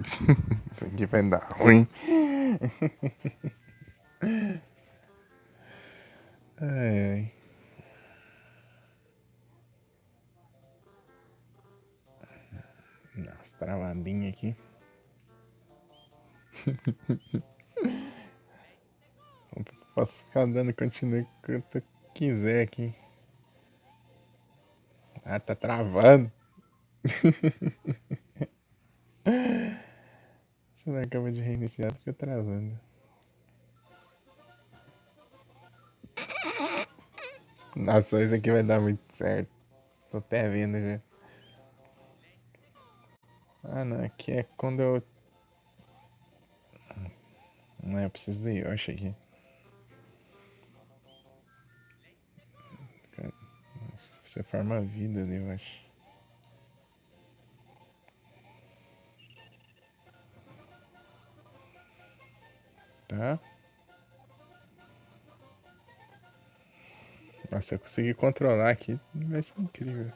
Isso aqui vai dar ruim. Ai, ai. Nossa, travadinha aqui. Posso ficar dando continue quanto eu quiser aqui. Ah, tá travando. Você não acaba de reiniciar, fica travando. Nossa, isso aqui vai dar muito certo. Tô até vendo já. Ah, não, aqui é quando eu... Não, eu preciso de Yoshi aqui. Você forma a vida de Yoshi. Tá? Nossa, se eu conseguir controlar aqui, vai ser incrível.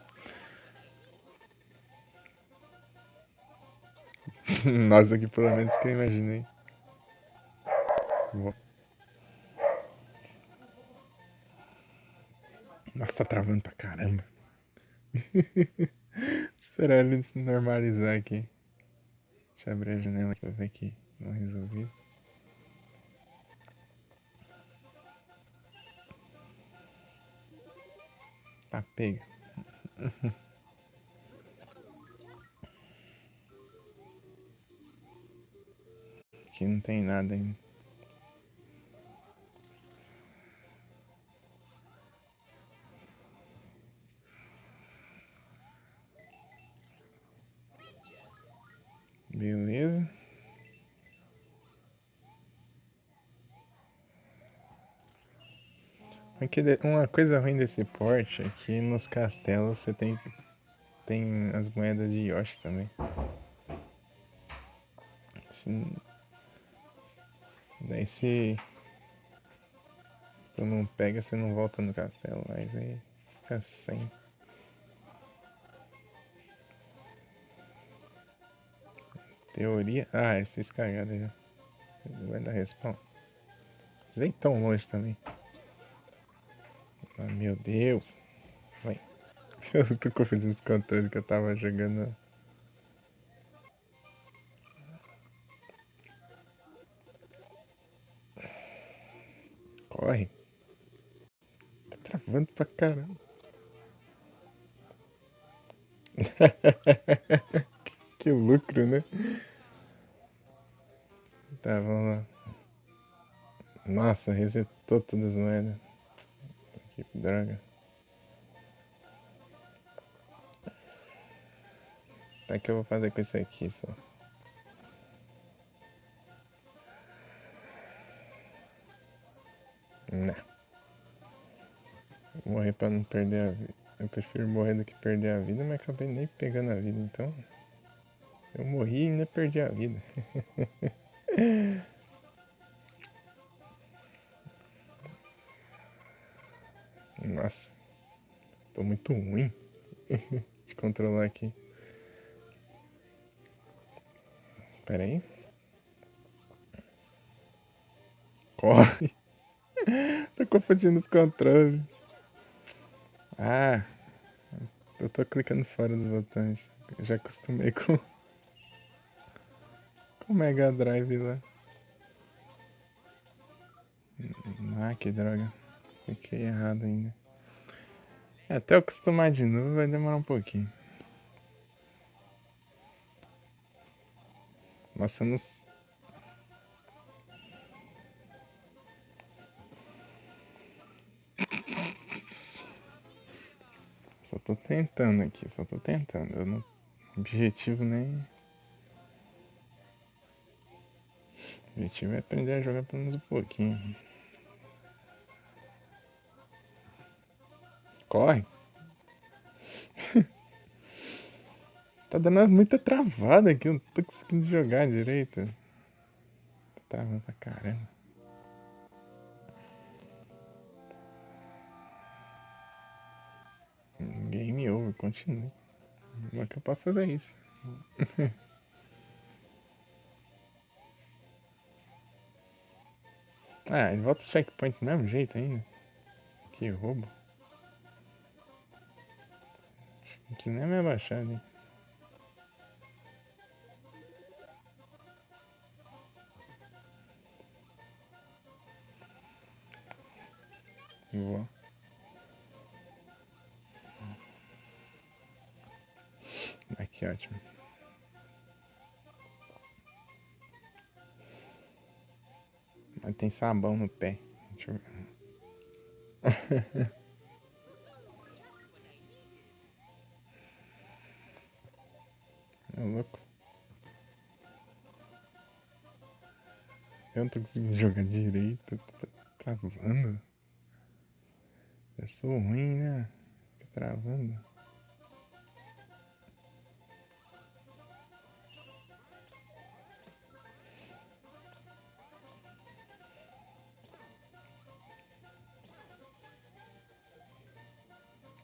Nossa, aqui pelo menos que eu imaginei. Nossa, tá travando pra caramba. Esperar ele se normalizar aqui. Deixa eu abrir a janela aqui pra ver que não resolvi. Tá pega. Aqui não tem nada ainda. Beleza. Uma coisa ruim desse porte é que nos castelos você tem as moedas de Yoshi também. Daí se tu não pega, você não volta no castelo, mas aí fica sem. Teoria. Ah, eu fiz cagada já. Vai dar respawn. Nem tão longe também. Ah, meu Deus. Vai. Eu tô confundindo os controles que eu tava jogando. Corre. Tá travando pra caramba. Que lucro, né? Tá, vamos lá. Nossa, resetou todas as moedas. Que droga. O que eu vou fazer com isso aqui só? Não. Vou morrer pra não perder a vida. Eu prefiro morrer do que perder a vida, mas acabei nem pegando a vida, então. Eu morri e ainda perdi a vida. Nossa, tô muito ruim de controlar aqui. Pera aí. Corre. Tô confundindo os controles. Ah, eu tô clicando fora dos botões. Eu já acostumei com o Mega Drive lá. Ah, que droga. Fiquei errado ainda. Até eu acostumar de novo vai demorar um pouquinho. Nossa, eu não... Só tô tentando aqui, só tô tentando. Eu não... Objetivo nem... O objetivo é aprender a jogar pelo menos um pouquinho. Corre! Tá dando muita travada aqui, eu não tô conseguindo jogar direito. Tá travando pra caramba. Game over, continue. Como é que eu posso fazer isso? Ah, ele volta o checkpoint do mesmo jeito ainda. Que roubo. Não precisa nem me abaixar ali. Vou. Ah, que ótimo. Mas tem sabão no pé. Deixa eu ver. É louco. Eu não tô conseguindo jogar direito. Tá travando. Eu sou ruim, né? Fica travando.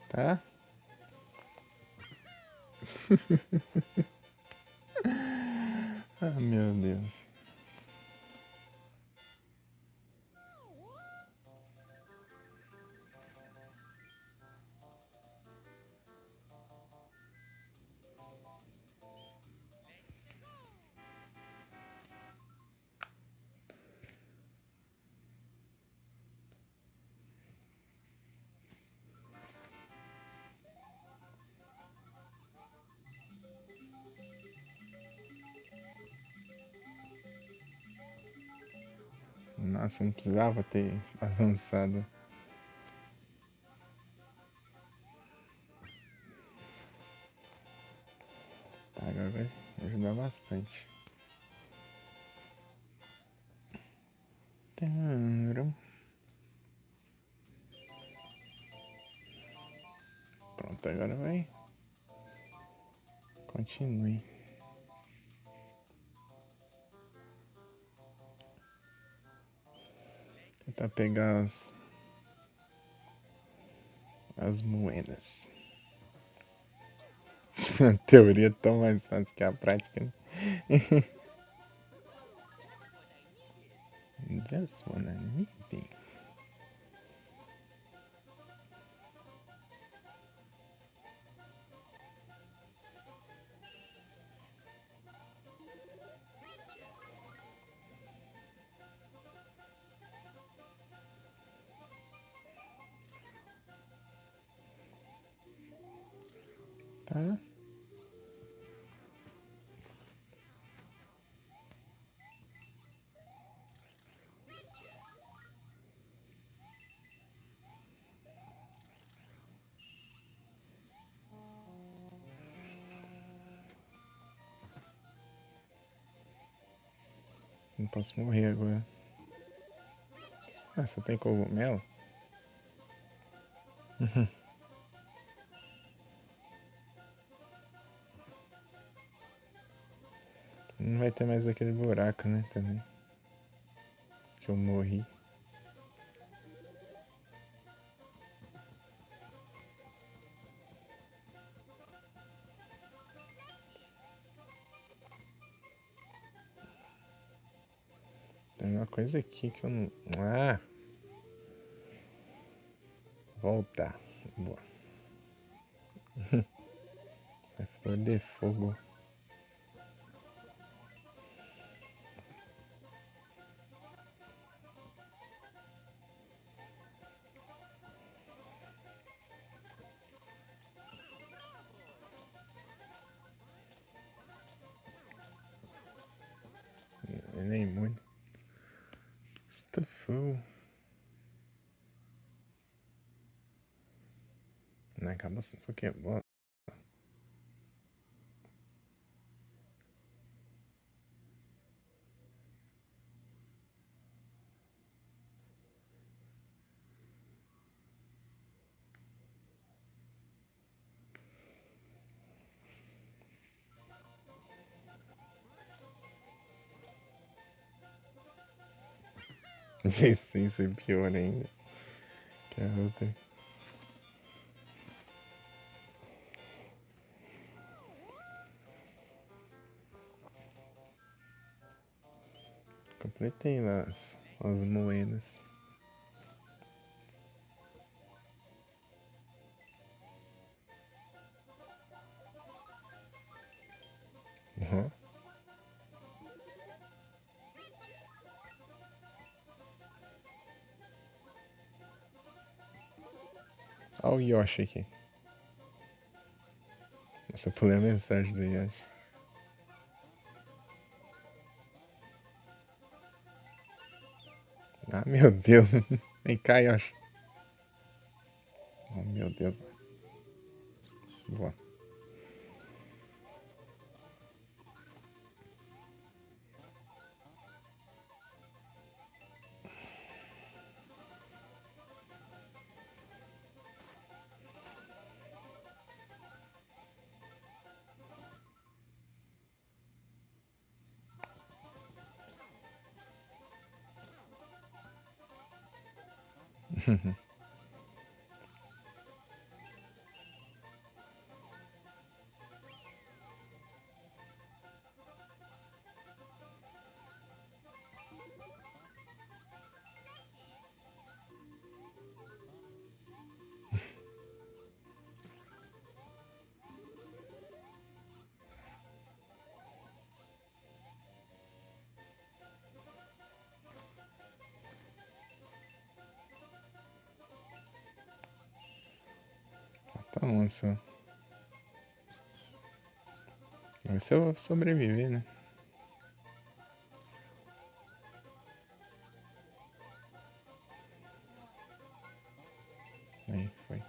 Tá? Ah, meu Deus. Nossa, não precisava ter avançado. Tá, agora vai ajudar bastante. Taram. Pronto, agora vai. Continue. Tentar pegar as moedas. A teoria é tão mais fácil que a prática, né? Just wanna meeting. Tá? Não posso morrer agora. Ah, só tem cogumelo? Não vai ter mais aquele buraco, né? Também. Que eu morri. Tem uma coisa aqui que eu não. Ah! Voltar. Boa. É flor de fogo. Ele é imune. Estufou. Não acabou sem Pokébola. Não sei se isso é pior ainda que a outra. Completei lá. As moedas. Uhum. Olha o Yoshi aqui. Essa pulei a mensagem do Yoshi. Ah, meu Deus. Vem cá, Yoshi. Oh, meu Deus. Boa. Tá bom, só. Vamos ver se eu sobreviver, né? Aí, foi.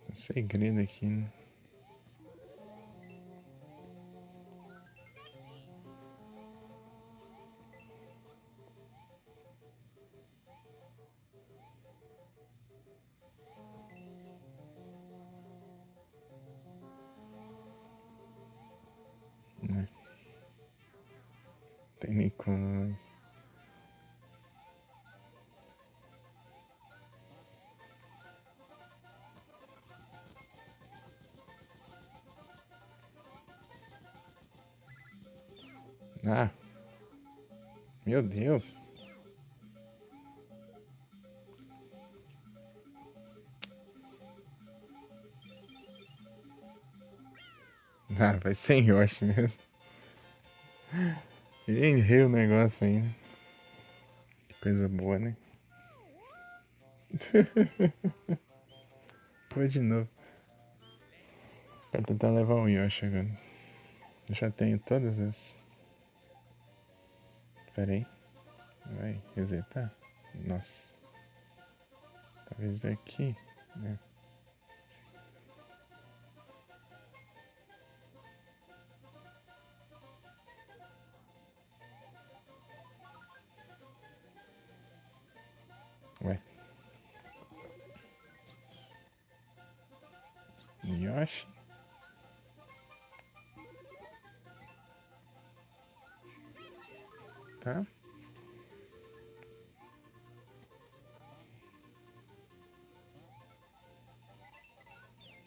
Um segredo aqui, né? Né? Tem nem como. Ah, meu Deus. Ah, vai sem Yoshi mesmo. Errei o negócio ainda. Que coisa boa, né? Foi de novo. Quero tentar levar o Yoshi agora. Eu já tenho todas as. Pera aí. Vai resetar? Nossa. Talvez daqui. Né? Ué. Yoshi. Tá?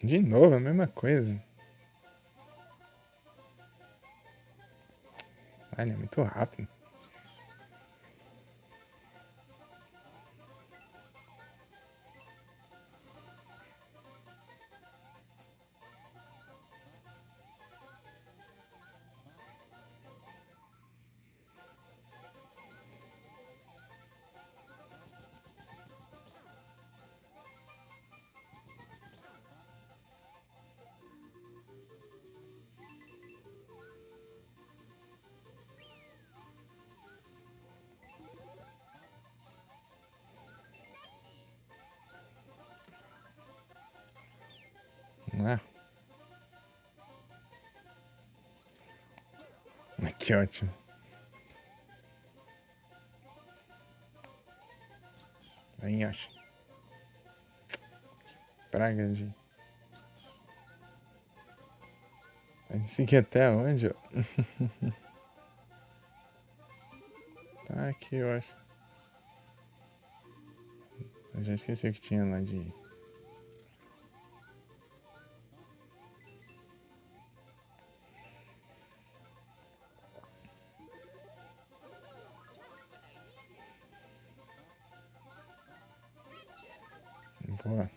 De novo, a mesma coisa. Olha, é muito rápido. Ah, mas que ótimo. Aí, Yoshi. Praga de. Vai me seguir até onde, ó? Tá aqui, eu acho. Eu já esqueci o que tinha lá de... Boa.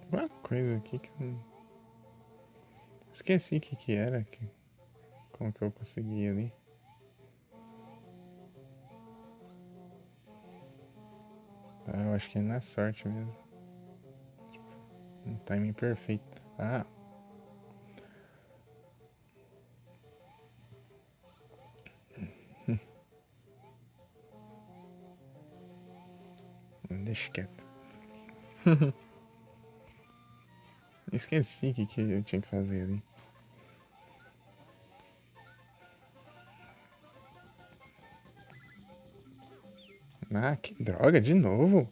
Uma coisa aqui que eu... Esqueci o que era. Como que eu consegui ali. Ah, eu acho que é na sorte mesmo. Um timing perfeito. Ah, deixa quieto. Esqueci o que eu tinha que fazer ali. Ah, que droga, de novo?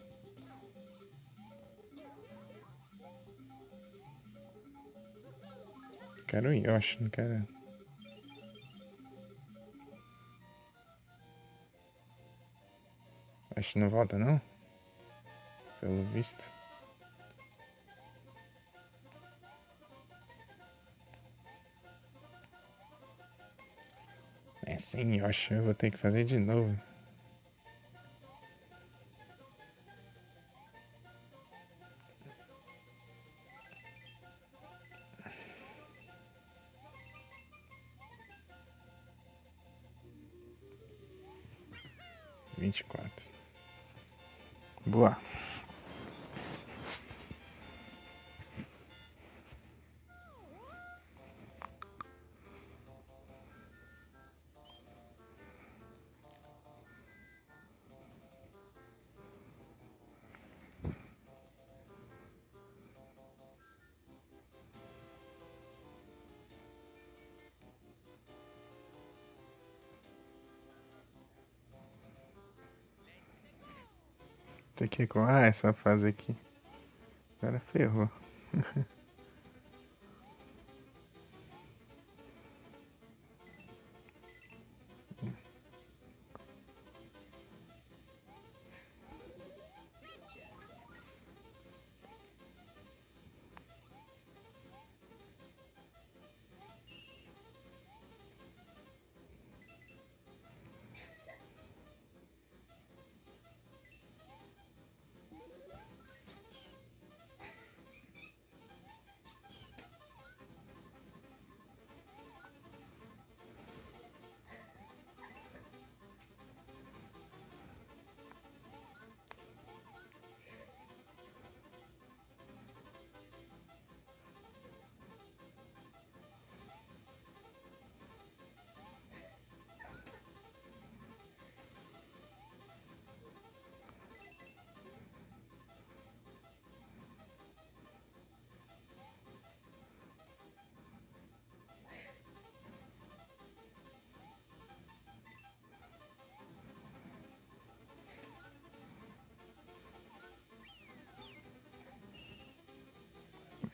Quero ir, eu acho, não quero. Acho que não volta, não? Pelo visto. É sim, eu acho que eu vou ter que fazer de novo. Vinte e quatro. Boa. Tem que... Ah, essa fase aqui. Agora ferrou.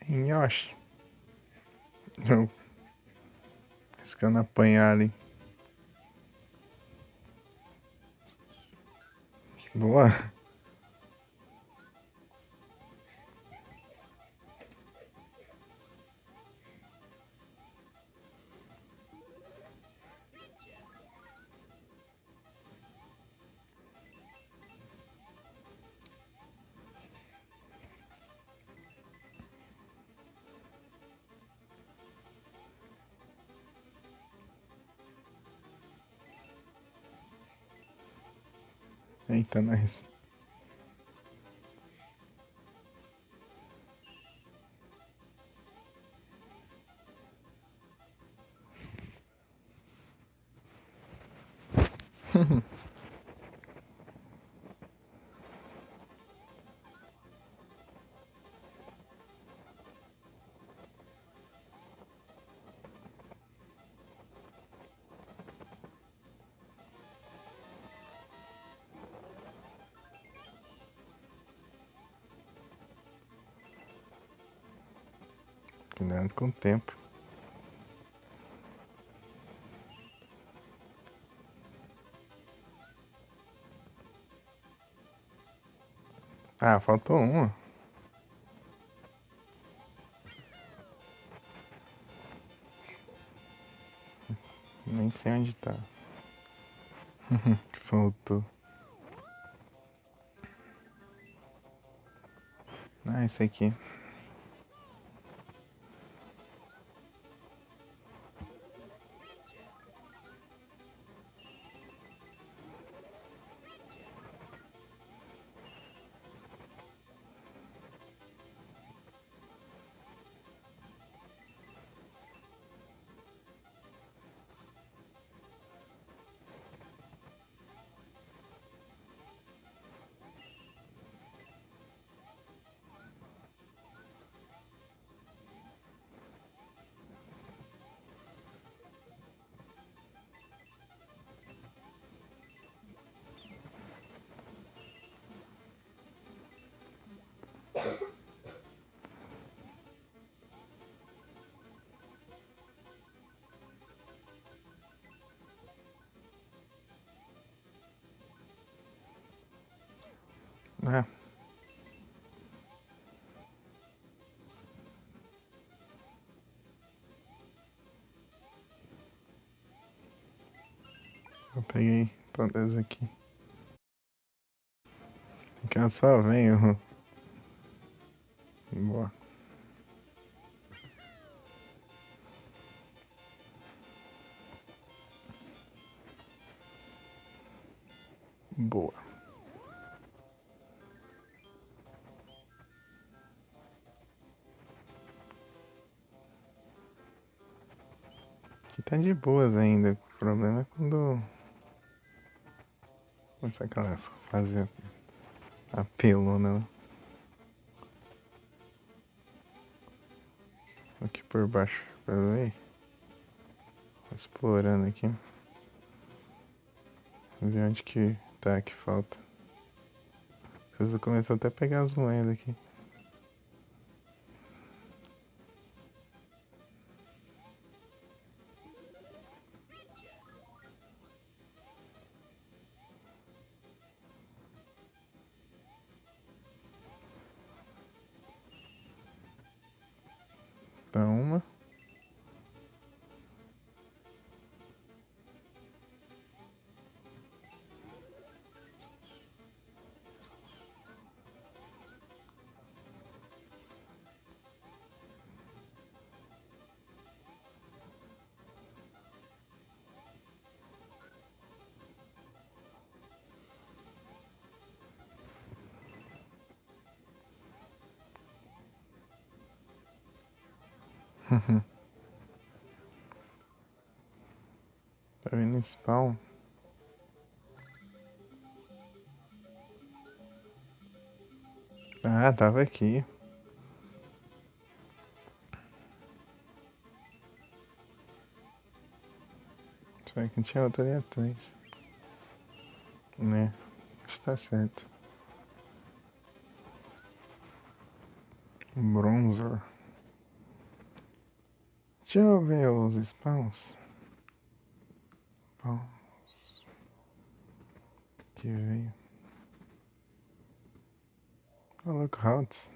Yoshi. Não. Riscando apanhar ali. Boa. Eita, nós. Cuidado com o tempo. Ah, faltou uma. Nem sei onde tá. Faltou. Ah, esse aqui. Ah, eu peguei todas aqui. Que eu só venho. Boa. Boa. Aqui tá de boas ainda. O problema é quando começa aquelas fazer apelo, né? Aqui por baixo, pra ver. Explorando aqui. Ver onde que tá que falta. Vocês começou até a pegar as moedas aqui. Tá uma. Tá vendo spawn? Ah, tava aqui. Só que tinha outro ali atrás. Né? Acho que tá certo. Bronzer. Deixa eu ver os spawns. Spawns. Que veio. Oh, look, Hots.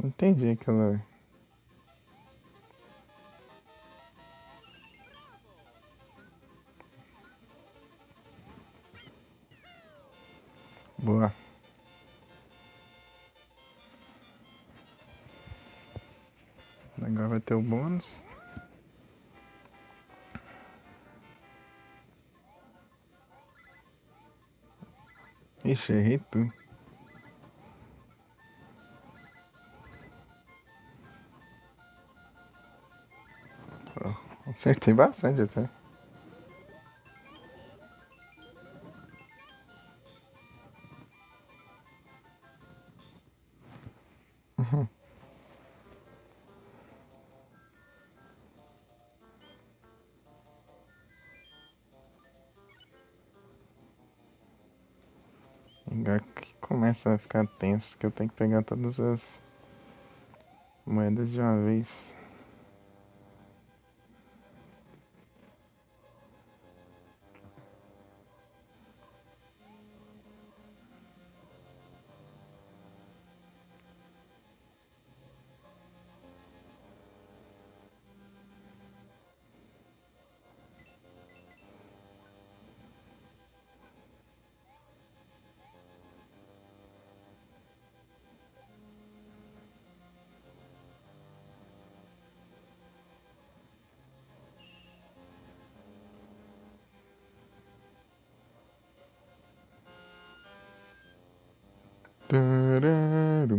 Entendi aquela. Boa. Agora vai ter o bônus. Ixi, errei tudo. Acertei bastante até. Agora que começa a ficar tenso, que eu tenho que pegar todas as moedas de uma vez. Tararum.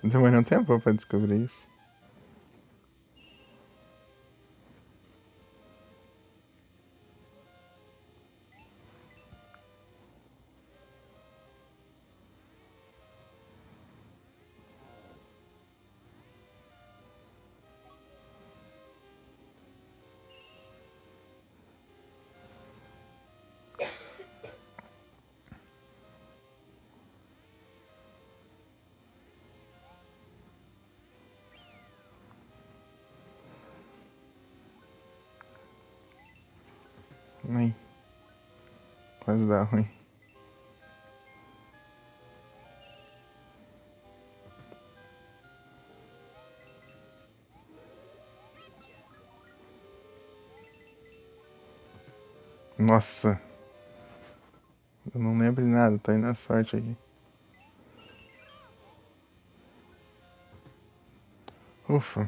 Demorou um tempo pra descobrir isso. Nem. Quase dá ruim. Nossa. Eu não lembro de nada, tô indo na sorte aqui. Ufa.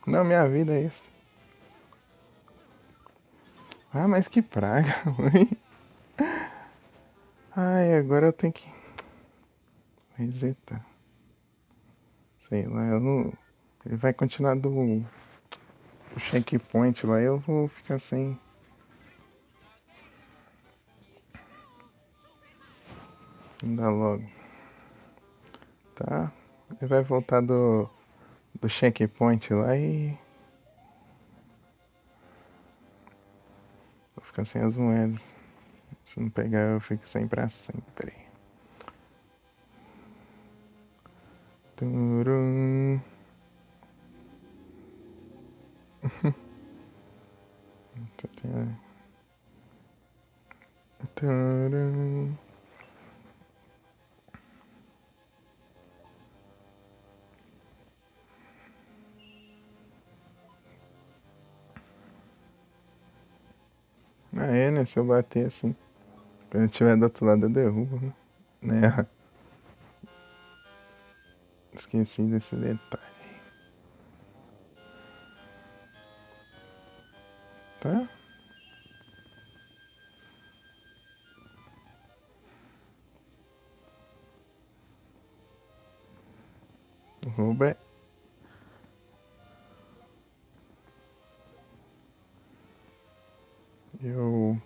Não, minha vida é isso. Ah, mas que praga, ruim. Ai, agora eu tenho que resetar. Sei lá, eu não. Ele vai continuar do checkpoint lá, eu vou ficar sem. Ainda logo. Tá? Ele vai voltar do checkpoint lá e. Vou ficar sem as moedas. Se não pegar, eu fico sem pra sempre. Turum. Turum. Ah, é, né? Se eu bater assim. Quando eu estiver do outro lado, eu derrubo, né? Esqueci desse detalhe. Tá? Rouba. Eu.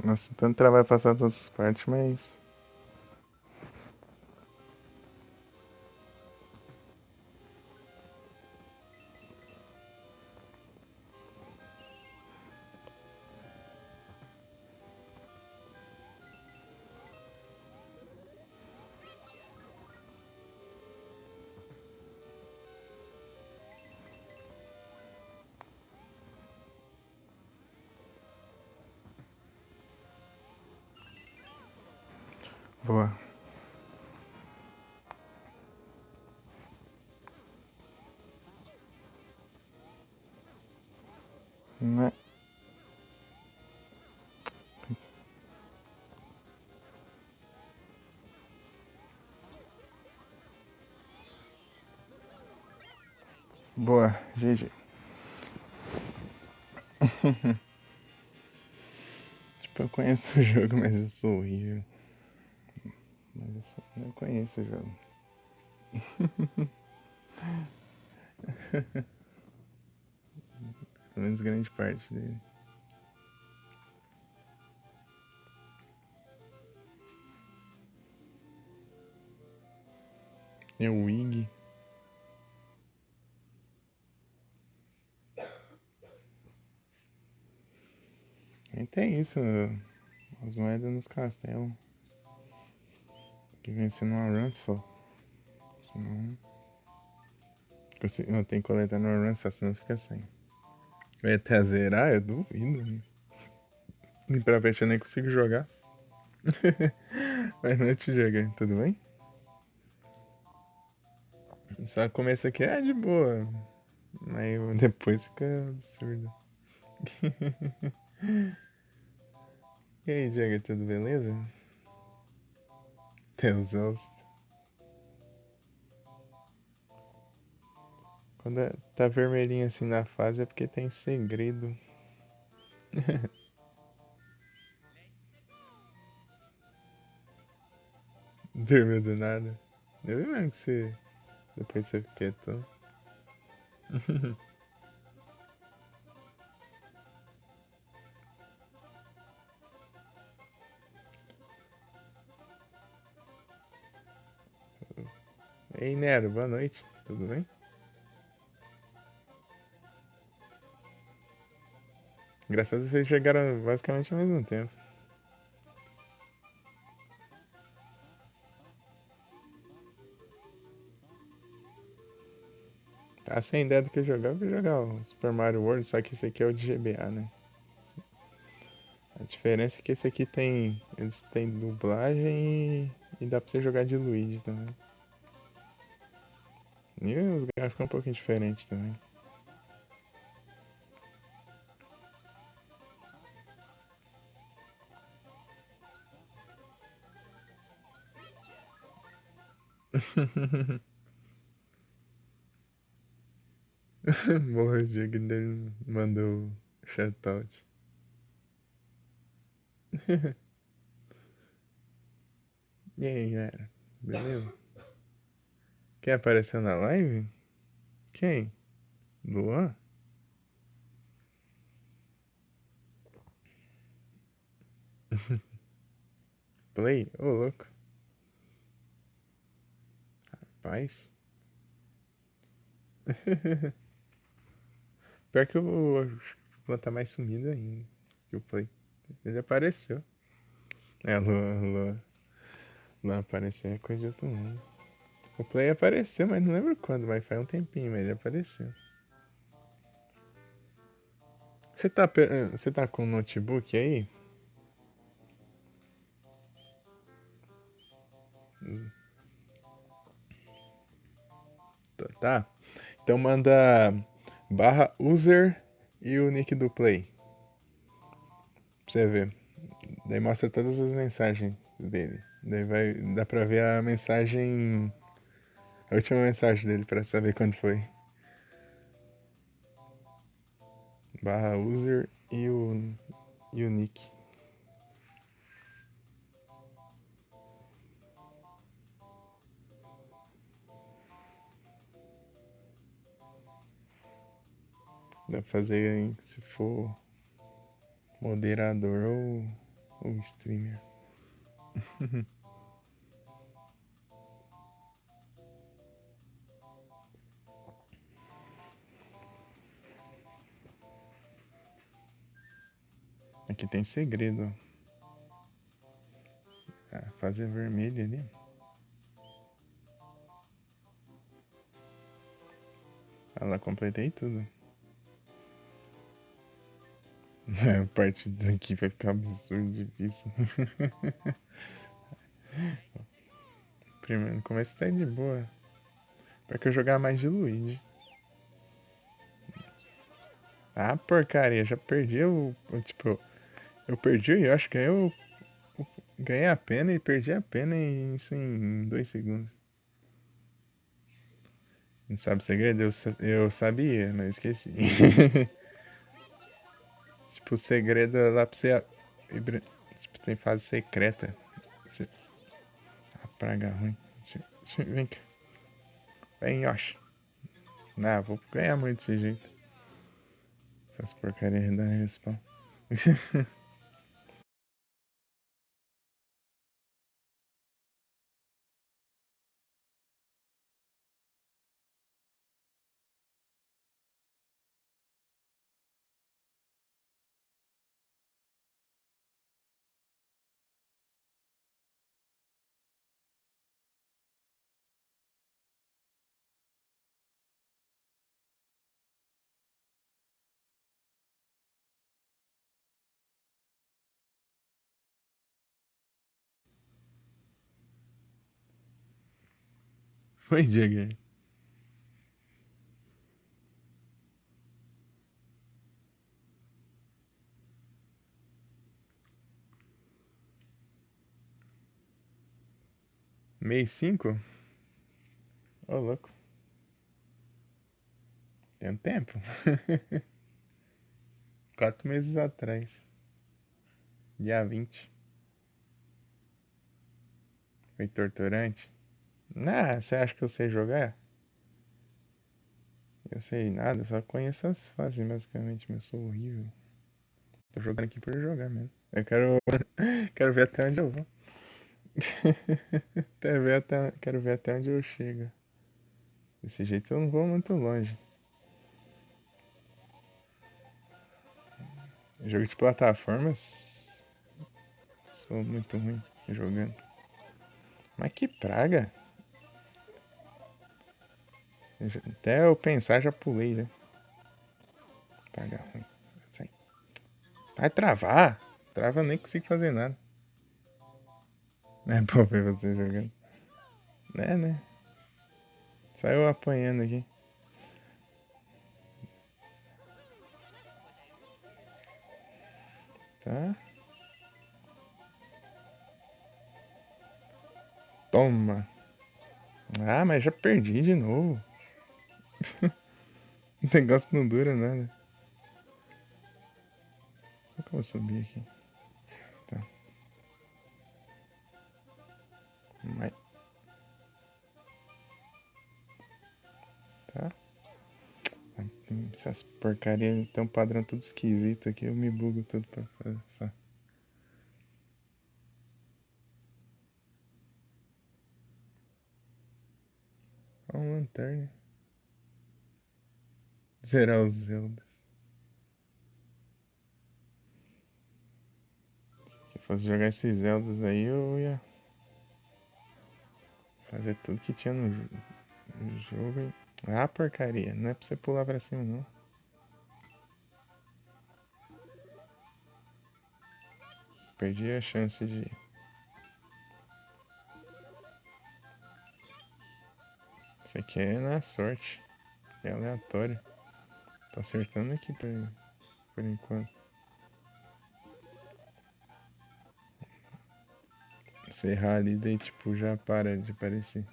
Nossa, tanto trabalho passar todas as partes, mas. Boa. Né? Boa, GG. Tipo, eu conheço o jogo, mas eu sou horrível. Mas eu conheço o jogo. Pelo menos grande parte dele. É o Wig. E tem isso, as moedas nos castelos. Que vence numa run só. Senão. Não tem que coletar numa run só, senão fica sem. Vai até zerar? Eu duvido. E pra frente eu nem consigo jogar. Mas não te jogar, tudo bem? Só começo aqui é de boa. Aí depois fica absurdo. E aí, Jagger, tudo beleza? Deus. Quando tá vermelhinho assim na fase é porque tem segredo. Dormiu do nada. Eu vi mesmo que você. Depois você fica quieto. Ei, Nero, boa noite. Tudo bem? Graças a Deus vocês chegaram basicamente ao mesmo tempo. Tá sem ideia do que jogar, eu vou jogar o Super Mario World, só que esse aqui é o de GBA, né? A diferença é que esse aqui tem. Eles têm dublagem e dá pra você jogar de Luigi também. E os gráficos são um pouquinho diferentes também. Morra o dia que ele mandou shoutout. E aí, galera? Beleza? Quem apareceu na live? Quem? Luan? Play? Ô, louco. Paz? Pior que o Luan tá mais sumido ainda que o Play. Ele apareceu. É, Luan apareceu é coisa de outro mundo. O Play apareceu, mas não lembro quando, mas faz um tempinho, mas ele apareceu. Você tá com o notebook aí? Tá? Então manda barra user e o nick do Play. Pra você ver. Daí mostra todas as mensagens dele. Daí dá pra ver a mensagem. A última mensagem dele pra saber quando foi. Barra user e o nick. Dá pra fazer se for moderador O streamer. Aqui tem segredo. Ah, fazer vermelho ali. Ah lá, completei tudo. A parte daqui vai ficar absurdo difícil. Primeiro, no começo tá de boa. Pra que eu jogar mais de Luigi. Ah, porcaria, já perdi tipo, eu perdi o Yoshi, ganhei a pena e perdi a pena isso em 2 segundos. Não sabe o segredo? Eu sabia, mas esqueci. Tipo, o segredo é lá pra você. Tipo, tem fase secreta. Você... A praga ruim. Vem cá. Vem, Yoshi. Ah, vou ganhar muito desse jeito. Essas porcarias da respawn. Foi, Diego. Mês 5? Ô, louco. Tem um tempo. 4 meses atrás. Dia 20. Foi torturante. Ah, você acha que eu sei jogar? Eu sei nada, só conheço as fases basicamente, mas eu sou horrível. Tô jogando aqui por jogar mesmo. Eu quero, quero ver até onde eu vou. Quero ver até onde eu chego. Desse jeito eu não vou muito longe. Jogo de plataformas, sou muito ruim jogando. Mas que praga! Até eu pensar já pulei já. Praga ruim. Sai. Vai travar! Trava, nem consigo fazer nada. É bom ver você jogando. É, né? Só eu apanhando aqui. Tá? Toma! Ah, mas já perdi de novo. O negócio não dura nada. Como que eu vou subir aqui? Tá. Mas... Tá? Essas porcarias tem um padrão tudo esquisito aqui, eu me bugo tudo pra fazer. Só. Ó, uma lanterna. Zerar os Zeldas. Se eu fosse jogar esses Zeldas aí, eu ia fazer tudo que tinha no jogo. Ah, porcaria. Não é pra você pular pra cima, não. Perdi a chance de... Isso aqui é na sorte. É aleatório. Tô acertando aqui por enquanto. Se errar ali, daí tipo, já para de aparecer.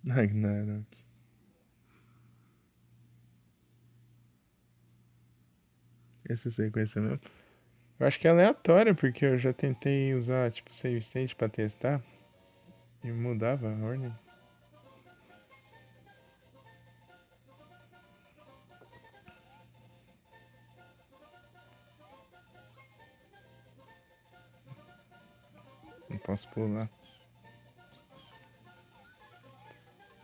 Ragnarok. Essa sequência mesmo. Eu acho que é aleatório, porque eu já tentei usar, tipo, save state pra testar e mudava a ordem. Não posso pular.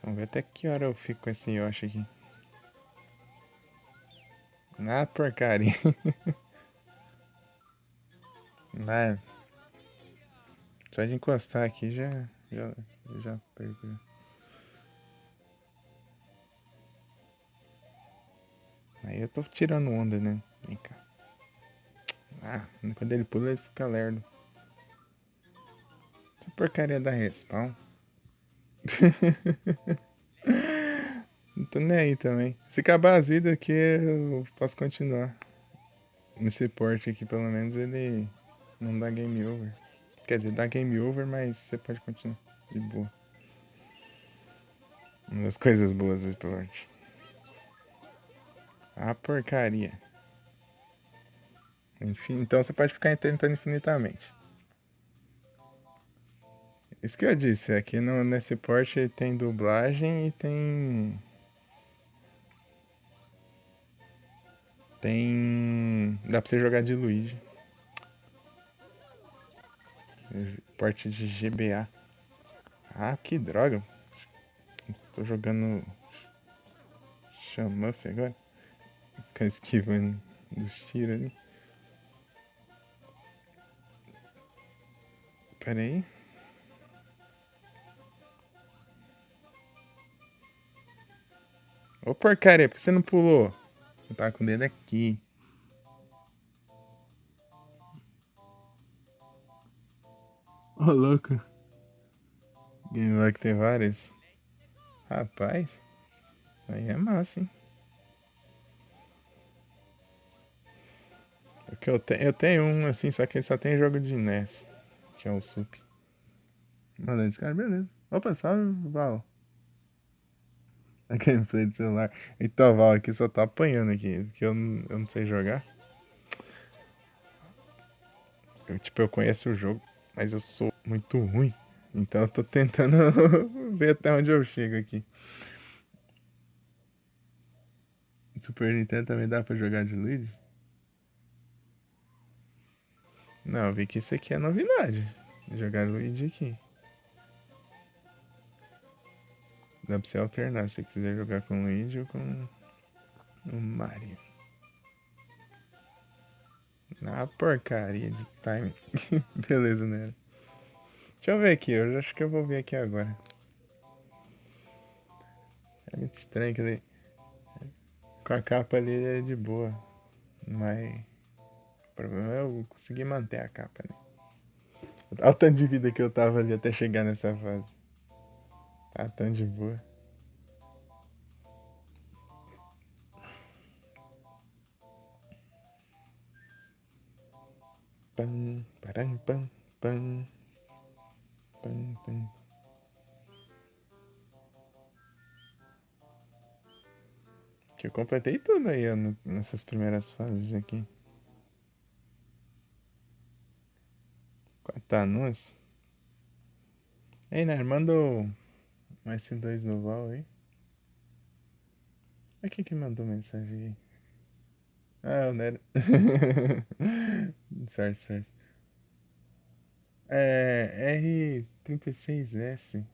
Vamos ver até que hora eu fico com esse Yoshi aqui. Ah, porcaria. Ah, só de encostar aqui já perco. Aí eu tô tirando onda, né? Vem cá. Ah, quando ele pula, ele fica lerdo. Essa porcaria da respawn. Não tô nem aí também. Se acabar as vidas aqui, eu posso continuar. Nesse port aqui, pelo menos, ele não dá game over. Quer dizer, dá game over, mas você pode continuar de boa. Uma das coisas boas desse port. Ah, porcaria. Enfim, então você pode ficar tentando infinitamente. Isso que eu disse, aqui nesse port tem dublagem e dá pra você jogar de Luigi. Port de GBA. Ah, que droga. Tô jogando Shamuff agora. Ficar esquivando dos tiros ali. Pera aí. Ô porcaria, por que você não pulou? Eu tava com o dedo aqui. Ô louco. Game Lock tem várias. Rapaz, aí é massa, hein? O que eu tenho um assim, só que ele só tem jogo de NES. Que é o Sup. Mano, esse cara, beleza. Opa, salve, Val. A gameplay do celular. Então, Val, aqui só tá apanhando aqui. Porque eu não sei jogar. Eu conheço o jogo, mas eu sou muito ruim. Então eu tô tentando ver até onde eu chego aqui. Super Nintendo também dá pra jogar de Luigi? Não, eu vi que isso aqui é novidade. Jogar Luigi aqui. Dá pra você alternar se você quiser jogar com o Luigi ou com o Mario. Ah, porcaria de time. Beleza, né? Deixa eu ver aqui, eu acho que eu vou ver aqui agora. É muito estranho que ele. Com a capa ali ele é de boa. Mas. O problema é eu conseguir manter a capa, né? Olha o tanto de vida que eu tava ali até chegar nessa fase. Tá tão de boa. Pam, param, pam, pam, pam, pam. Que eu completei tudo aí ó, nessas primeiras fases aqui. 4 anúncios. Ei, né? Manda um S2 no Val aí. Mas quem que mandou mensagem aí? Ah, o Nero. Certo, certo. É R36S.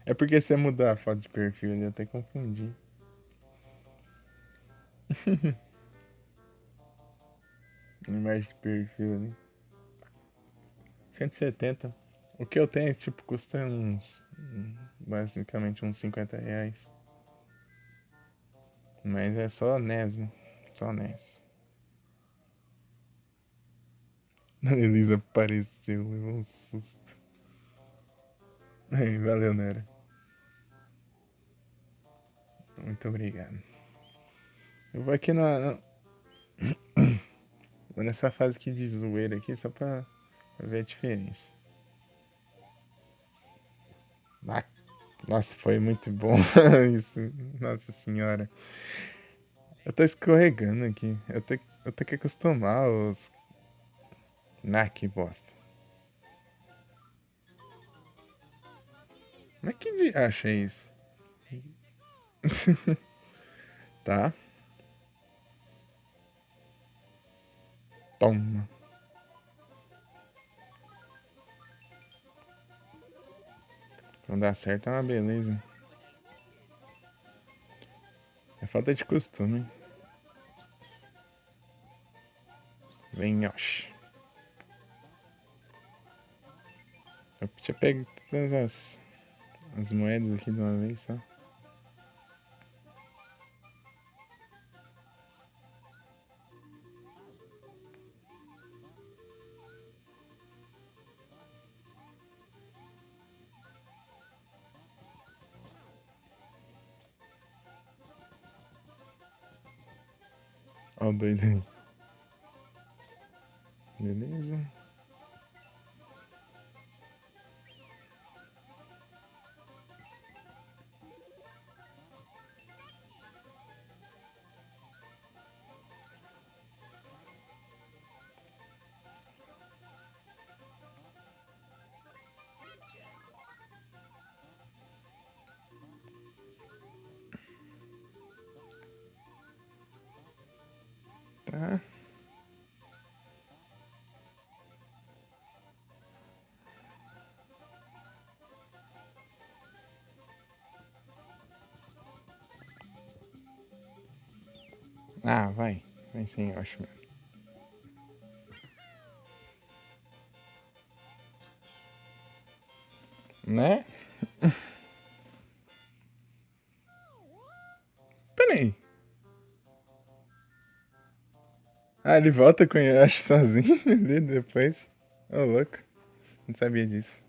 É porque você mudou a foto de perfil ali, eu até confundi. Imagem de perfil ali. 170. O que eu tenho, tipo, custa uns. Basicamente uns R$ 50. Mas é só NES, né? Só NES. A Elisa apareceu, levou um susto. Aí, valeu, Nera. Muito obrigado. Eu vou aqui vou nessa fase aqui de zoeira aqui, só pra ver a diferença. Ah, nossa, foi muito bom isso. Nossa senhora. Eu tô escorregando aqui. Eu tenho que acostumar os... Ah, que bosta. Mas que dia achei isso? Tá. Toma. Quando dá certo é uma beleza. É falta de costume. Vem, Yoshi. Eu tinha pego todas as moedas aqui de uma vez só. Ó o doido aí. Beleza. Tá. Ah, vai. Vai sim, Yoshi. Né? Pera aí. Ah, ele volta com o Yoshi sozinho ali depois. Ô, louco. Não sabia disso.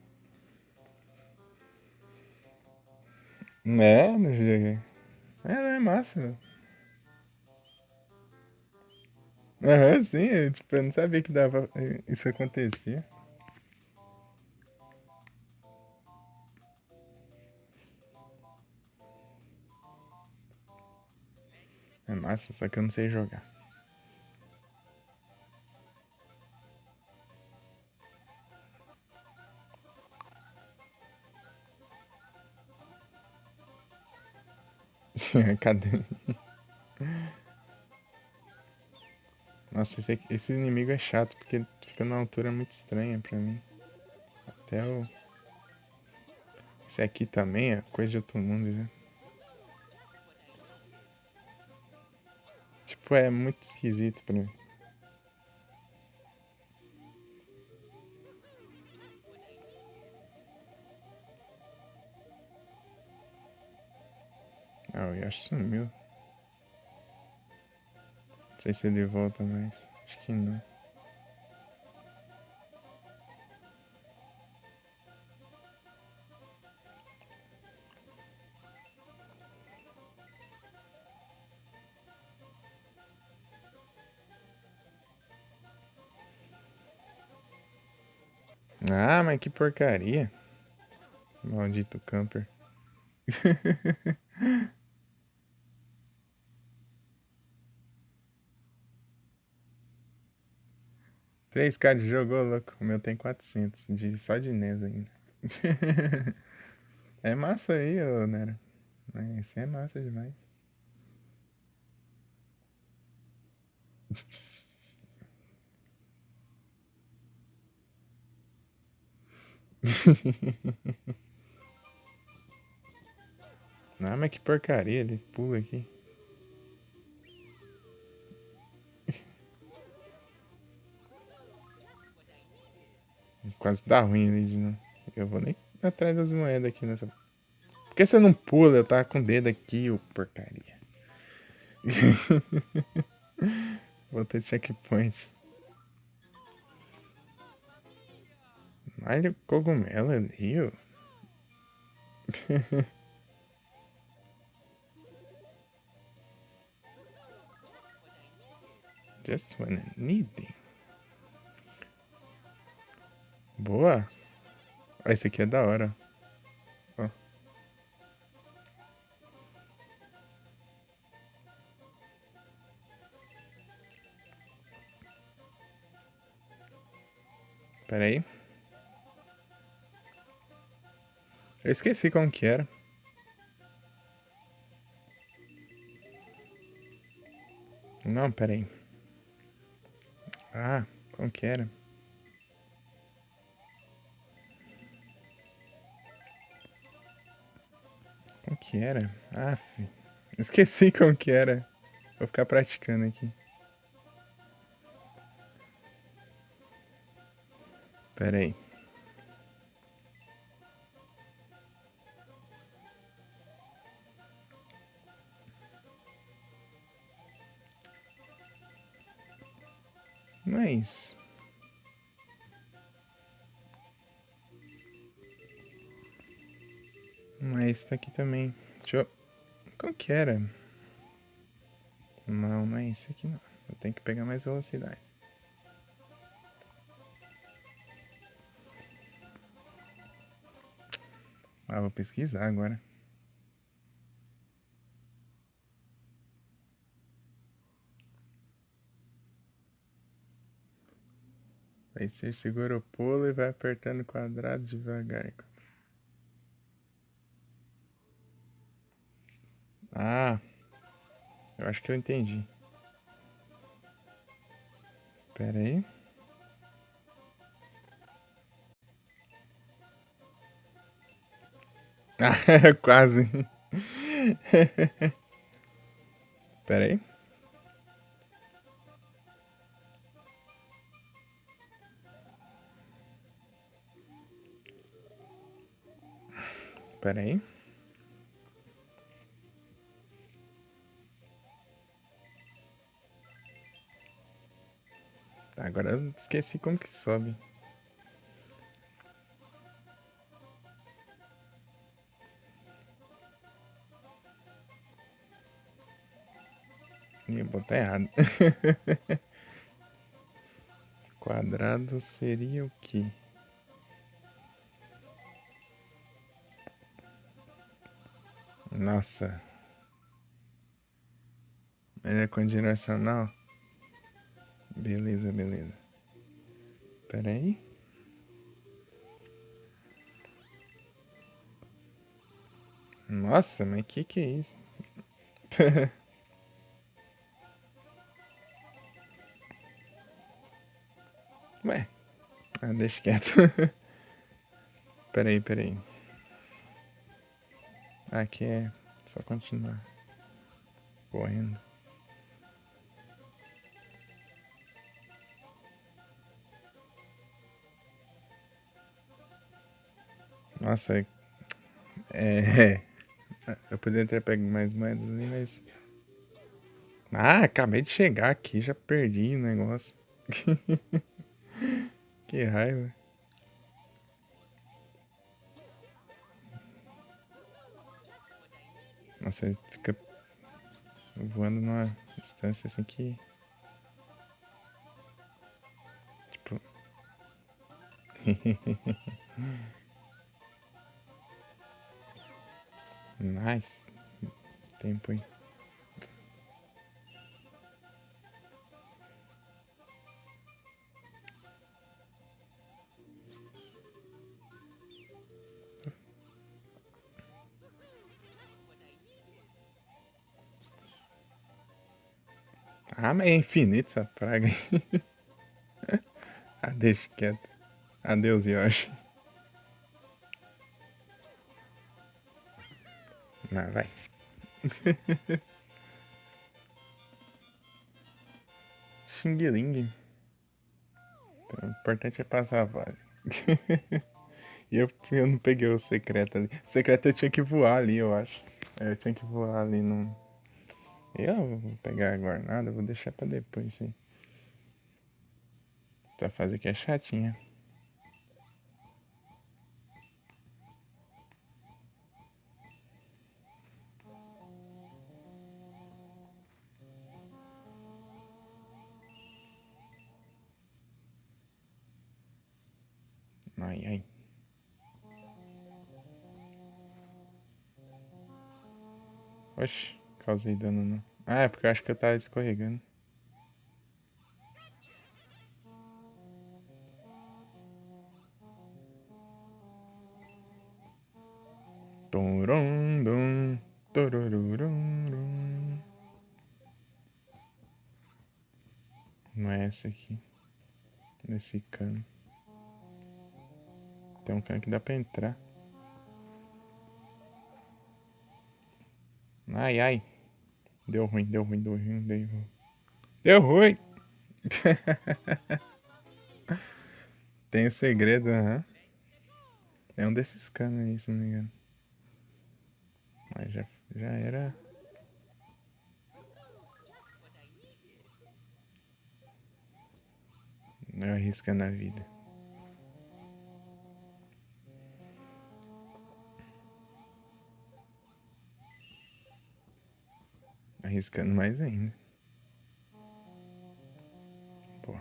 Né? No jogo. É massa. Aham, sim. Tipo, eu não sabia que dava... Isso acontecia. É massa, só que eu não sei jogar. Cadê? Nossa, esse inimigo é chato, porque ele fica numa altura muito estranha pra mim. Até o... Esse aqui também é coisa de outro mundo já. Tipo, é muito esquisito pra mim. Ah, o Yoshi sumiu. Não sei se ele volta mais. Acho que não. Ah, mas que porcaria. Maldito camper. 3K de jogo, ô louco. O meu tem 400, só de NES ainda. É massa aí, ô Nero. Esse é massa demais. Não, mas que porcaria, ele pula aqui. Quase dá ruim ali de novo. Eu vou nem atrás das moedas aqui nessa. Por que você não pula? Eu tava com o dedo aqui, ô porcaria. Vou ter checkpoint. Olha o cogumelo ali, ó. Just when I need it. Boa. Ó, esse aqui é da hora. Ó. Pera aí. Eu esqueci como que era. Não, pera aí. Ah, como que era? Como que era? Aff. Esqueci como que era. Vou ficar praticando aqui. Pera aí. Não é isso. Não é isso daqui também. Deixa eu... Como que era? Não, não é isso aqui não. Eu tenho que pegar mais velocidade. Ah, vou pesquisar agora. Aí você segura o pulo e vai apertando o quadrado devagar. Ah, eu acho que eu entendi. Pera aí. Ah, quase. Pera aí. Pera aí. Agora eu esqueci como que sobe. Ih, botar errado. Quadrado seria o quê? Nossa. Ele é continuacional? Beleza, beleza. Pera aí. Nossa, mas que é isso? Ué. Ah, deixa quieto. Pera aí, pera aí. Aqui é só continuar correndo. Nossa, é. Eu poderia ter pego mais moedas ali, mas. Ah, acabei de chegar aqui, já perdi o negócio. Que raiva. Nossa, ele fica voando numa distância assim que. Tipo. Nice. Tempo aí. Ah, mas é infinito essa praga aí. Ah, deixa quieto. Adeus, Yoshi. Não, vai. Xing Ling. O importante é passar a fase. E eu não peguei o secreto ali. O secreto eu tinha que voar ali, eu acho. Eu tinha que voar ali no. Eu vou pegar agora nada, vou deixar pra depois, sim. Essa fase aqui é chatinha. Ai, ai. Oxi, causei dano não. Ah, é porque eu acho que eu tava escorregando. Torondum, torururum. Não é essa aqui. Nesse cano. Tem um cano que dá pra entrar. Ai, ai. Deu ruim, deu ruim, deu ruim, deu ruim. Deu ruim! Tem um segredo, aham. É um desses canos aí, se não me engano. Mas já era. Não arriscando a vida. Arriscando mais ainda. Pô.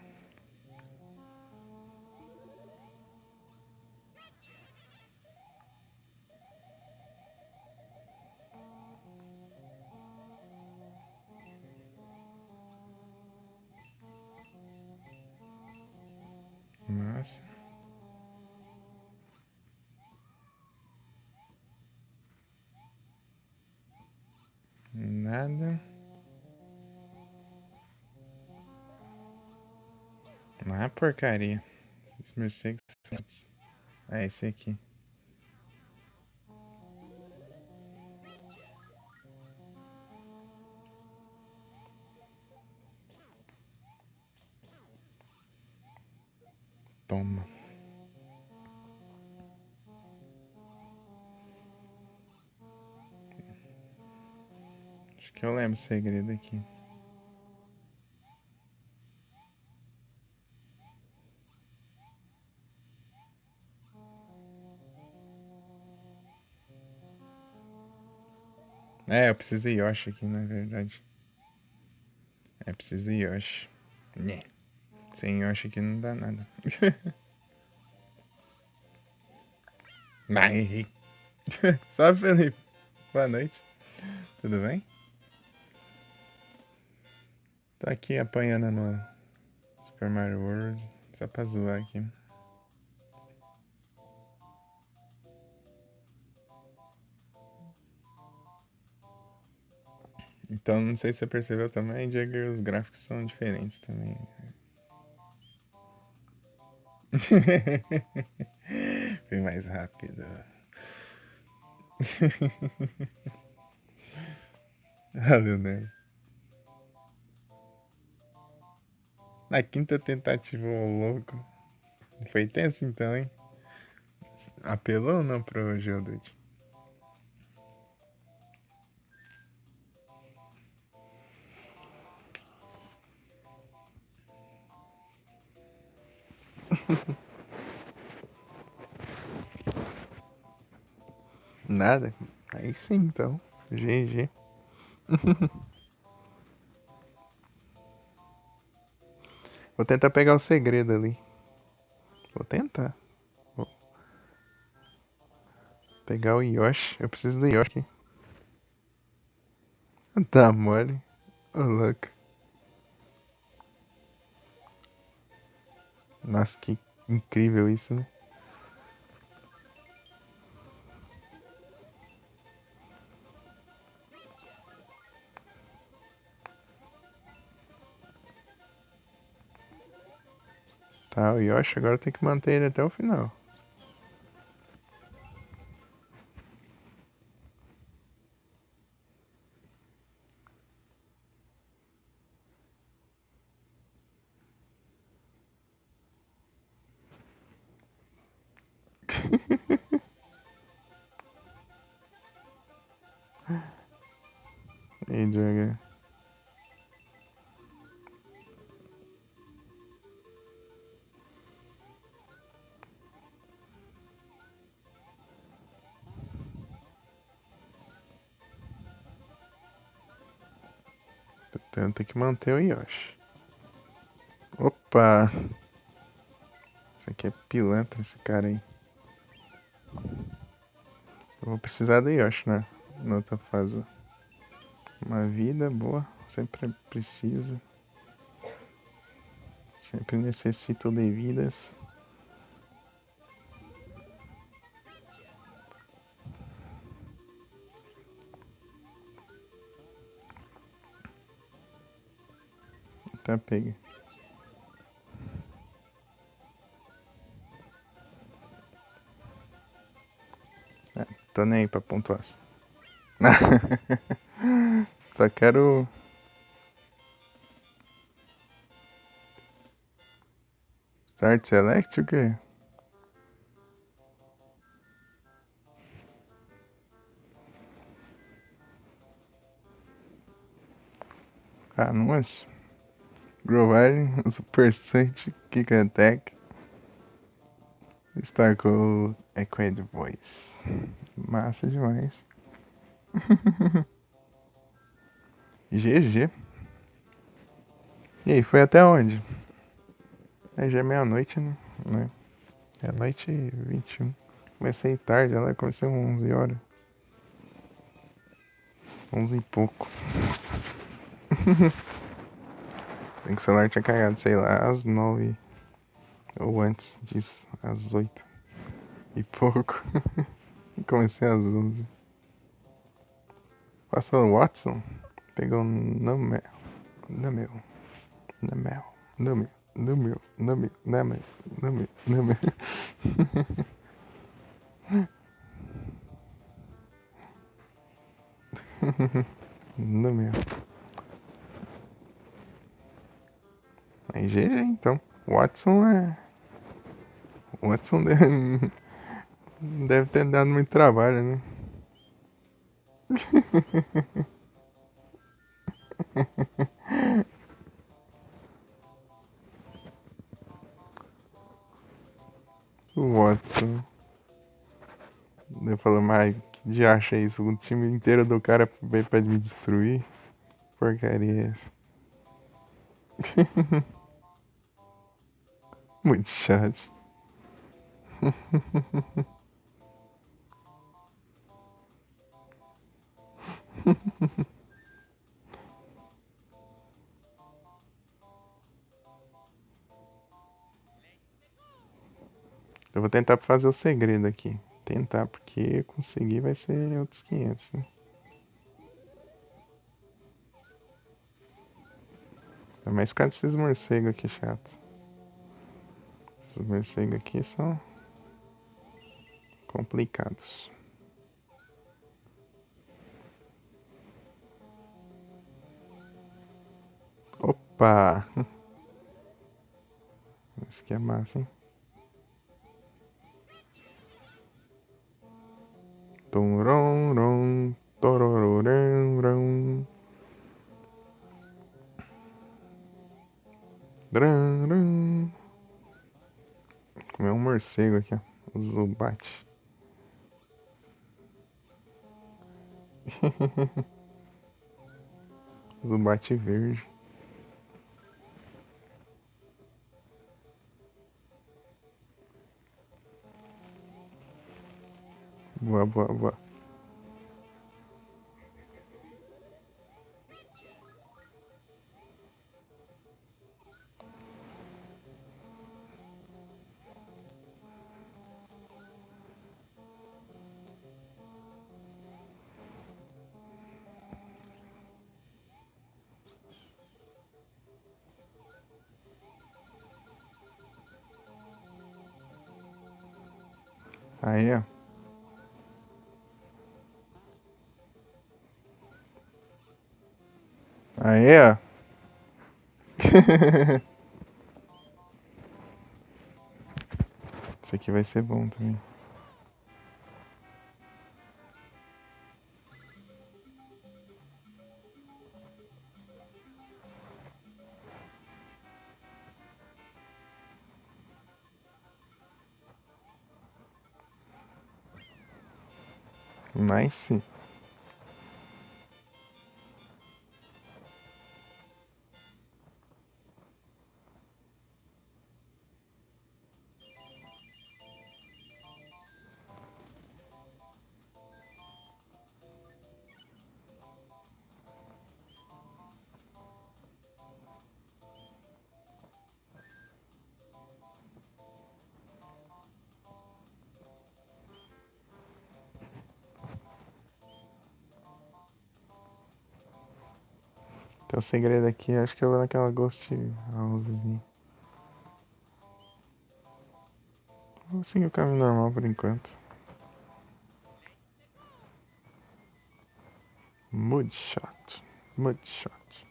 Massa. Nada. Ah, porcaria. Esses morcegos. É esse aqui. Toma. Acho que eu lembro o segredo aqui. É, eu preciso de Yoshi aqui, na verdade. É, preciso de Yoshi. Né. Sem Yoshi aqui não dá nada. Mas errei. Salve, Felipe. Boa noite. Tudo bem? Tô aqui apanhando no Super Mario World. Só pra zoar aqui. Então, não sei se você percebeu também, Jagger, os gráficos são diferentes também. Foi mais rápido. Valeu, né? Na quinta tentativa, ô louco. Foi tenso então, hein? Apelou ou não pro Geodude? Nada? Aí sim, então. GG. Vou tentar pegar o segredo ali. Vou tentar. Vou pegar o Yoshi. Eu preciso do Yoshi. Tá mole. Ô, louco. Nossa, que incrível isso, né? Tá, o Yoshi agora tem que manter ele até o final. E Jagger. Então tem que manter o Yoshi. Opa! Esse aqui é pilantra, esse cara aí. Eu vou precisar do Yoshi, né? Na outra fase. Uma vida boa, sempre precisa. Sempre necessito de vidas. Tá pega. Tô nem aí pra pontuação. Só quero. Start select o quê? Anúncio. Grovile, Super Search, Kick Attack, Starcode, Equid Voice. Massa demais. GG. E aí, foi até onde? É, já é meia-noite, né? É noite e 21. Comecei tarde, ela comecei às 11 horas. 11 e pouco. Tem que o celular tinha cagado, sei lá, às 9. Ou antes disso, às 8 e pouco. Comecei às 11. Passou o Watson, pegou no meu. No meu. No meu. No meu. No meu. No meu. No meu. No meu. No meu. No meu. Aí GG então. Watson é. Watson deve ter dado muito trabalho, né? O Watson. Eu falo, mas que de acha isso? O time inteiro do cara veio pra me destruir. Porcaria é essa? Muito chato. Eu vou tentar fazer o segredo aqui. Tentar, porque conseguir vai ser outros 500, né? É mais por causa desses morcegos aqui chato. Esses morcegos aqui são complicados. Opa! Esse aqui é massa, hein? Torom, torororão, dran. Comer um morcego aqui, ó. O Zubat. Zubat verde. Boa, boa, boa. Aí, ó. Aí, ó. Isso aqui vai ser bom também. Nice. Tem um segredo aqui, acho que eu vou naquela Ghost House ali. Vou seguir o caminho normal por enquanto. Mudshot. Mudshot.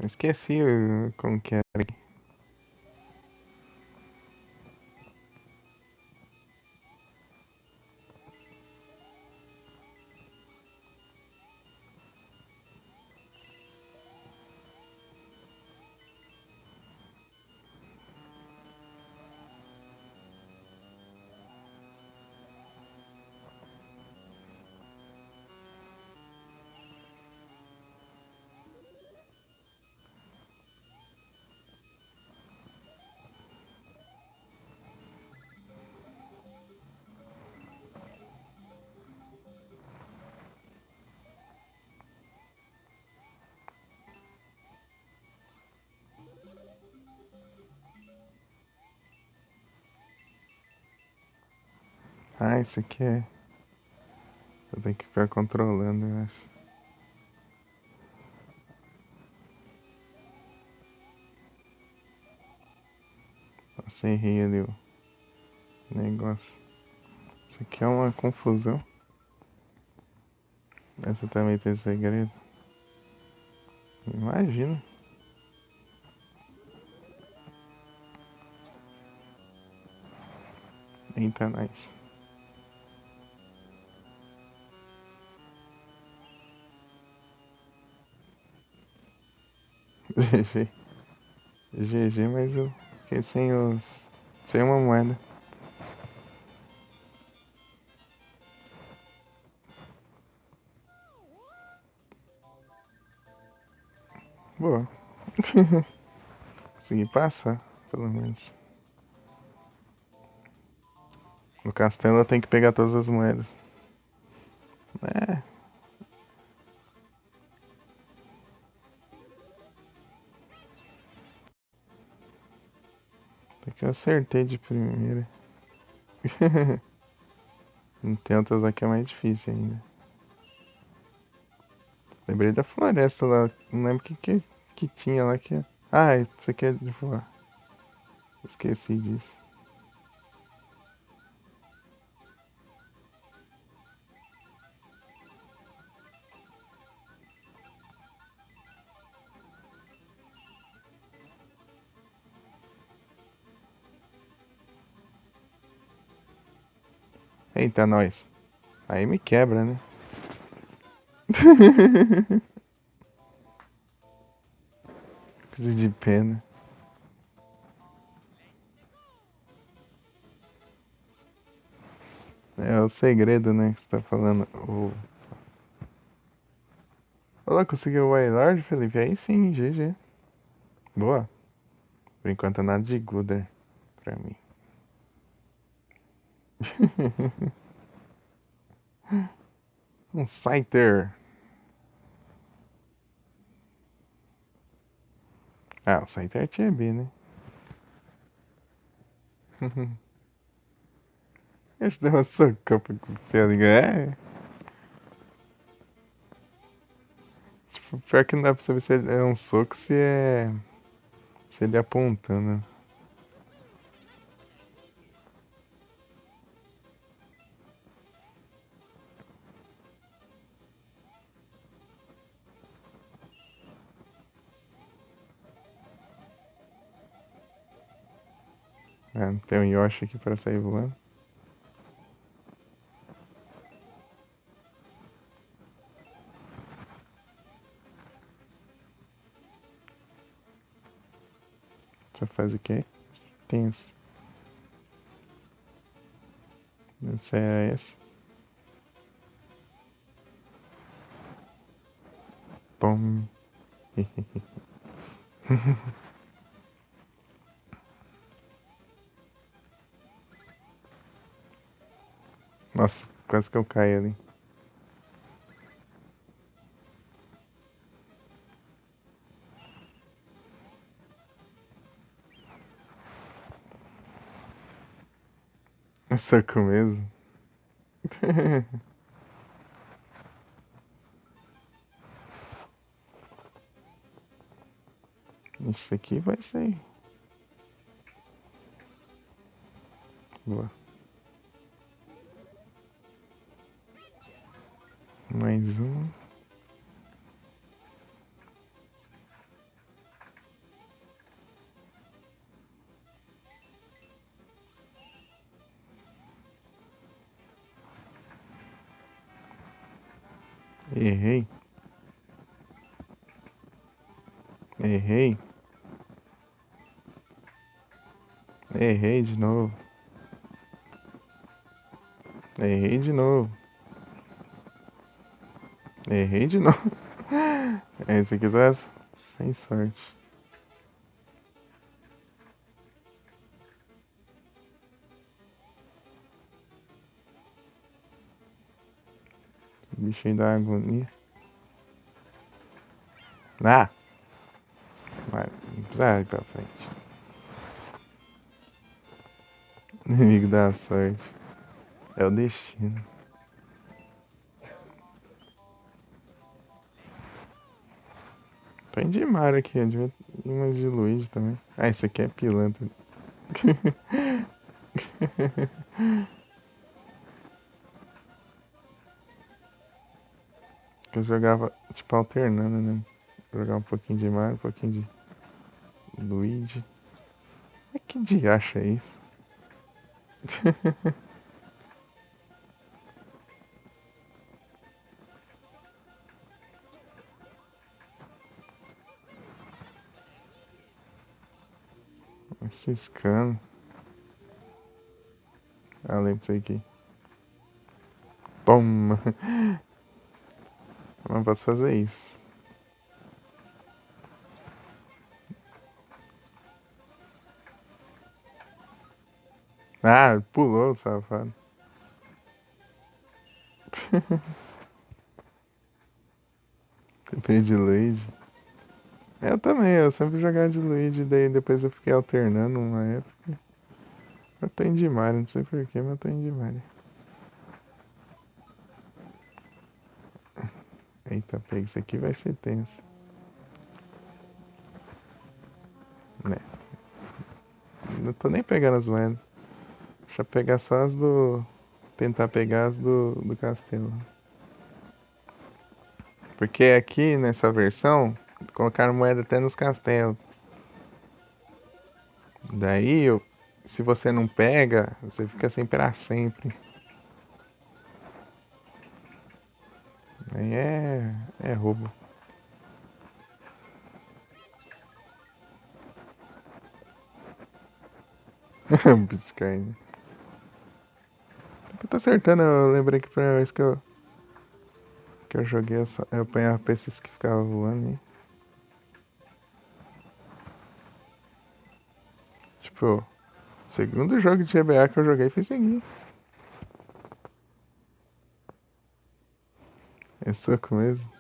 Eu esqueci como que era. Ah, isso aqui é. Eu tenho que ficar controlando, eu acho. Nossa, errei ali o negócio. Isso aqui é uma confusão. Essa também tem segredo. Imagina. Eita, nós. GG. GG, mas eu fiquei sem os. Sem uma moeda. Boa. Consegui passar, pelo menos. No castelo eu tenho que pegar todas as moedas. É, até que eu acertei de primeira. Tem outras aqui é mais difícil ainda. Lembrei da floresta lá. Não lembro o que tinha lá que. Ah, isso aqui é de voar. Esqueci disso. Eita, nós. Aí me quebra, né? Coisa de pena. É o segredo, né? Que você tá falando. Olha, conseguiu o Wailord, Felipe? Aí sim, GG. Boa. Por enquanto nada de Gooder pra mim. Um Scyther. Ah, o Scyther é Tier B, né? Acho que deu uma socão pra ligar. É. Tipo, pior que não dá pra saber se é um soco se é. Se ele é apontando. Ah, tem um Yoshi aqui pra sair voando. Essa fase aqui é tensa. Deve ser essa. Pum. Nossa, quase que eu caí ali. É soco mesmo. Isso aqui vai ser. Boa. Mais um. Errei. Errei. Errei de novo. Errei de novo. Errei de novo. Esse aqui tá sem sorte. O bicho aí dá agonia. Ah! Vai, não precisa ir pra frente. Inimigo da sorte. É o destino. Tô indo de Mario aqui, eu devia ir umas de Luigi também. Ah, esse aqui é pilantra. Que eu jogava, tipo, alternando, né? Jogar um pouquinho de Mario, um pouquinho de Luigi. Mas que diacho é isso? Esses canos. Ah, lembro disso aqui. Toma! Eu não posso fazer isso. Ah, pulou, safado. Depende de Luigi. Eu também, eu sempre jogava de Luigi, daí depois eu fiquei alternando uma época. Eu tô indo de Mario, não sei porquê, mas eu tô indo de Mario. Eita, pega, isso aqui vai ser tenso. Né? Não tô nem pegando as moedas. Deixa eu pegar só as do. Tentar pegar as do castelo. Porque aqui nessa versão, colocaram moeda até nos castelos. Daí, se você não pega, você fica sem pra sempre. Aí é roubo. O bicho caindo. Eu tô acertando, eu lembrei que a primeira vez que eu joguei, eu apanhava pra esses que ficavam voando aí. Tipo, o segundo jogo de GBA que eu joguei foi seguir. É soco mesmo.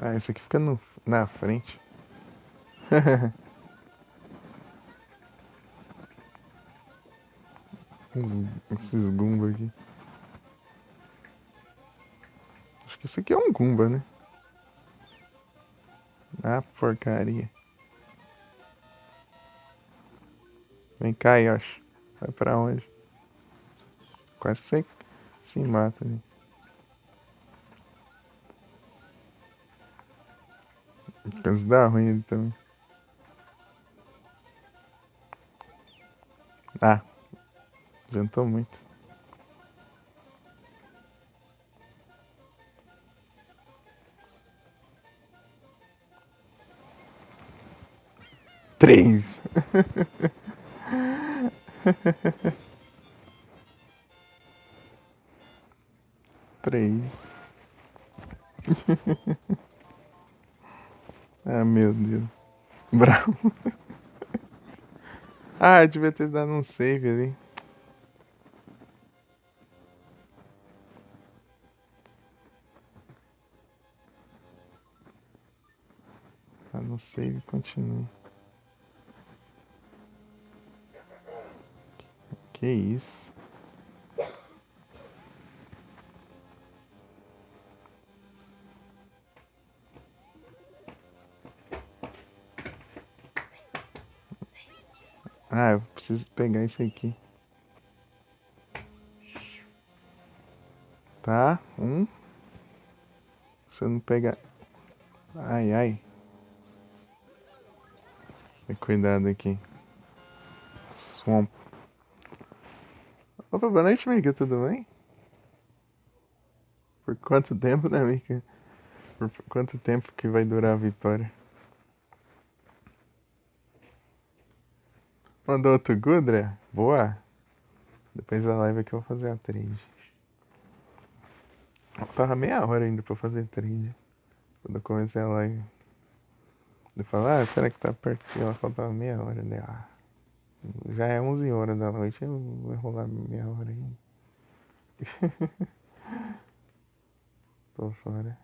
Ah, esse aqui fica na frente. Esses Goomba aqui. Acho que isso aqui é um Goomba, né? Ah, porcaria. Vem cá, Yoshi. Vai pra onde? Quase você se mata ali. Quase dá ruim ele também. Ah, adiantou muito. Três. Três. Ah, meu Deus. Bravo. Ah, eu devia ter dado um save ali. Tá no save e continua. Que isso? Ah, eu preciso pegar isso aqui. Tá? Se eu não pegar... Ai, ai. Cuidado aqui. Swamp. Opa, boa noite, amiga. Tudo bem? Por quanto tempo, né, amiga? Por quanto tempo que vai durar a vitória? Mandou outro Gudra? Boa. Depois da live aqui eu vou fazer a trade. Tava meia hora ainda pra fazer trade. Quando eu comecei a live. Ele falou, será que tá perto? Ela faltava meia hora. Né? Já é 11 horas da noite, eu vou rolar meia hora ainda. Tô fora.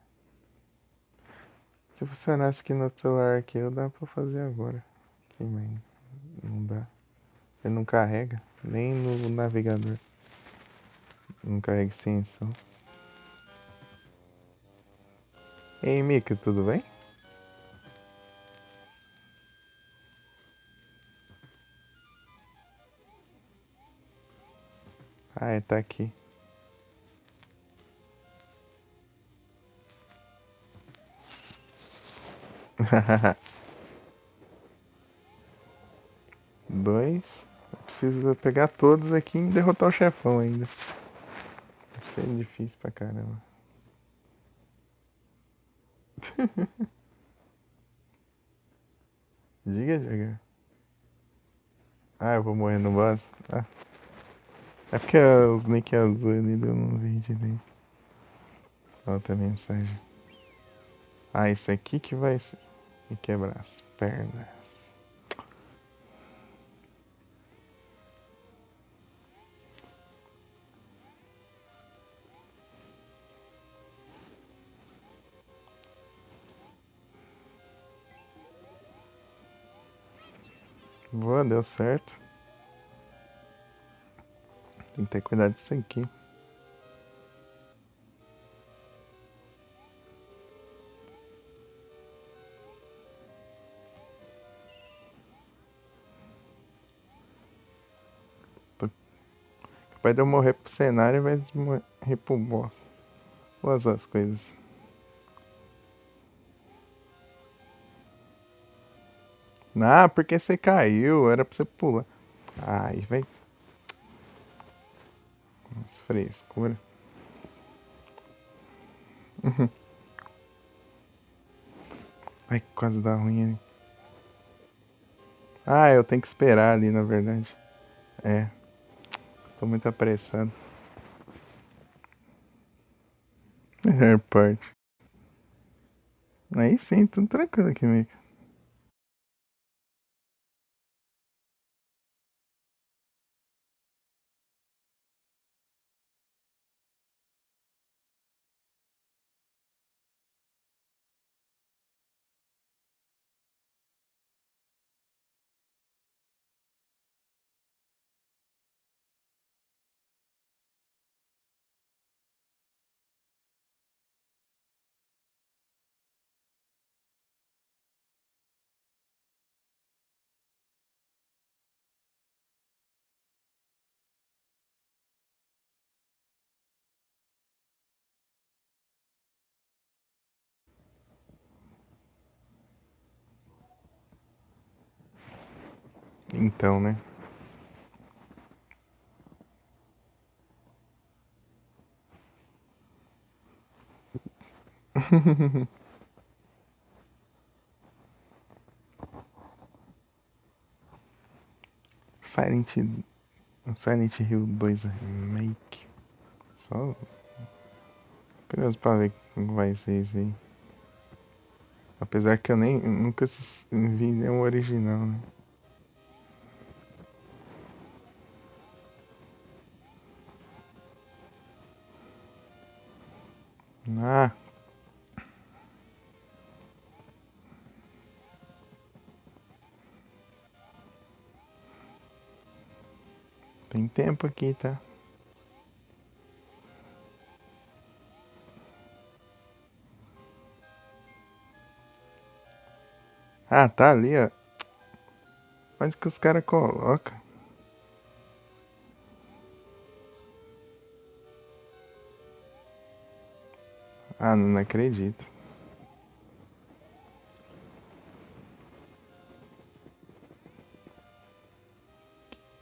Se funcionasse aqui no celular aqui, eu dá pra fazer agora. Aqui, mas não dá. Ele não carrega, nem no navegador. Não carrega extensão. Ei, Mika, tudo bem? Ah, ele tá aqui. Dois. Eu preciso pegar todos aqui e derrotar o chefão ainda. Isso é difícil pra caramba. Diga, diga. Ah, eu vou morrer no boss? Ah, é porque os nick azul ali eu não vi direito. Outra mensagem. Ah, isso aqui que vai me quebrar as pernas. Boa, deu certo. Tem que ter cuidado disso aqui. Tô... Capaz de eu morrer pro cenário ao invés de morrer pro boss. Ou as coisas. Ah, porque você caiu, era pra você pular. Ai, vai. Nossa, frescura. Ai, quase dá ruim ali. Ah, eu tenho que esperar ali, na verdade. É, tô muito apressado. Melhor parte. Aí sim, tudo tranquilo aqui, Mika. Então, né? Silent, Silent Hill 2 Remake. Só curioso pra ver como vai ser isso aí. Apesar que eu nem nunca vi nenhum original, né? Ah, tem tempo aqui, tá? Ah, tá ali, ó. Onde que os caras colocam? Ah, não acredito.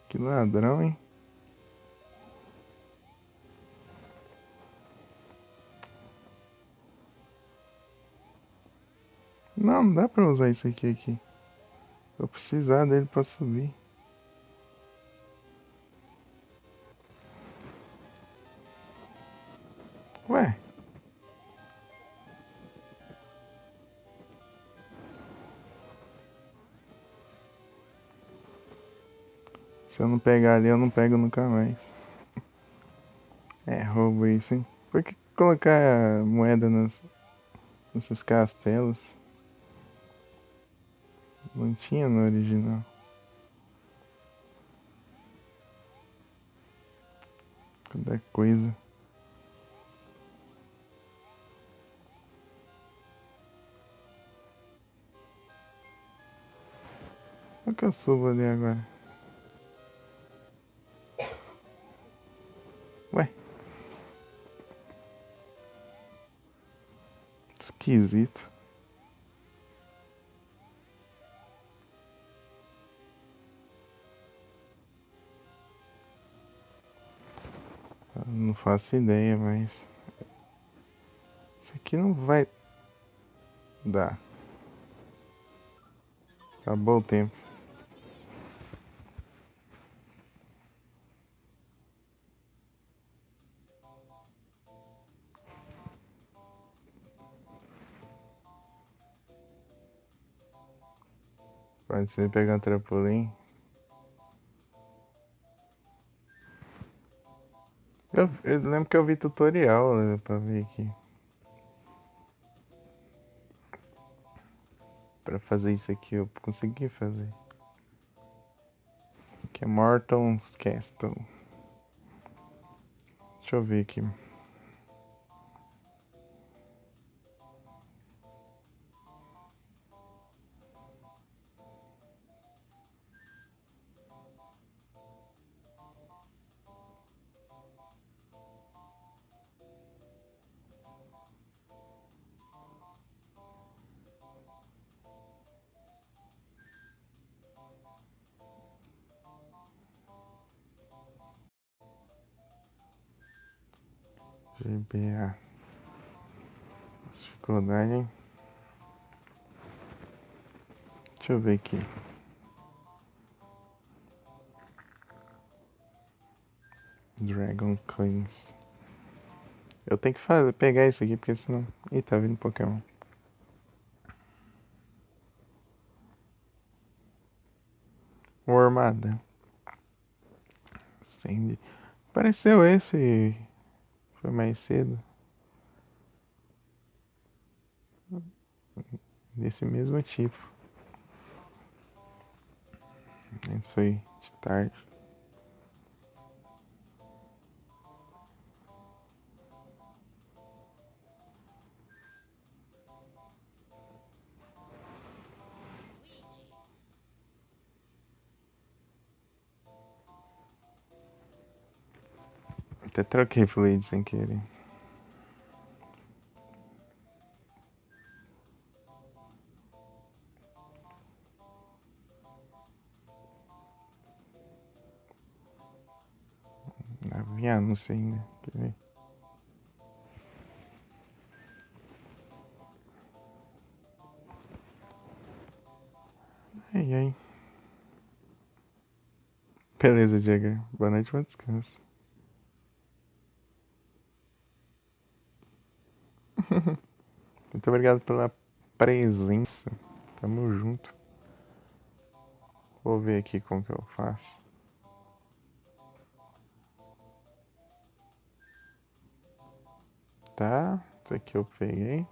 Que ladrão, hein? Não, não dá pra usar isso aqui. Vou precisar dele pra subir. Ué, se eu não pegar ali, eu não pego nunca mais. É roubo isso, hein? Por que colocar moeda nesses castelos? Não tinha no original. Cada coisa. Como que eu subo ali agora? Ué, esquisito. Eu não faço ideia, mas isso aqui não vai dar. Acabou o tempo. Pode ser pegar um trampolim. Eu lembro que eu vi tutorial, né, pra ver aqui. Pra fazer isso aqui, eu consegui fazer. Que é Morton's Castle. Deixa eu ver aqui. GBA. Dificuldade. Deixa eu ver aqui. Dragon Coins. Eu tenho que pegar isso aqui, porque senão... Ih, tá vindo Pokémon. Wormada. Sandy. Apareceu esse... Foi mais cedo. Desse mesmo tipo. É isso aí, de tarde. Até troquei Blade sem querer. Havia anúncio ainda. Quer ver? Ai, ai. Beleza, Jagger. Boa noite, bom descanso. Muito obrigado pela presença. Tamo junto. Vou ver aqui como que eu faço. Tá, isso aqui eu peguei.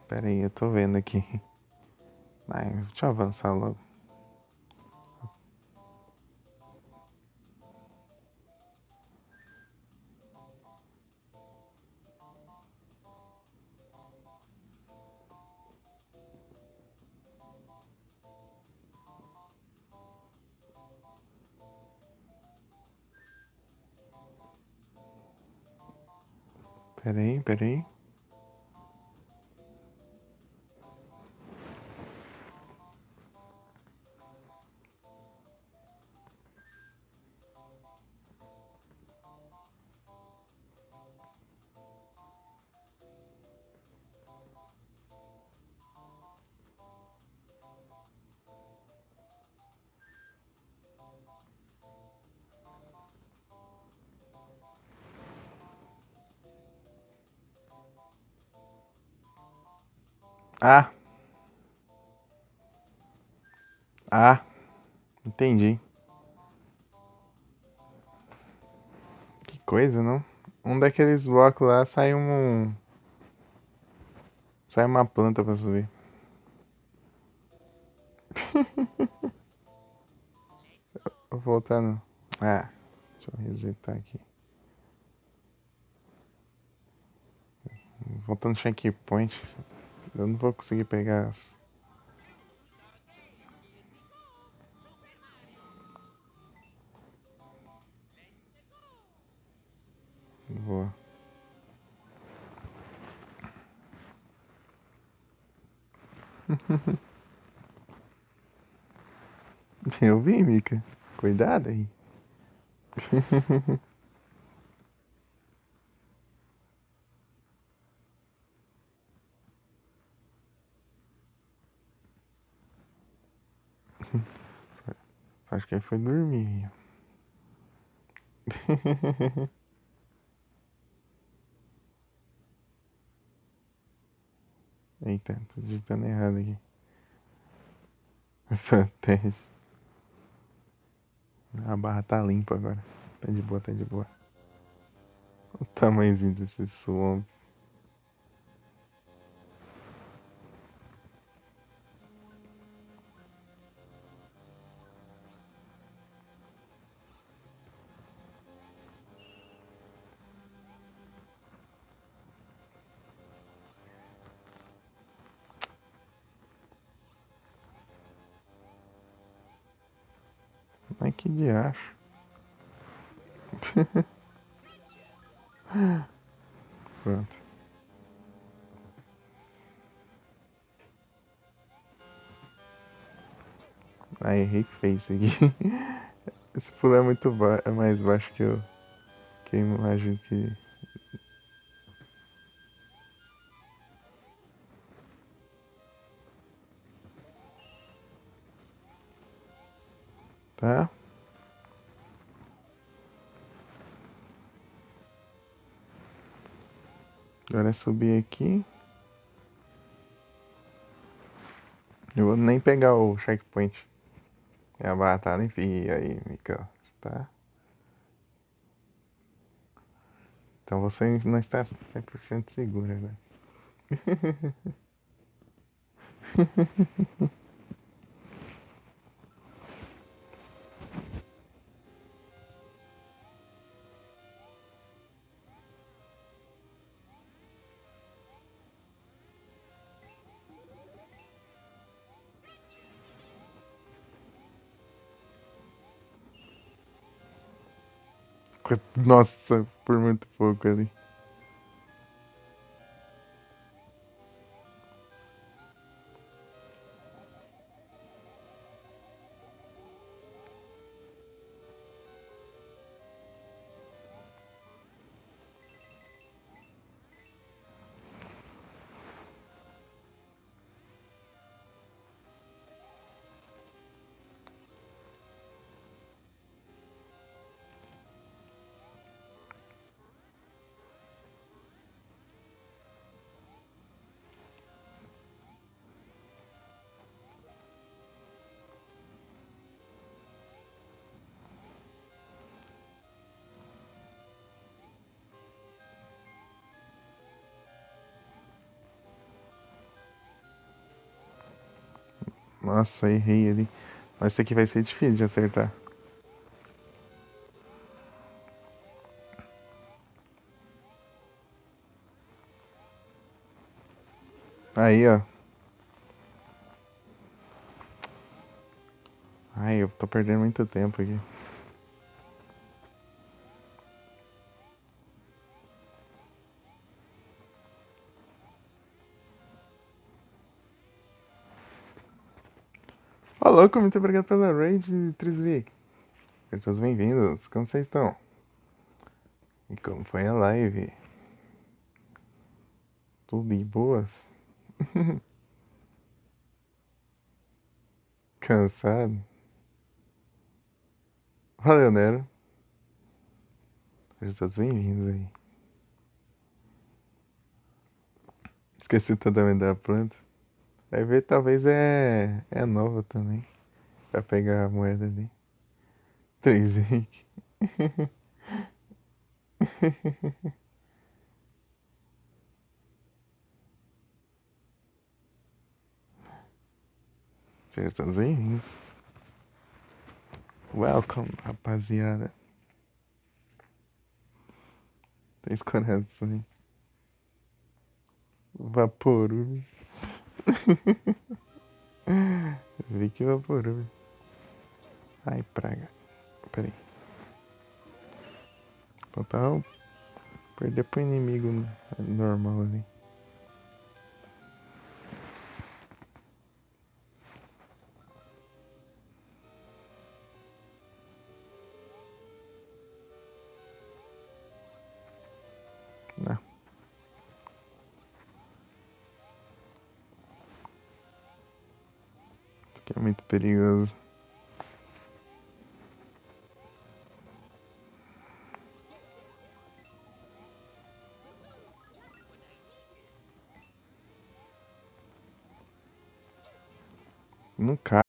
Pera aí, eu tô vendo aqui. Ai, deixa eu avançar logo. Pera aí, pera aí. Ah, entendi. Que coisa, não? Um daqueles blocos lá sai um. Sai uma planta pra subir. Vou voltar no. Ah, deixa eu resetar aqui. Voltando no checkpoint. Eu não vou conseguir pegar as. Vou. Eu vi, Mika. Cuidado aí. Acho que ele foi dormir. Eita, tô digitando errado aqui. Protege. A barra tá limpa agora. Tá de boa, tá de boa. O tamanhozinho desse swamp. Ai, que diacho. Pronto. Aí errei feio isso aqui. Esse pulo é muito é mais baixo que eu imagino que. Tá? Agora é subir aqui. Eu vou nem pegar o checkpoint. É a barra tá limpa. E aí, Mika, tá? Então você não está 100% segura, né? Nossa, por muito pouco ali. Nossa, errei ali. Mas esse aqui vai ser difícil de acertar. Aí, ó. Ai, eu tô perdendo muito tempo aqui. Ô, louco, muito obrigado pela raid, Trisvi. Sejam todos bem-vindos. Como vocês estão? E como foi a live? Tudo de boas? Cansado? Valeu, Nero. Sejam todos bem-vindos aí. Esqueci totalmente da planta. Vai ver, talvez é nova também. Pra pegar a moeda ali. 3 Henrique. Sejam todos bem-vindos. Welcome, rapaziada. 3 corações. Vaporub. Vi que Vaporub. Ai, praga. Pera aí. Total. Perder pro inimigo normal ali. Não. Isso aqui é muito perigoso. Não cai.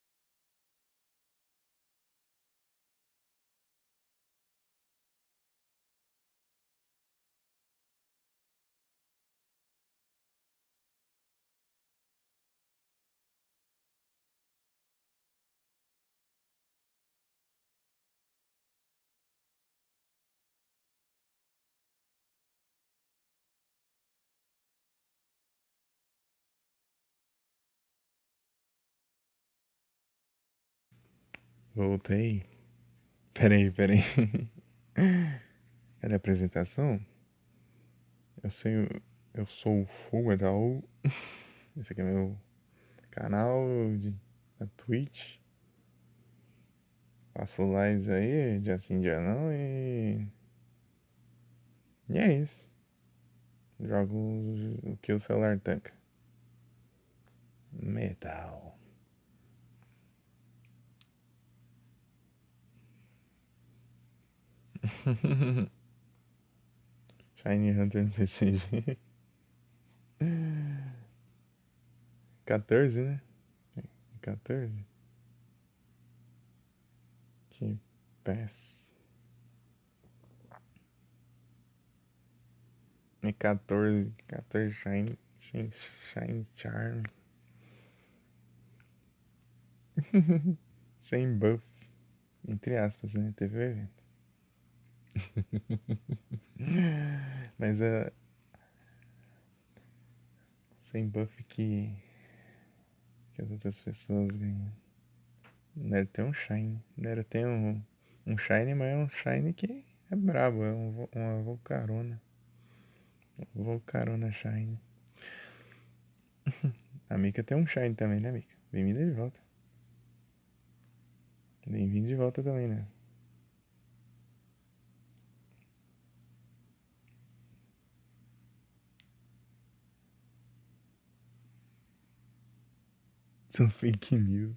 Voltei. Peraí. Cadê a apresentação? Eu sei. Eu sou o Fogadal. Esse aqui é meu canal da Twitch. Faço lives aí, dia sim, dia não, e é isso. Jogo o que o celular tanca. Metal. Shiny Hunter no PCG. 14, né? 14. Que pass. E 14 Shine. Sem Shine Charm. Sem buff. Entre aspas, né? Teve o evento. Mas sem buff que as outras pessoas ganham. Deve ter um Shine. Deve ter um Shine, mas é um Shine que é brabo. É uma Volcarona. Volcarona Shine. A Mika tem um Shine também, né, Mika? Bem-vinda de volta. Bem-vindo de volta também, né? São fake news.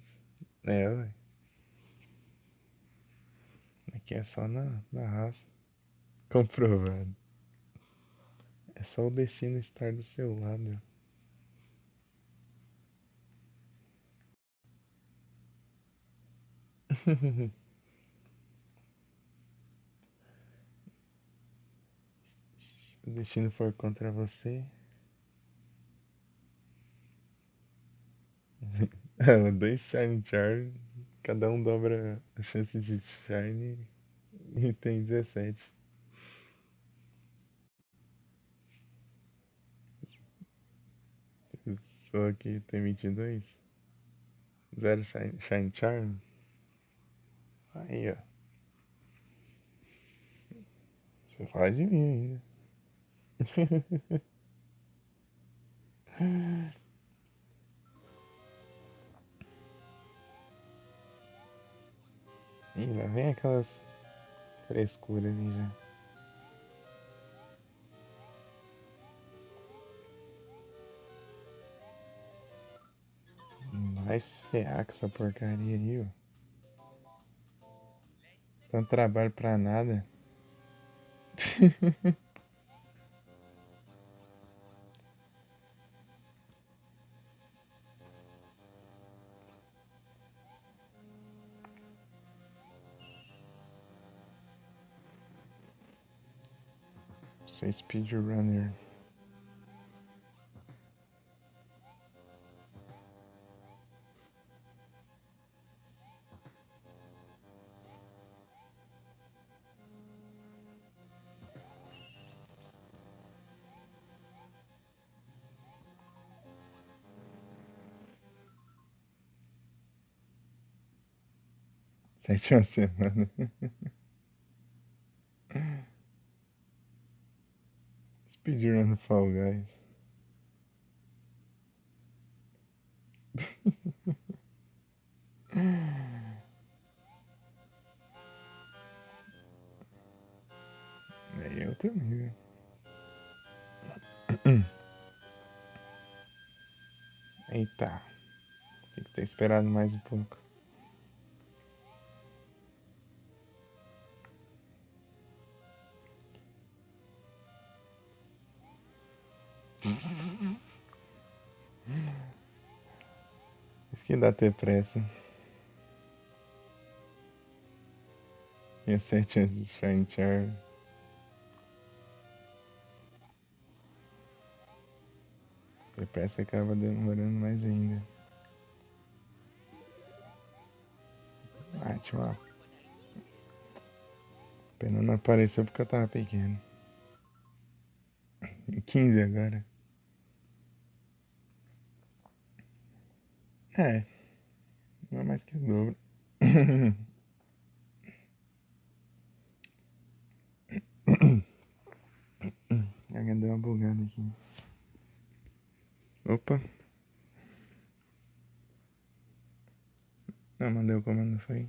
É, ué. Aqui é só na raça. Comprovado. É só o destino estar do seu lado. Se o destino for contra você. Dois Shine Charm, cada um dobra a chance de Shine e tem 17. Só aqui tem 22. Zero Shine Charm. Aí, ó. Você fala de mim ainda. Ih, lá vem aquelas frescuras ali já. Vai esfriar com essa porcaria aí, ó. Tanto trabalho pra nada. Você é speedrunner. Sétima semana. Speedrun Fall Guys. Eu também, viu? Eita. Tem que ter esperado mais um pouco. Isso que dá ter pressa. E as 7 anos de Shine Charm. Ter pressa acaba demorando mais ainda. Ah, tinha uma... Pena não apareceu porque eu tava pequeno. 15 agora. É, não é mais que o dobro. Já deu uma bugada aqui. Opa. Não, mandei o comando, foi.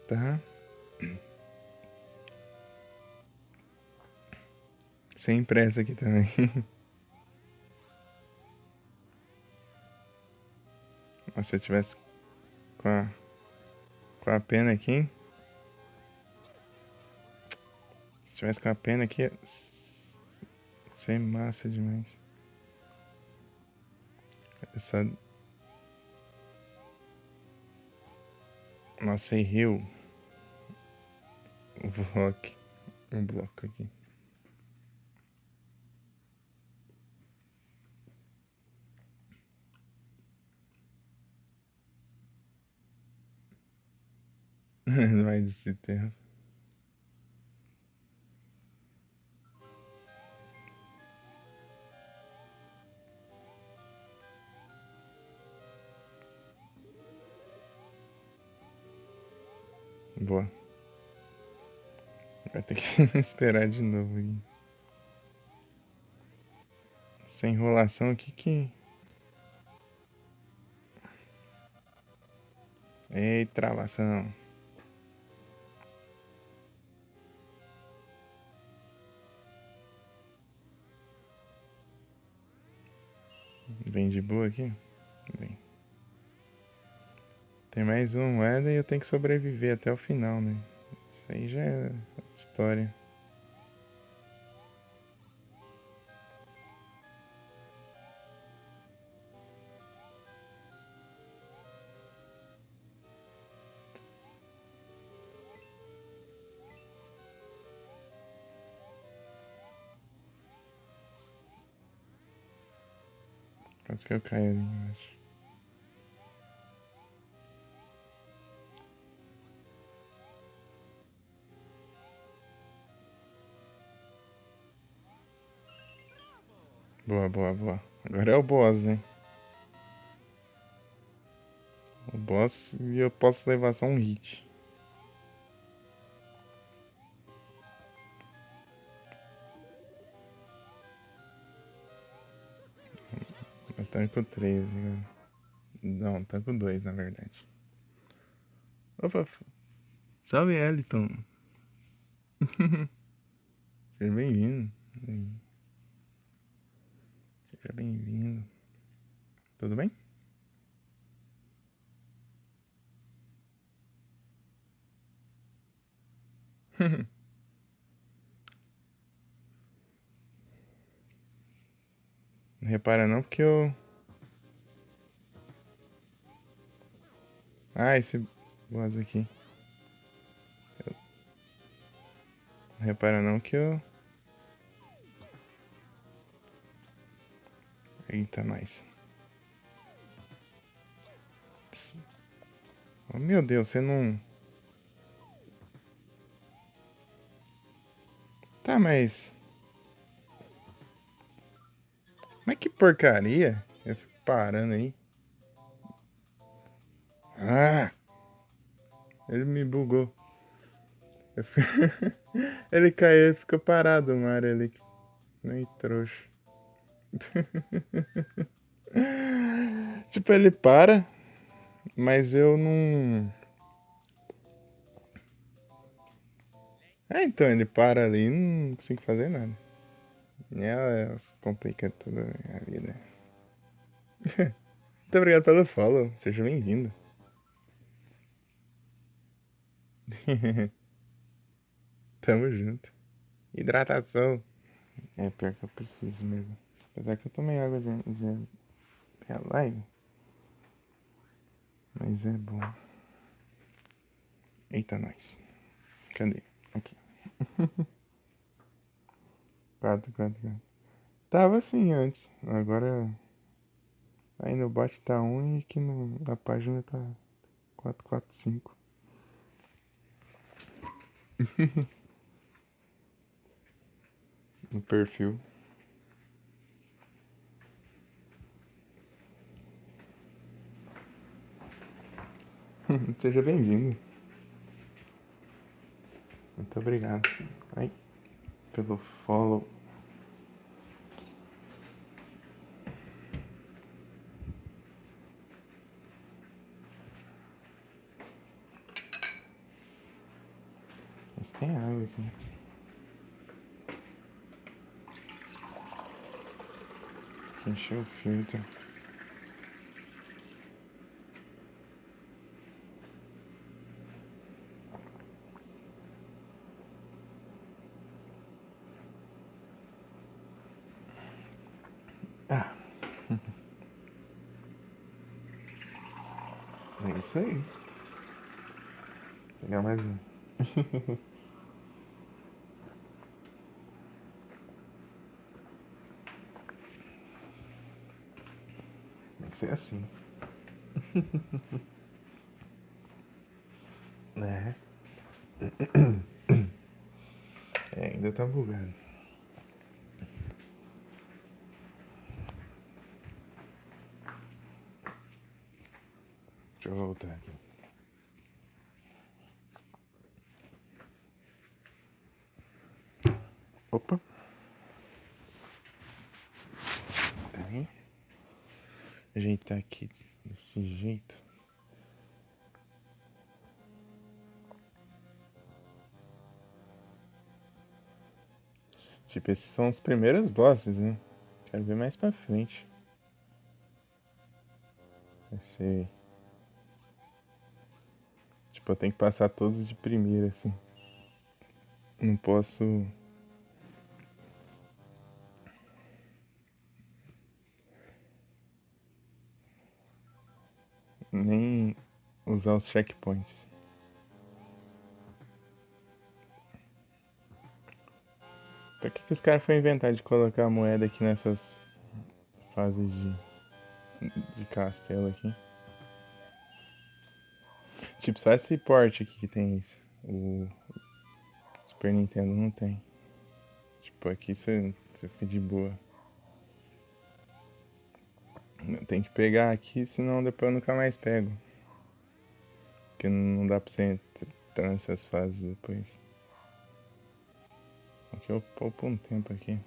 Tá. Sem pressa aqui também. Mas se eu tivesse com a pena aqui. Se tivesse com a pena aqui. Ia ser massa demais. Essa. Nossa, errei o bloco. Um bloco aqui. Vai desse tempo. Boa. Vai ter que esperar de novo aqui. Sem enrolação aqui que. Eita, travação. Vem de boa aqui? Vem. Tem mais uma moeda e eu tenho que sobreviver até o final, né? Isso aí já é história. Quase que eu caio ali, eu acho. Boa, boa, boa. Agora é o boss, né? O boss e eu posso levar só um hit. Eu tanco 3, né? Não, tanco 2, na verdade. Opa, salve, Eliton. Seja bem-vindo. Seja bem-vindo. Tudo bem? Não repara não, porque eu... Ah, esse boss aqui. Não repara não que eu... Eita, nós. Oh, meu Deus, você não... Tá, mas... Mas que porcaria. Eu fico parando aí. Ah! Ele me bugou. Eu fi- Ele caiu e ficou parado no ar ali. Nem trouxa. Tipo, ele para, mas eu não... Ah, então, ele para ali e não consigo fazer nada. E elas complicam toda a minha vida. Muito obrigado pelo follow. Seja bem-vindo. Tamo junto. Hidratação. É pior que eu preciso mesmo. Apesar que eu tomei água de live. Mas é bom. Eita, nós. Cadê? Aqui. 4, 4, 4. Tava assim antes. Agora aí no bot tá 1 e aqui na página tá 445. No perfil. Seja bem-vindo. Muito obrigado. Ai, pelo follow. Mas tem água aqui. Encheu o filtro. Ah, é isso aí. Vou pegar mais um. Tem que ser assim. É. É, ainda tá bugado. Deixa eu voltar aqui. Opa. Peraí. Ajeitar aqui desse jeito. Tipo, esses são os primeiros bosses, né? Quero ver mais pra frente. Vai ser... Tipo, eu tenho que passar todos de primeira, assim. Não posso... nem usar os checkpoints. Pra que os caras foram inventar de colocar a moeda aqui nessas fases de de castelo aqui. Tipo, só esse porte aqui que tem isso. O Super Nintendo não tem. Tipo, aqui você fica de boa. Tem que pegar aqui, senão depois eu nunca mais pego. Porque não dá pra você entrar nessas fases depois. Aqui eu poupo um tempo aqui.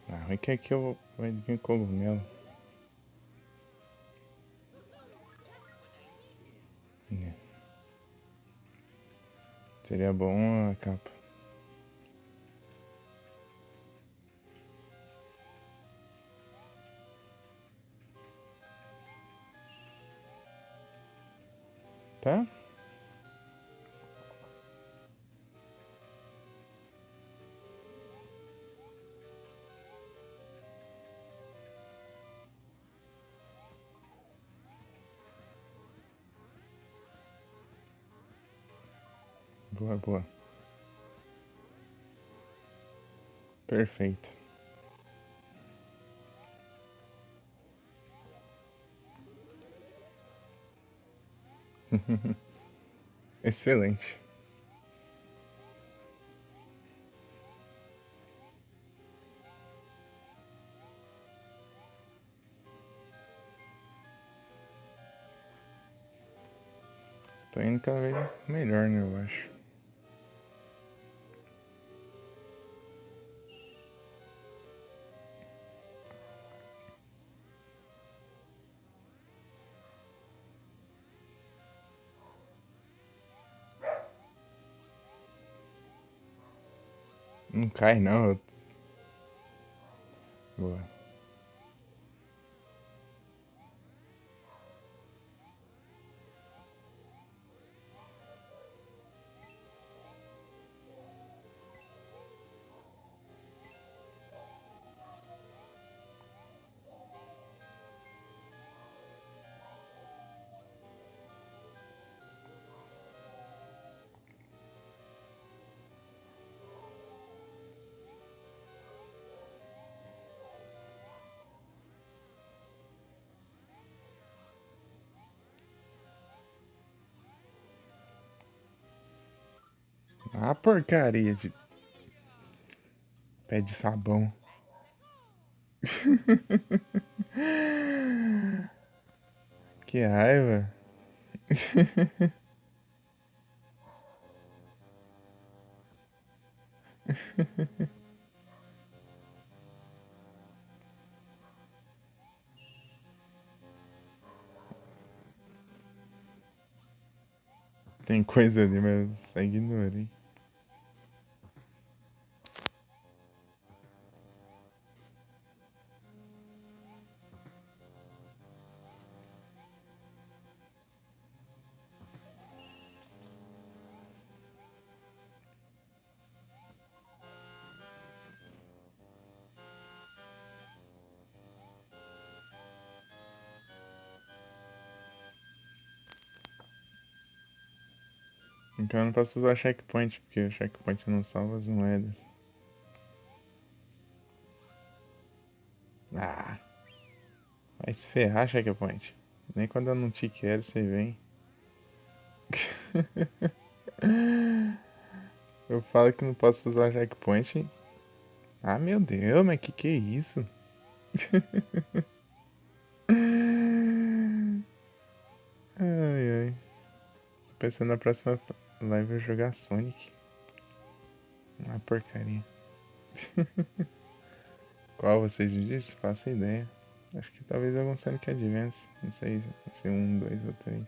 Ah, é que aqui eu vai vir cogumelo. É. Seria bom a capa. Tá? Boa, boa. Perfeito. Excelente. Tô indo cada vez melhor, né, eu acho. Não cai não. Boa. Ah, porcaria de pé de sabão. Que raiva. Tem coisa ali, mas só ignorei. Então eu não posso usar checkpoint, porque o checkpoint não salva as moedas. Ah, vai se ferrar, checkpoint. Nem quando eu não te quero, você vem. Eu falo que não posso usar checkpoint. Ah, meu Deus, mas que é isso? Ai, ai. Pensando na próxima live eu jogar Sonic. Uma porcaria. Qual vocês me dizem? Faço ideia. Acho que talvez algum Sonic Advance. Não sei se um, dois ou três.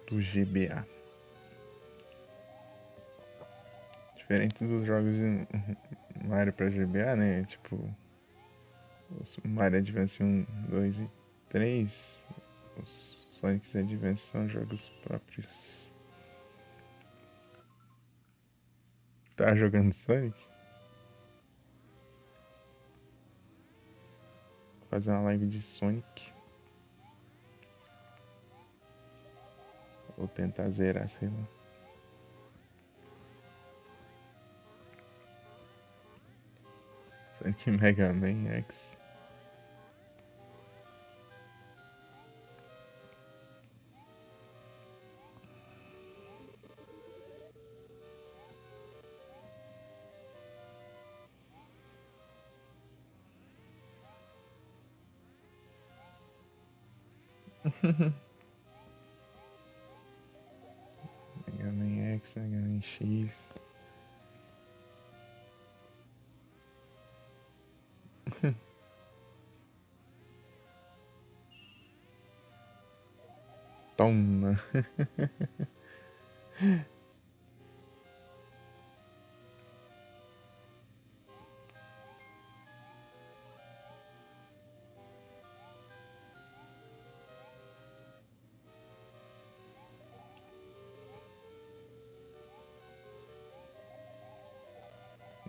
Do GBA. Diferente dos jogos de Mario pra GBA, né? Tipo, os Mario Advance 1, 2 e 3. Os Sonic Advance são jogos próprios. Tá jogando Sonic? Vou fazer uma live de Sonic. Ou tentar zerar, sei lá. Que Mega Man X. Mega Man X, Mega Man X. Toma.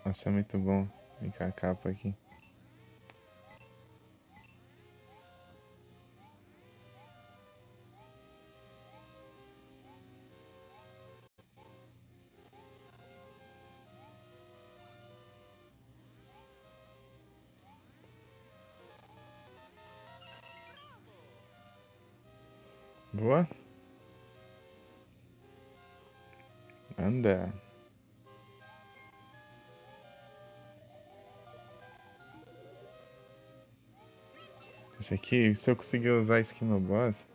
Nossa, é muito bom. Vem cá a capa aqui. Boa. Anda. Esse aqui, se eu conseguir usar skin no boss.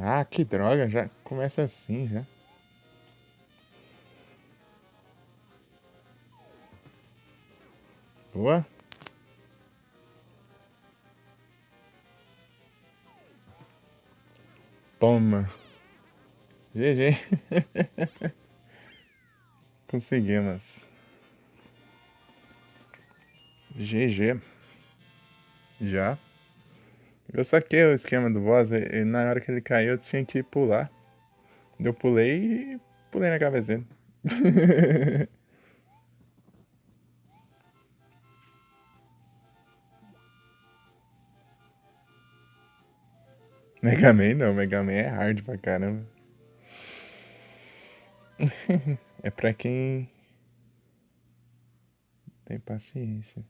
Ah, que droga, já começa assim já. Boa. Toma. GG. Conseguimos. GG. Já. Eu saquei o esquema do boss e na hora que ele caiu eu tinha que pular. Eu pulei e pulei na cabeça dele. Mega Man não, Mega Man é hard pra caramba. É pra quem tem paciência.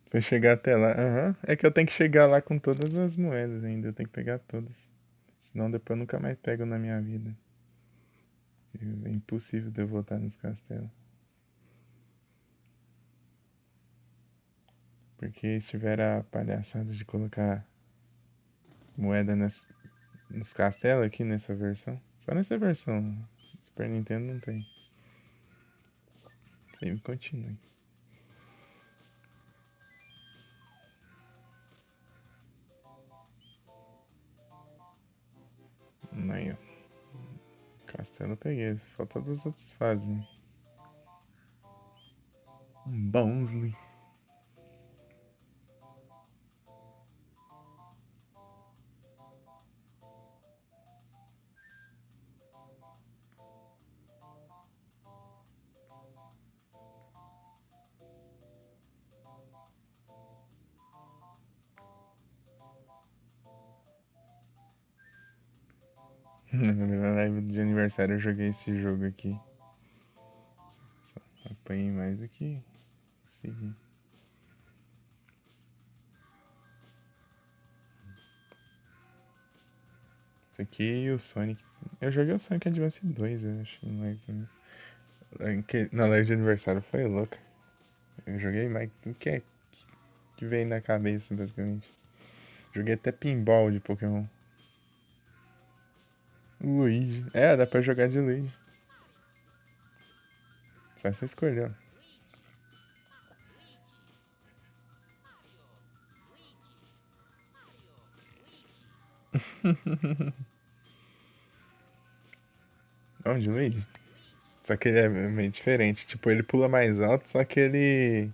Pra chegar até lá. Aham. É que eu tenho que chegar lá com todas as moedas ainda. Eu tenho que pegar todas. Senão depois eu nunca mais pego na minha vida. É impossível de eu voltar nos castelos. Porque se tiver a palhaçada de colocar moeda nos castelos aqui nessa versão. Só nessa versão. Super Nintendo não tem. Sempre continue. Aí, ó. Castelo eu peguei. Falta das outras fases, né? Bonsley. Na minha live de aniversário eu joguei esse jogo aqui. Só apanhei mais aqui. Consegui. Isso aqui e o Sonic. Eu joguei o Sonic Advance 2, eu acho. Não lembro. Na live de aniversário foi louca. Eu joguei mais tudo que veio na cabeça, basicamente. Joguei até pinball de Pokémon. Luigi. É, dá pra jogar de Luigi. Só você escolheu. Não, de Luigi. Só que ele é meio diferente. Tipo, ele pula mais alto, só que ele.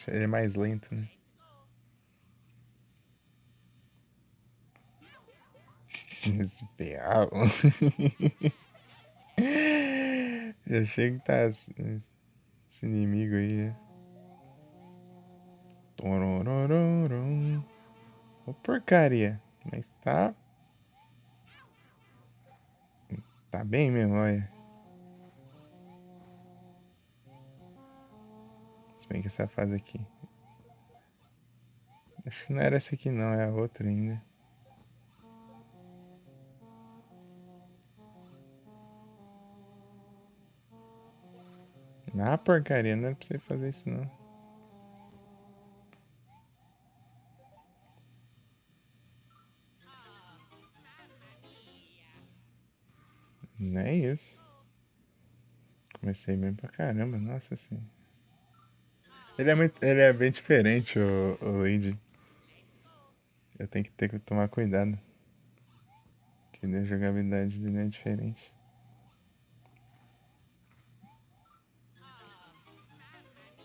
Ele é mais lento, né? Esse peão. Eu achei que tá esse inimigo aí, né? Tororororom. Ô porcaria. Mas tá. Tá bem mesmo, olha. Se bem que essa fase aqui. Acho que não era essa aqui não, é a outra ainda. Ah, porcaria, não era pra você fazer isso não. Não é isso. Comecei bem pra caramba, nossa senhora. Ele é bem diferente, o Luigi. Eu tenho que ter que tomar cuidado. Que a jogabilidade dele é diferente.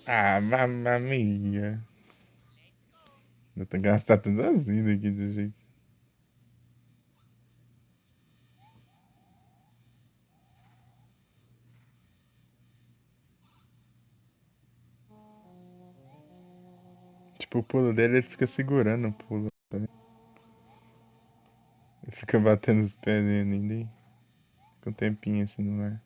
Ah, mamma mia. Eu tenho que gastar tudo assim daqui desse jeito. Tipo, o pulo dele, ele fica segurando o pulo. Sabe? Ele fica batendo os pés e ninguém. Com um tempinho assim no ar.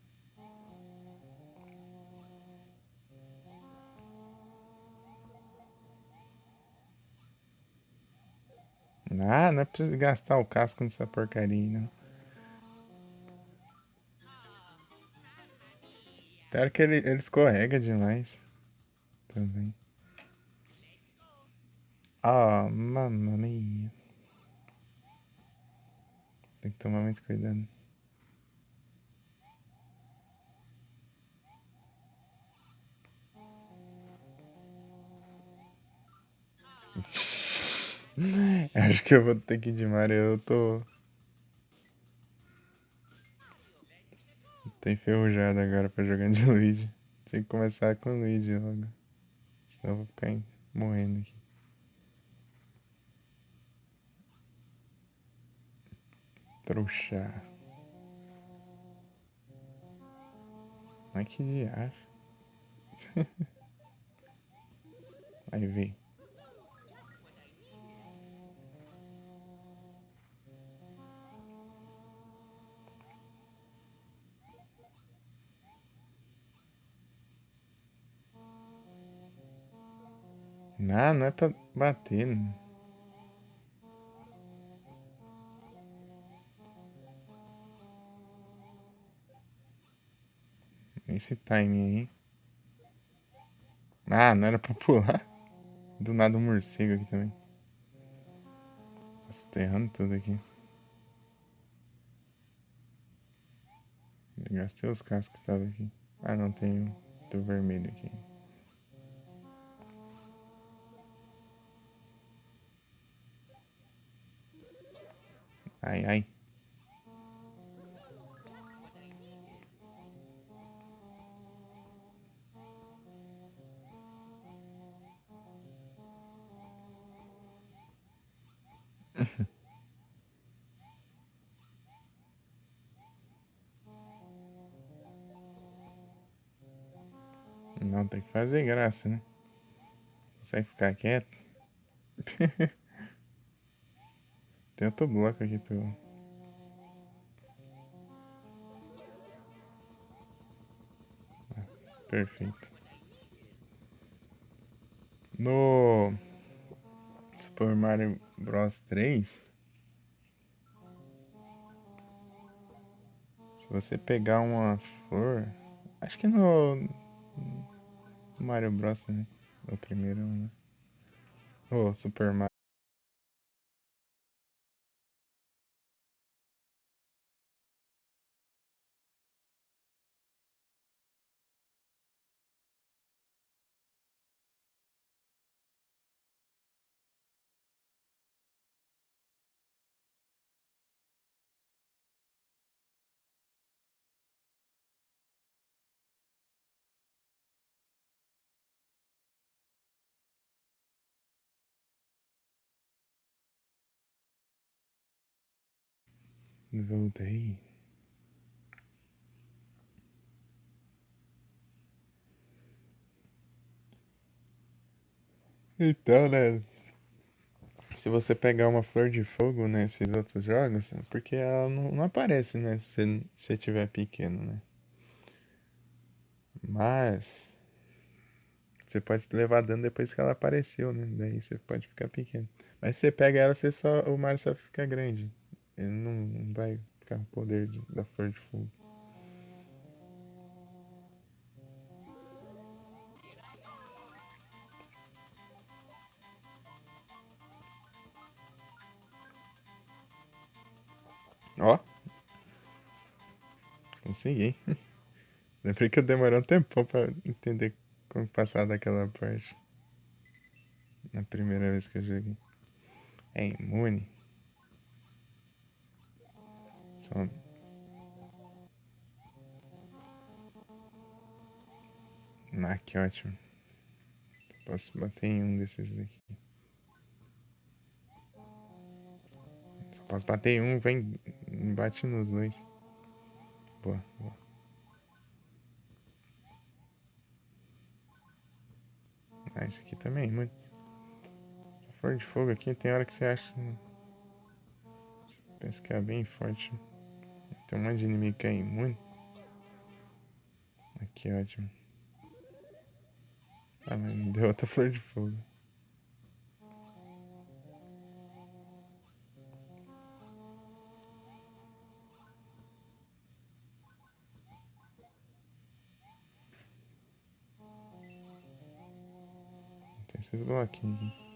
Ah, não é preciso gastar o casco nessa porcaria, não. Claro que ele escorrega demais. Também. Ah, mamma mia. Tem que tomar muito cuidado. Acho que eu vou ter que ir de Mario. Tô enferrujado agora pra jogar de Luigi. Tem que começar com o Luigi logo. Senão eu vou ficar morrendo aqui. Trouxa. Ai que diacho. Vai ver. Não, não é pra bater. Não. Esse timing aí. Ah, não era pra pular. Do nada um morcego aqui também. Nossa, tô errando tudo aqui. Eu gastei os cascos que tava aqui. Ah, não, tem do vermelho aqui. Ai, ai. Não, tem que fazer graça, né? Consegue ficar quieto? Tem outro bloco aqui pelo. Perfeito. No Super Mario Bros 3, se você pegar uma flor. Acho que no Mario Bros, né? O primeiro, né? O Super Mario. Voltei. Então, né? se você pegar uma flor de fogo nesses outros jogos, porque ela não aparece, né? Se você tiver pequeno, né? Mas você pode levar dano depois que ela apareceu, né? Daí você pode ficar pequeno. Mas se você pega ela, o Mario só fica grande. Ele não vai ficar o poder da flor de fogo. Ó, consegui. Lembrei que eu demorei um tempão pra entender como passar daquela parte. Na primeira vez que eu joguei. É imune? Só... Ah, que ótimo. Posso bater em um desses daqui. Posso bater em um, vem. Bate nos dois. Boa, boa. Ah, esse aqui também é imune. Essa flor de fogo aqui tem hora que você acha. Pensa que é bem forte. Tem um monte de inimigo que é imune. Aqui, ótimo. Ah, mas me deu outra flor de fogo. Tem esses bloquinhos aqui.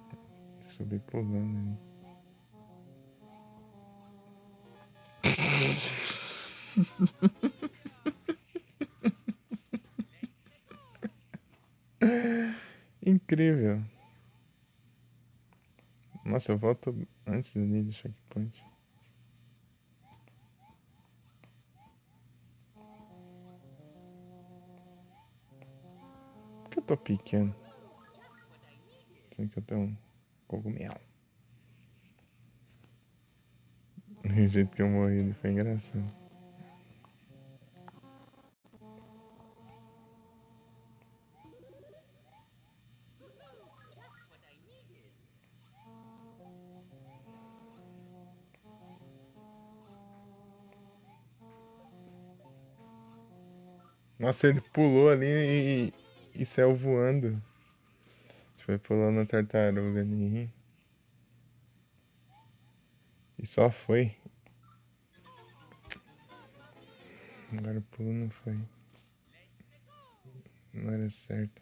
Tem que subir pulando ali. Incrível. Nossa, eu volto antes ali do checkpoint. Por que eu tô pequeno? Será que eu tenho um cogumelo? O jeito que eu morri foi engraçado. Nossa, ele pulou ali e saiu voando. Foi pulando a tartaruga ali. E só foi. Agora o pulo não foi. Não era certo.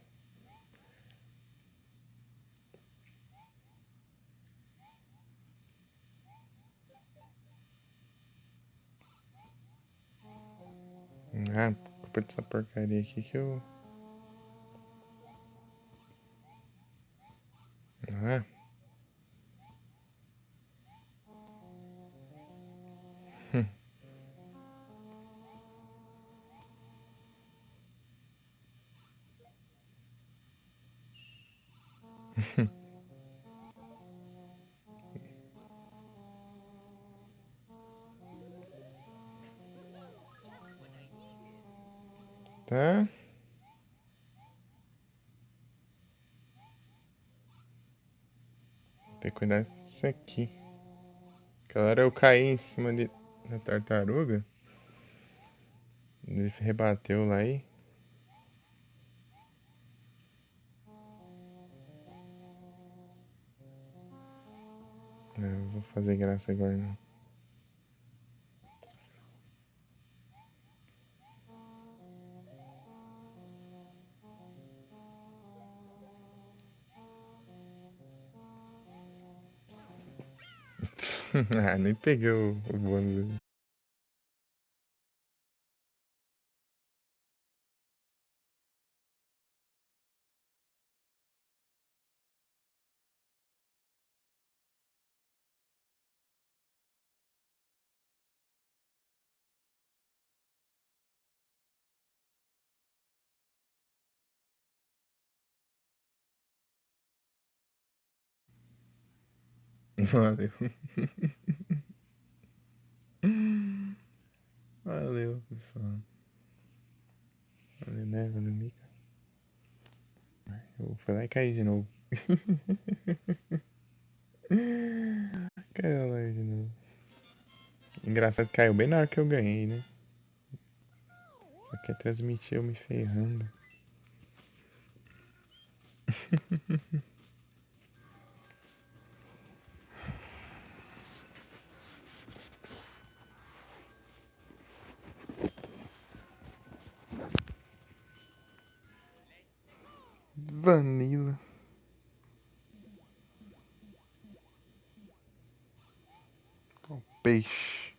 Ah, culpa dessa porcaria aqui que eu. Ah. Tá. Tem que cuidar disso aqui. Aquela hora eu caí em cima da tartaruga. Ele rebateu lá e. Não vou fazer graça agora não. Ah, nem peguei o bônus ali. Valeu. Valeu, pessoal. Foi lá e caiu de novo. Caiu lá de novo. Engraçado que caiu bem na hora que eu ganhei, né? Só que transmitir eu me ferrando. Vanilla. Peixe.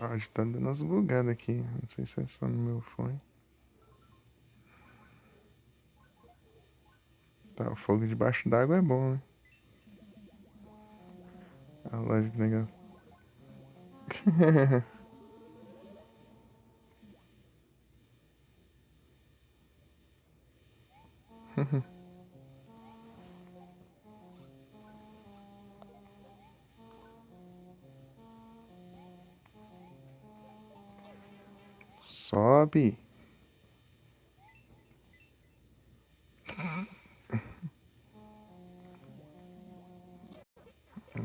Acho que tá dando umas bugadas aqui. Não sei se é só no meu fone. Tá, o fogo debaixo d'água é bom, né? Ah, lógico, legal. Sobe.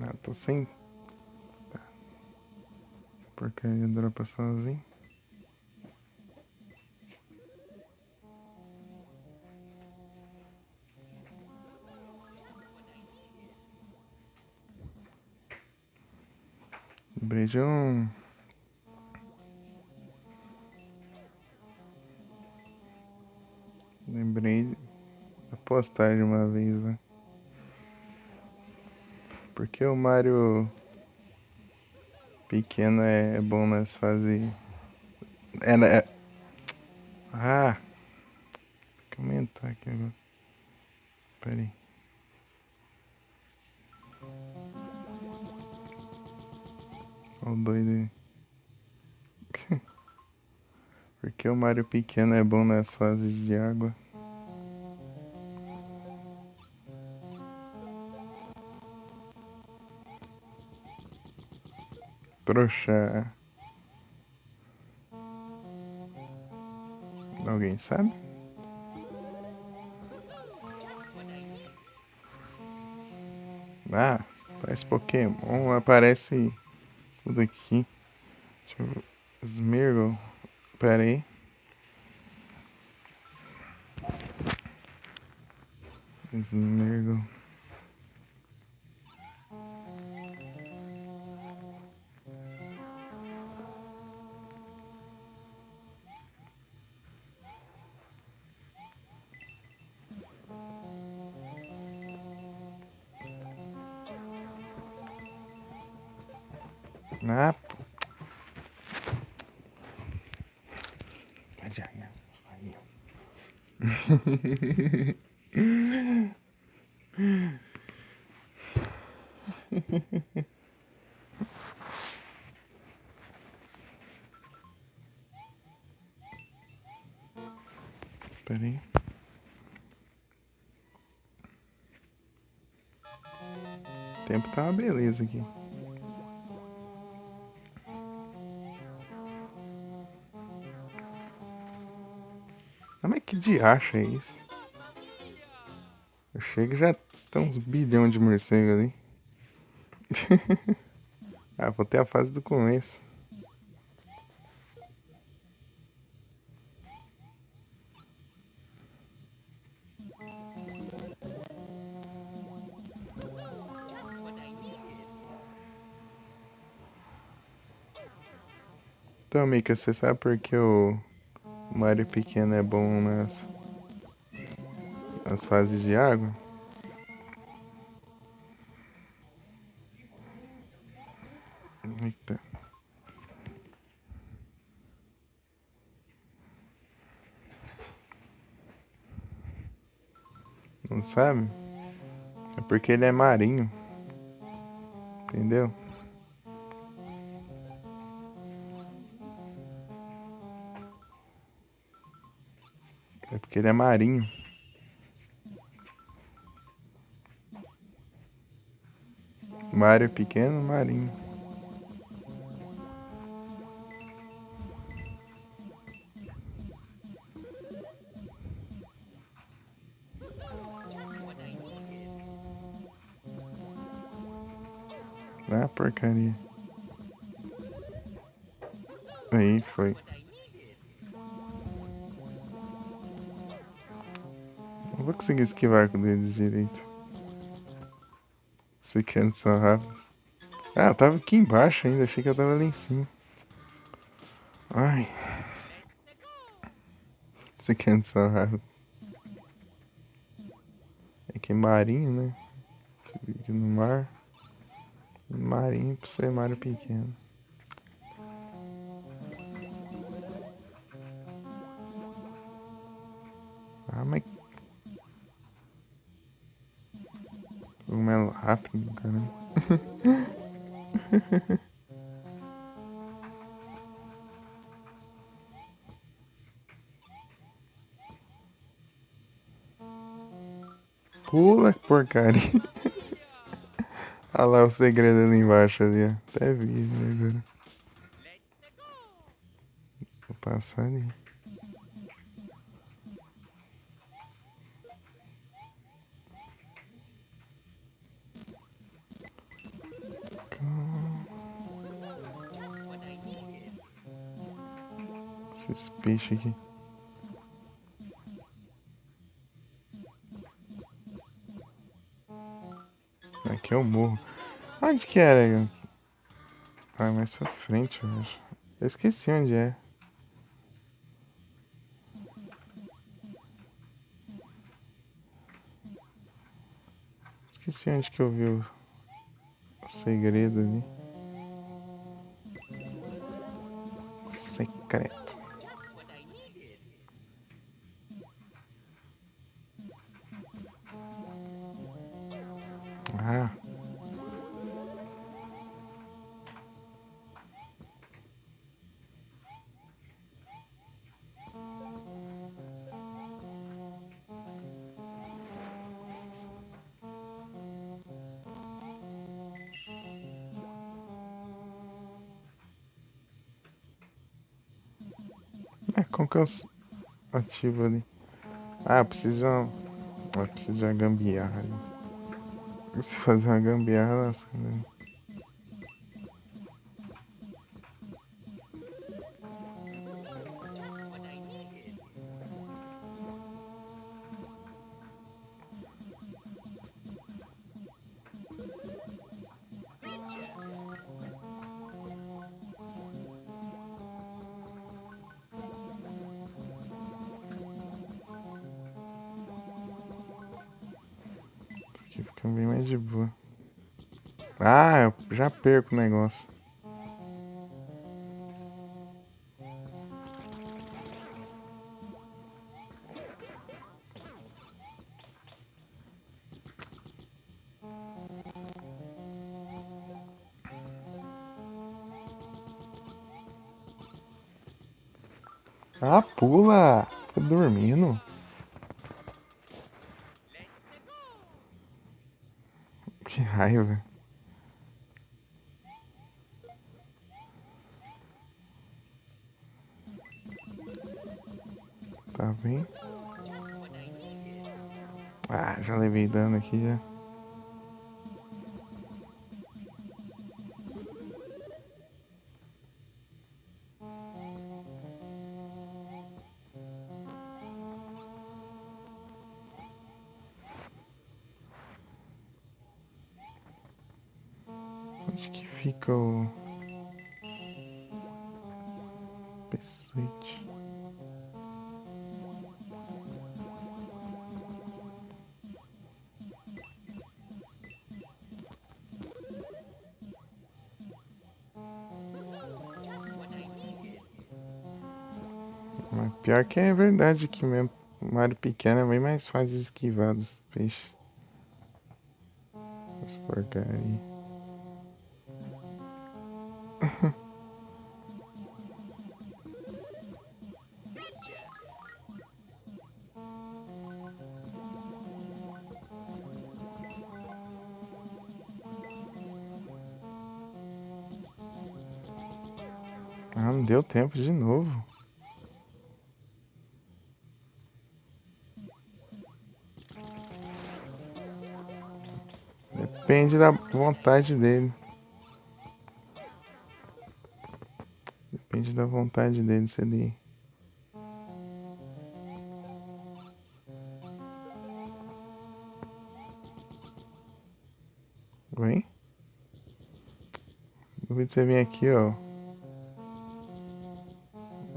Ah, tô sem. Porcaria dropa sozinho. Lembrei de um. Lembrei da postagem uma vez, né? Porque o Mario pequeno é bom nas fases. É. Ah! Tem que aumentar aqui agora. Pera aí. Olha o doido aí. Porque o Mario pequeno é bom nas fases de água. Trouxa. Alguém sabe? Ah, parece Pokémon. Aparece tudo aqui. Deixa eu ver. Smeargle. Pera aí. Smeargle. Ah, pô. Aí, pera aí. O tempo tá uma beleza aqui. Ah, mas que diacho é isso? Eu chego e já tem uns bilhões de morcegos ali. Ah, vou ter a fase do começo. Então, Mika, você sabe por que o Mario pequeno é bom nas fases de água? Eita. Não sabe? É porque ele é marinho. Entendeu? É porque ele é marinho. Mario pequeno, marinho. Ah, porcaria. Aí, foi. Não vou conseguir esquivar com o dedo direito. Os pequenos são rápidos. Ah, eu tava aqui embaixo ainda. Achei que eu tava lá em cima. Ai. Os pequenos são rápidos. É que é marinho, né? Fica no mar. Marinho pra ser mar pequeno. Ah, mas... Cogumelo rápido, caramba. Pula, porcaria. Olha lá o segredo ali embaixo ali, ó. Até vi né, agora. Vou passar ali. Esses peixes aqui. Aqui é o morro. Onde que era? Ah, mais pra frente, eu acho. Eu esqueci onde é. Esqueci onde que eu vi o segredo ali. Secreto. Ah. Como que eu ativo ali? Ah, eu preciso de uma gambiarra ali. Preciso fazer uma gambiarra lascando ali. Aqui fica bem mais de boa. Ah, eu já perco o negócio. Ah, pula! Tô dormindo. Que raiva. Tá bem? Ah, já levei dano aqui já. Onde que fica o P-Switch? Mas pior que é verdade que mesmo Mario pequeno é bem mais fácil de esquivar dos peixes. As porcaria. Ah, não deu tempo de novo. Depende da vontade dele. Depende da vontade dele se ele... Oi? Duvido você vir aqui, ó.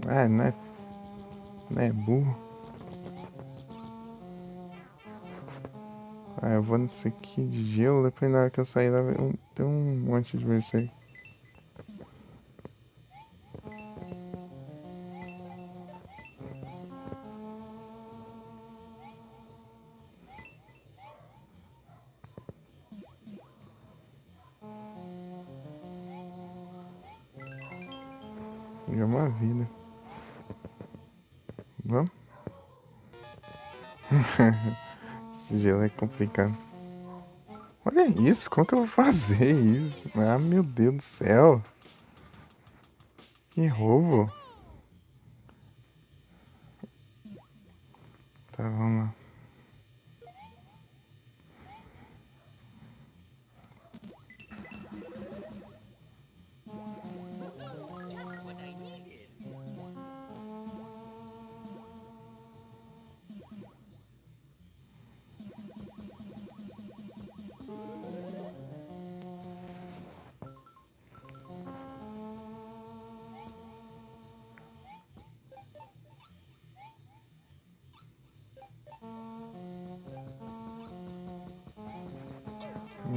Ah, não é burro. Ah, eu vou nesse aqui de gelo, depois na hora que eu sair lá tem um monte de Berserk. É uma vida. Vamos? Esse gelo é complicado. Olha isso, como que eu vou fazer isso? Ah, meu Deus do céu. Que roubo. Tá, vamos lá.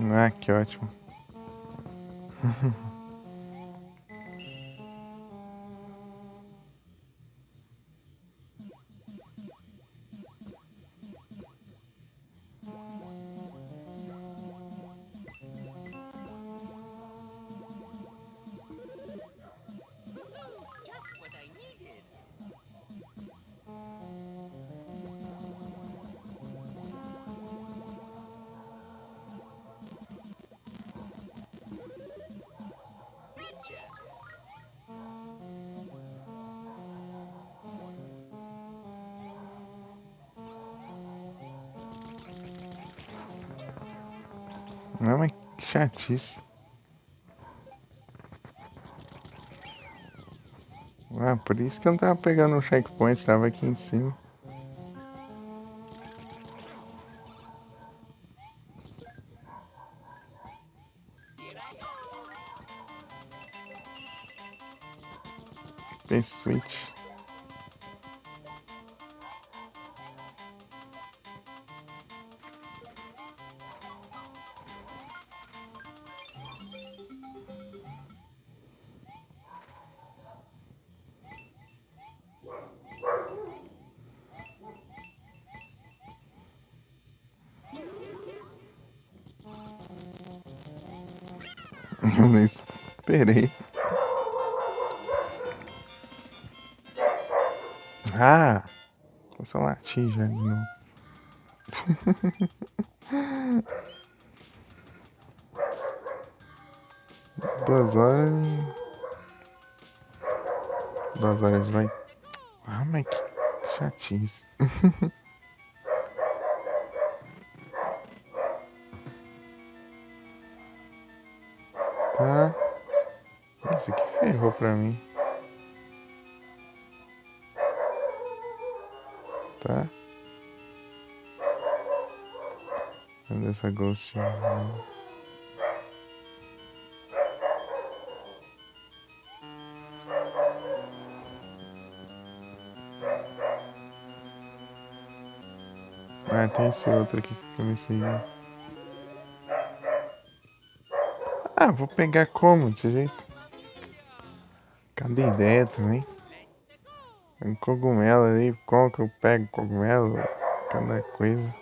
Ah, que ótimo. Não, mas que chatice. Ah, por isso que eu não tava pegando o checkpoint, tava aqui em cima. Tem switch. Eu nem esperei. Ah! Começou a latir já de novo. 2 horas. 2 horas vai. Ah, mas que chatice. Tá. Isso aqui ferrou pra mim. Tá? Cadê essa ghost? Ah, tem esse outro aqui que fica me seguindo. Ah, vou pegar como desse jeito? Cadê a ideia também? Tem cogumelo ali, como que eu pego cogumelo? Cada coisa.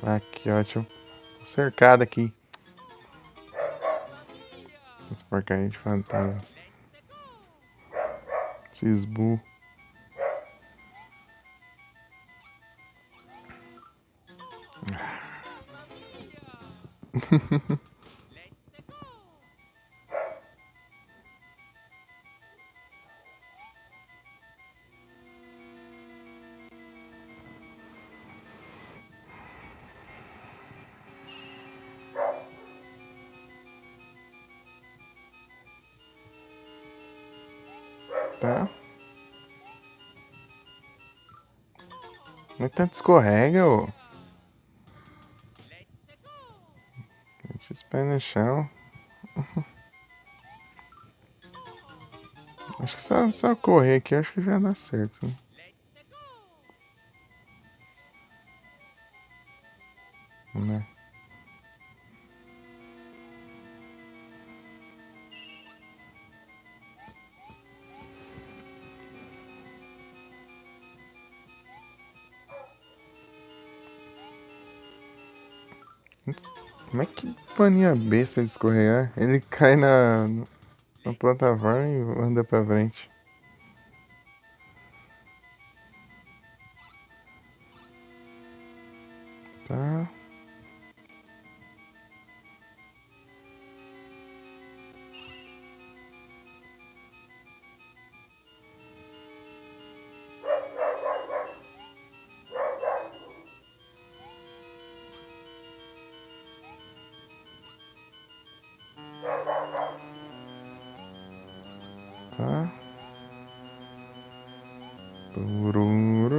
Ah, que ótimo. Tô cercado aqui. Essa porcaria de fantasma. Esses burros. Tá. Mas tanto escorrega, ô. Deixa esse pé no chão. Acho que só correr aqui, acho que já dá certo. Né? Como é que mania besta de escorregar? Ele cai na plataforma e anda pra frente. Tá. Tá. Turururum.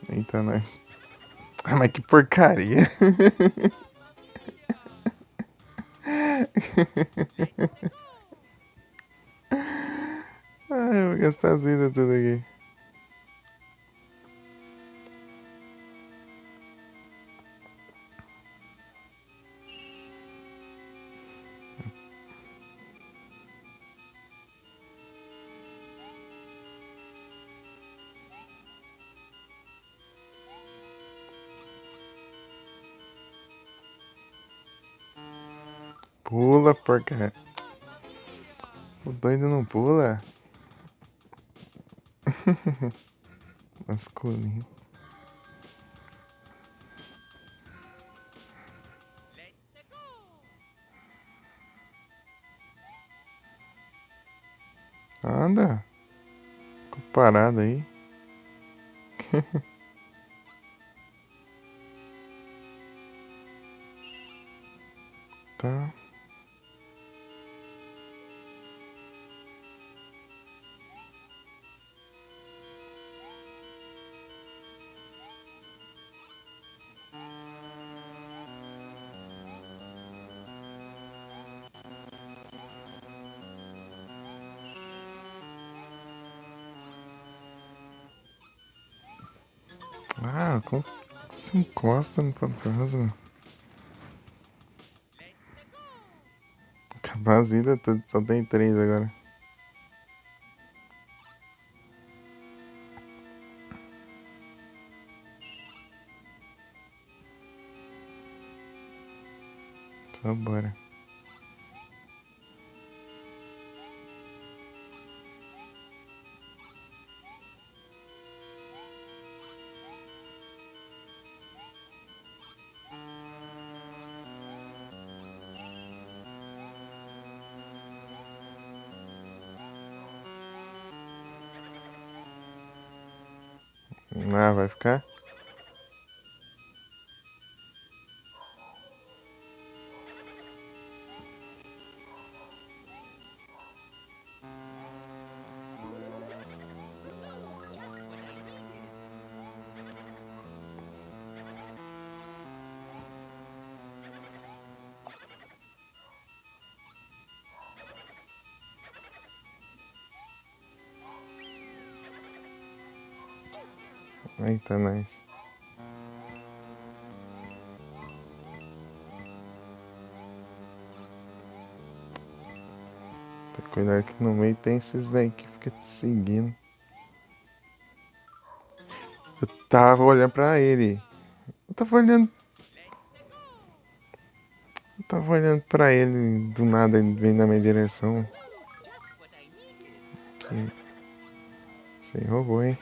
Eita, nós. Ah, mas que porcaria. Ah, eu vou gastar as vidas tudo aqui. Pula, porca. O doido não pula. Masculino. Anda. Ficou parado aí. Tá. Ah, como se encosta no fantasma? Acabar as vidas, só tem 3 agora. Só bora. Ah, vai ficar? Eita, nós. Tem que cuidar que no meio tem esses daí que fica te seguindo. Eu tava olhando pra ele. Eu tava olhando. Eu tava olhando pra ele. Do nada ele vem na minha direção. Que... Você roubou, hein?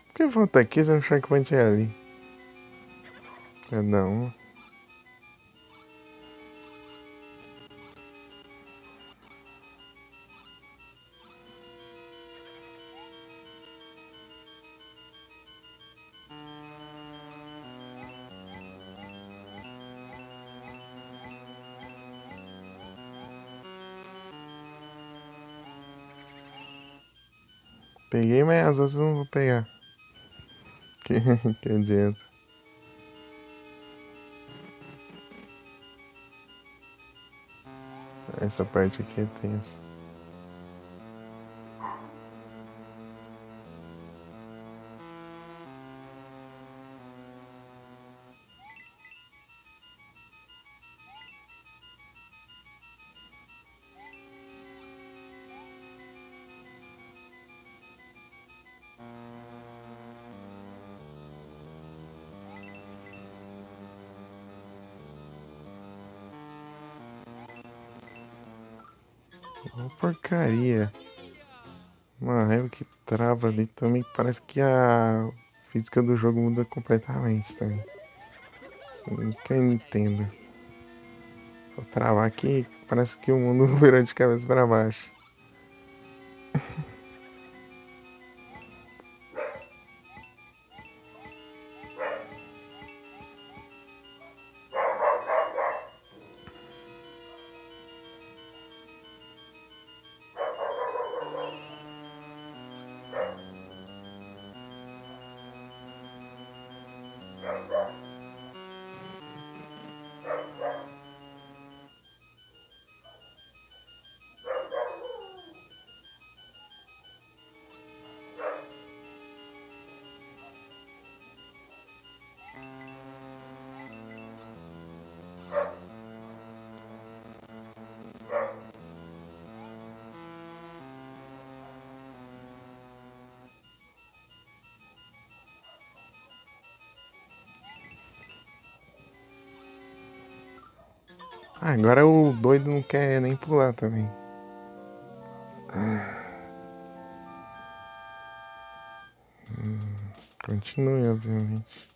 Por que volta aqui se o checkpoint é ali? Cada um. Peguei, mas às vezes eu não vou pegar. Que, que adianta. Essa parte aqui é tensa. Uma porcaria. Uma raiva que trava ali também. Parece que a física do jogo muda completamente também. Isso nunca entendo. Só travar aqui, parece que o mundo virou de cabeça para baixo. Ah, agora o doido não quer nem pular também. Continue, obviamente.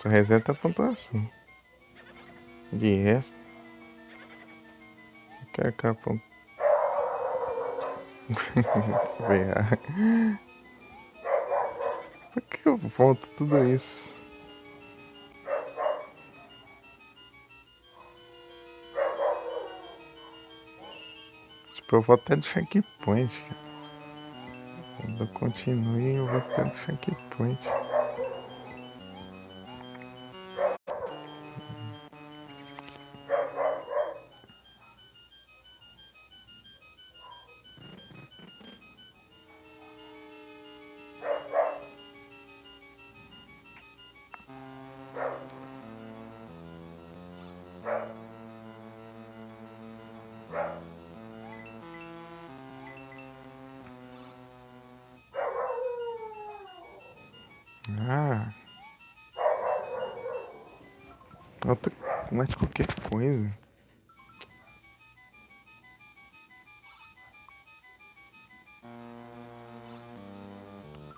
Só reseta a pontuação. De resto, não quero que a pontuação. Se ferrar. Por que eu volto tudo isso? Tipo, eu vou até do checkpoint, cara. Quando eu continue, eu vou até do checkpoint. Ah, outra, mas qualquer coisa.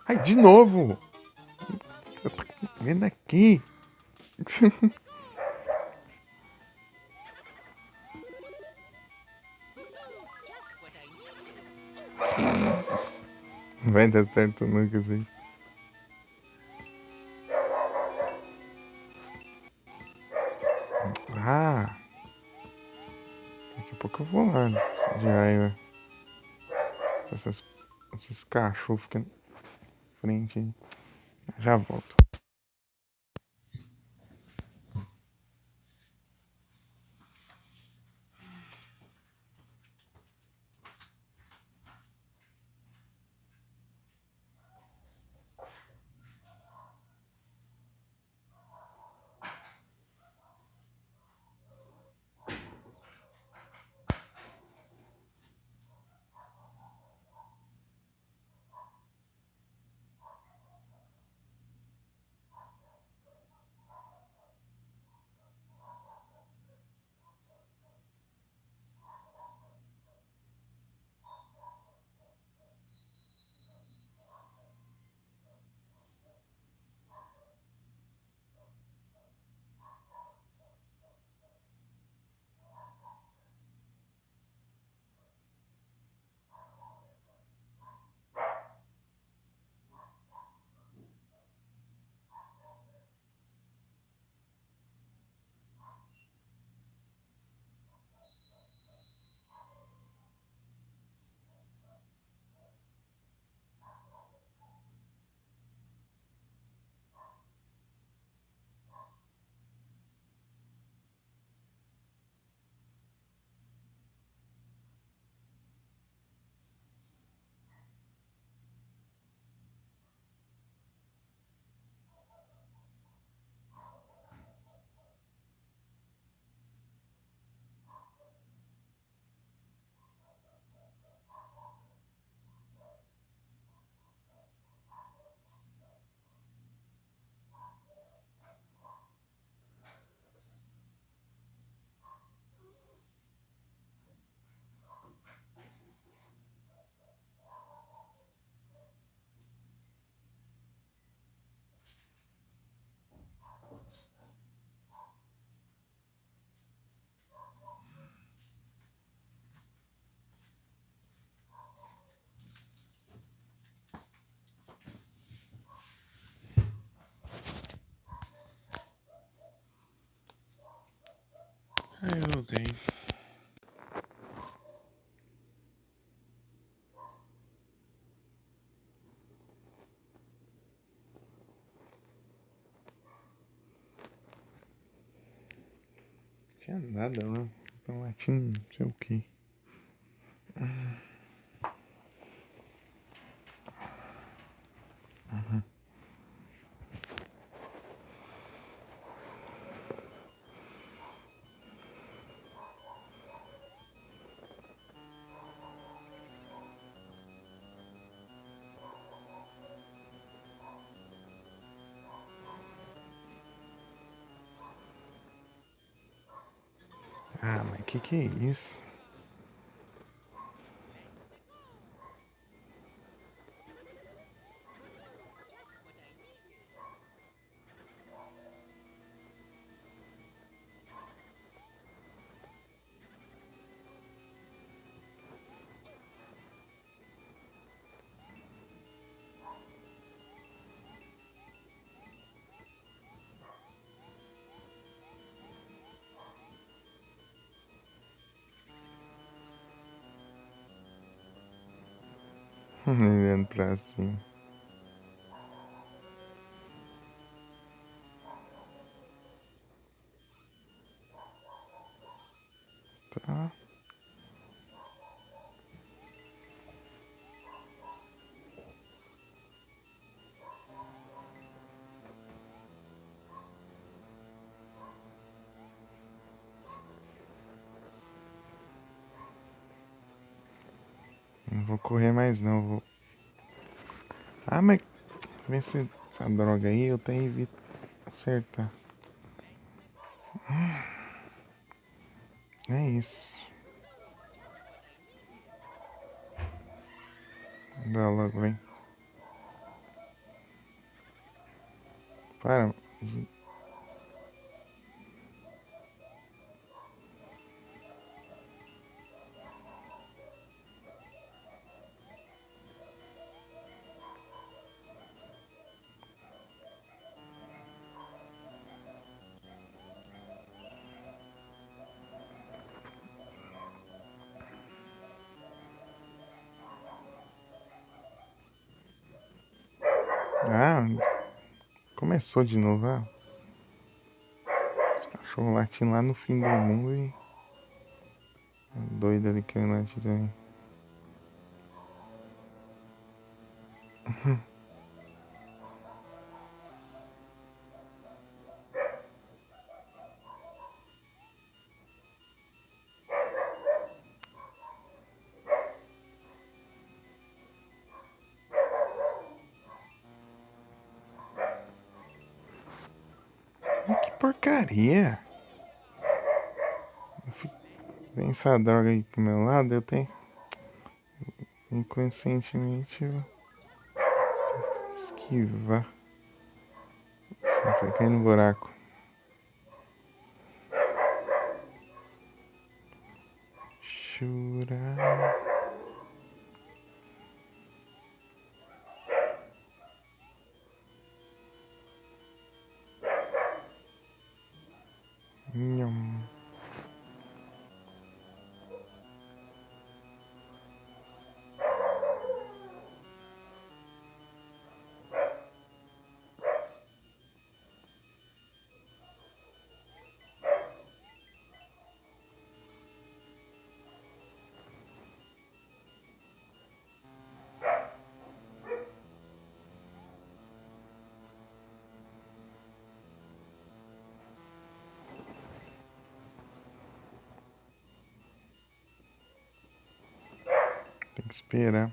Ai, de novo! Vem daqui! Não vai dar certo nunca, assim. Ah! Daqui a pouco eu vou lá, de raiva. Esses cachorros ficam na frente aí. Já volto. eu voltei. Tinha nada lá. Então lá tinha não sei o que. Ah, mas que é isso? Olhando pra cima. Tá. Não vou correr mais não, vou. Ah, mas vê se essa droga aí eu tenho evito acertar. É isso. Dá logo, vem. Para. Ah, começou de novo, ah. Os cachorros latindo lá no fim do mundo e. Doido ali querendo latir também. Que porcaria! Vem essa droga aí pro meu lado, eu tenho. Inconscientemente eu tento esquivar. Só vai cair no buraco. Chorar. Nham. Tem que esperar.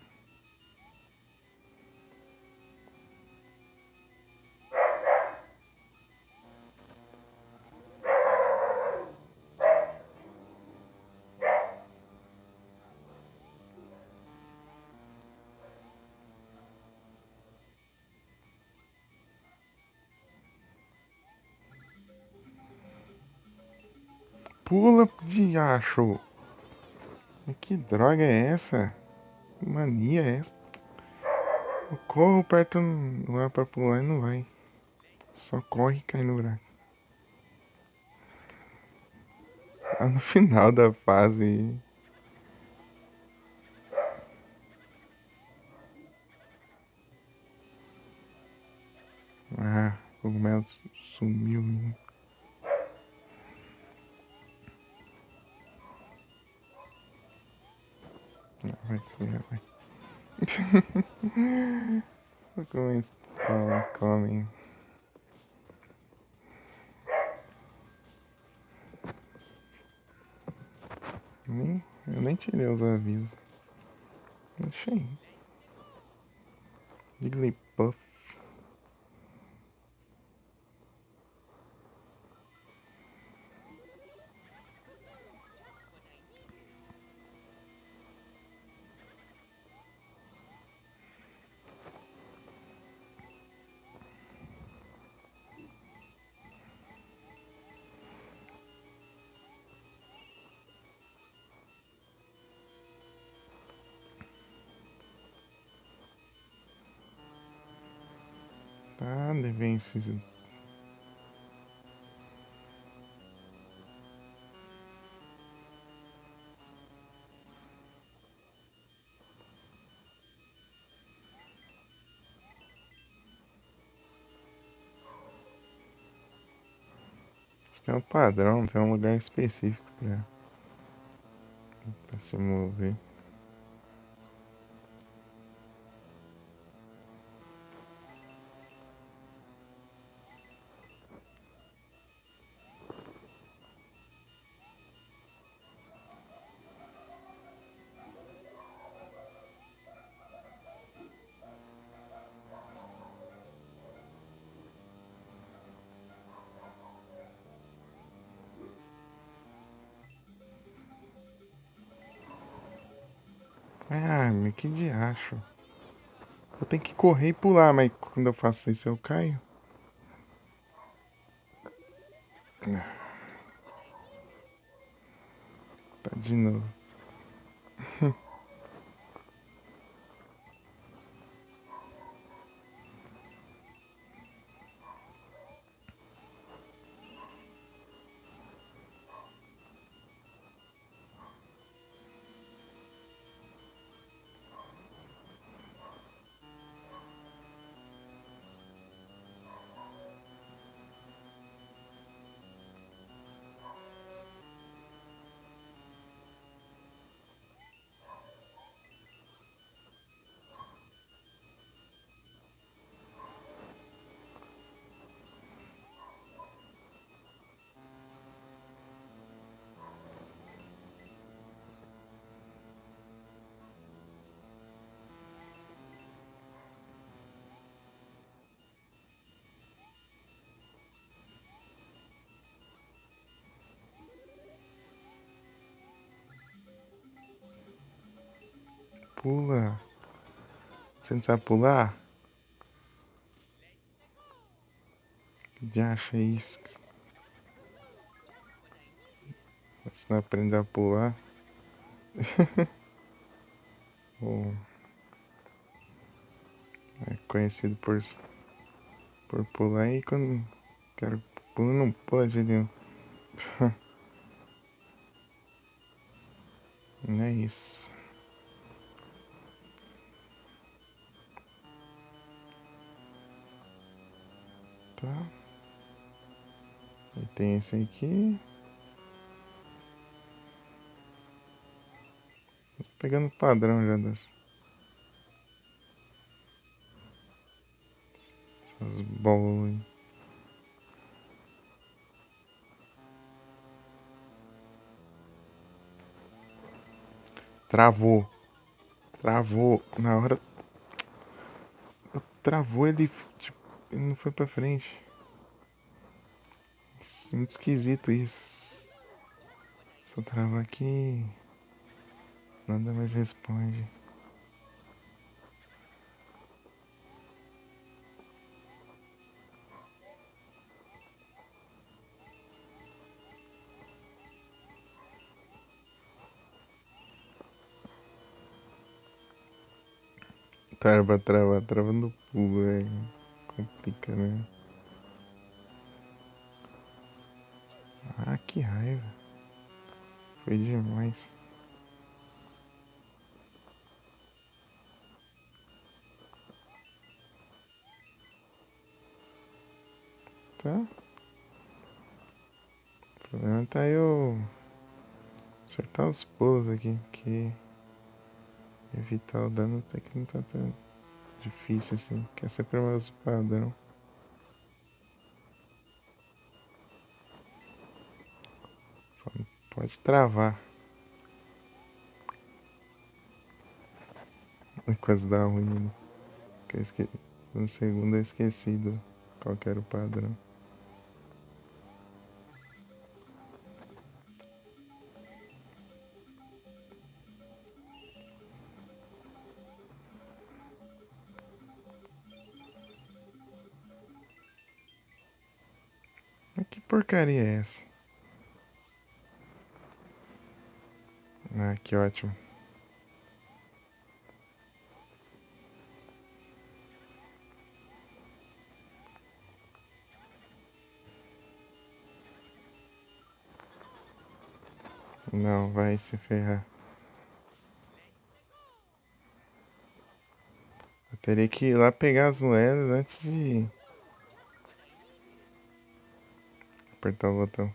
Pula, diacho! Que droga é essa? Que mania é essa? Eu corro perto lá pra pular e não vai. Só corre e cai no buraco. Tá no final da fase. Ah, o cogumelo sumiu. Não, vai sumir, vai. Como eles comem. Eu nem tirei os avisos. Deixei. Jigglypuff. Tá, Devences. Tem um padrão, tem um lugar específico pra se mover. Ah, mas que diacho. Eu tenho que correr e pular, mas quando eu faço isso eu caio. Tá de novo. Pula. Você não sabe pular? Que diacho é isso? Você não aprendeu a pular? Ou é conhecido por pular e quando quero pular não pula de nenhum. Não é isso. Tá. E tem esse aqui. Tô pegando o padrão já das bolas. Travou. Travou. Na hora. Travou ele. Tipo, ele não foi pra frente. Muito esquisito isso. Só trava aqui. Nada mais responde. Trava no pulo, complica, né? Ah, que raiva. Foi demais. Tá? O problema tá eu acertar os pulos aqui, porque evitar o dano até que não tá tão difícil assim, que é sempre o mesmo padrão. Só não pode travar. Quase dá ruim, né? Porque no segundo eu esqueci qual que era o padrão. Mas que porcaria é essa? Ah, que ótimo. Não, vai se ferrar. Eu teria que ir lá pegar as moedas antes de apertar o botão.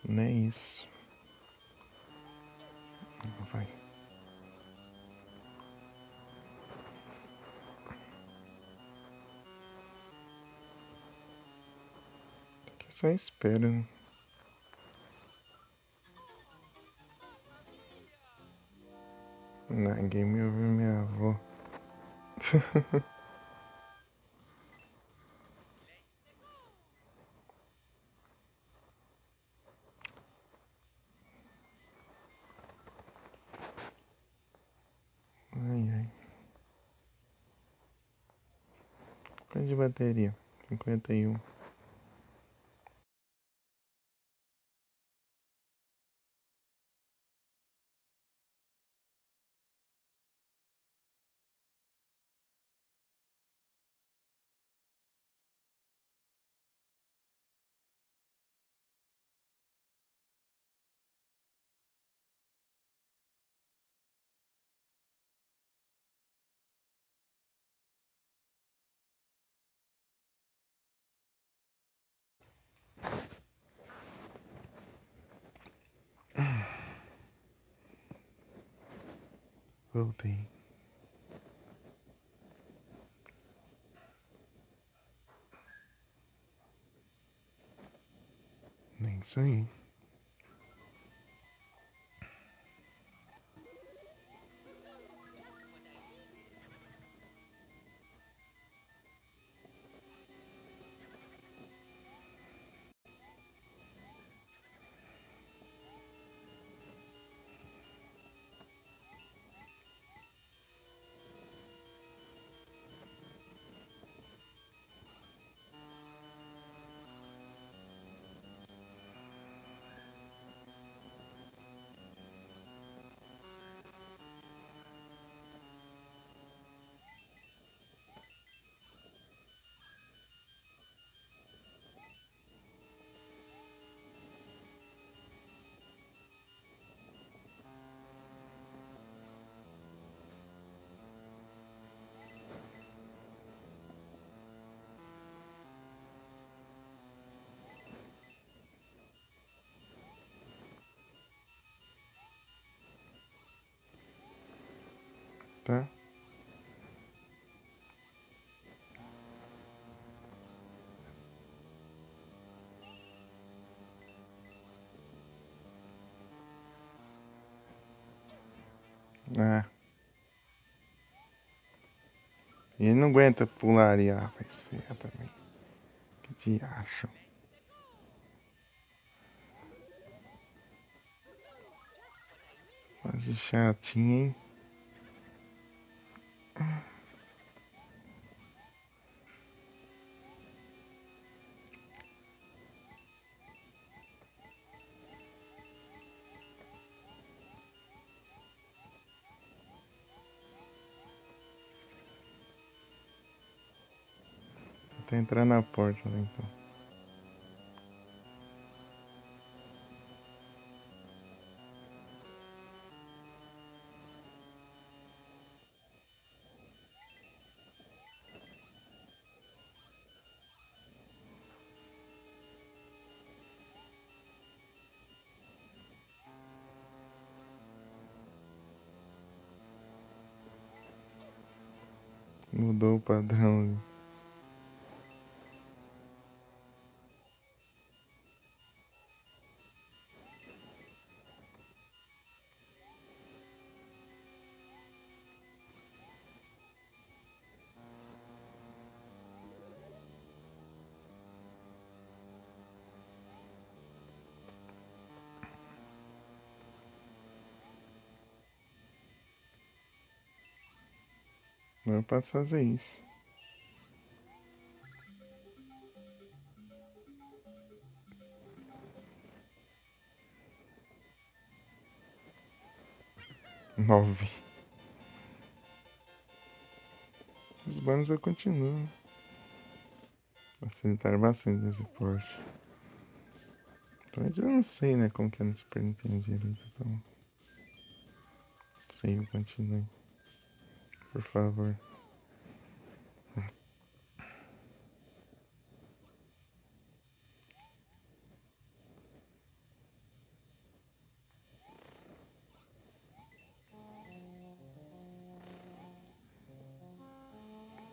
Nem isso. Vai. Aqui só espera, né? Ninguém me ouviu minha avó. Ai, ai. Quanto de bateria? 51. Voltei. Nem sonhei. Tá? Ah. E ele não aguenta pular ali. Ah, vai se ferrar também. Que diacho. Quase chatinho, hein? Tá entrando na porta lá então. Mudou o padrão ali. Não, eu posso fazer isso. Nove. Os bônus eu continuo. Facilitar bastante esse porte. Mas eu não sei, né, como que é no Super Nintendo direito, então... Não sei, eu continuo. Por favor.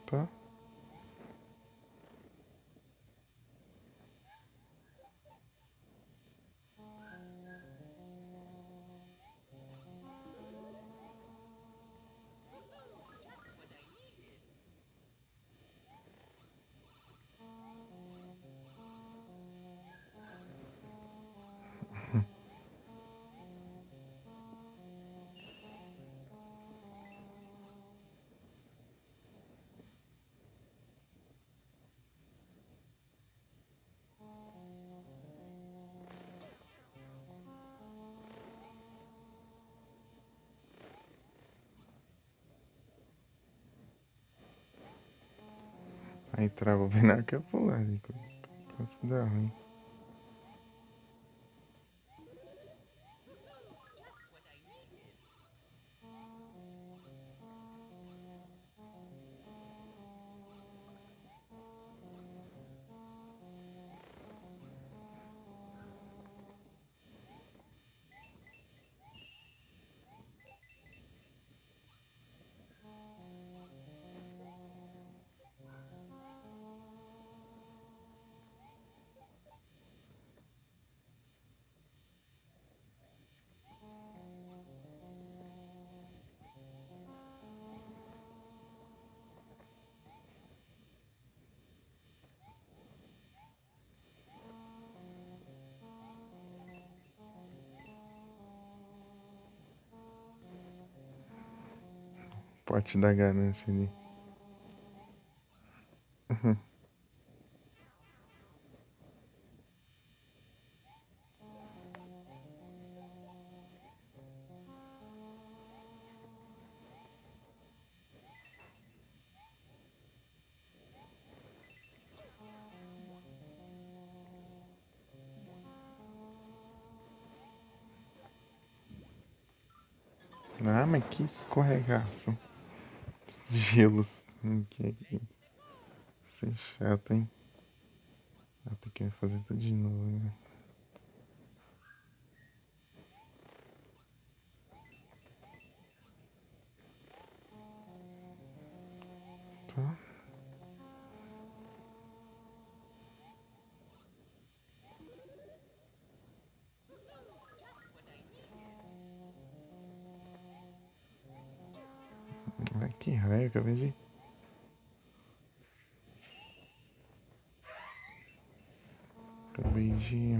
Tá? Aí travou bem na hora que eu pular ali. Quanto que dá ruim. Pote da ganância ali. Ah, mas que escorregaço. Gelos. Que isso é chato, hein? Ah, tem que fazer tudo de novo, né? Tá. Ai, que raio, acabei de... Acabei de...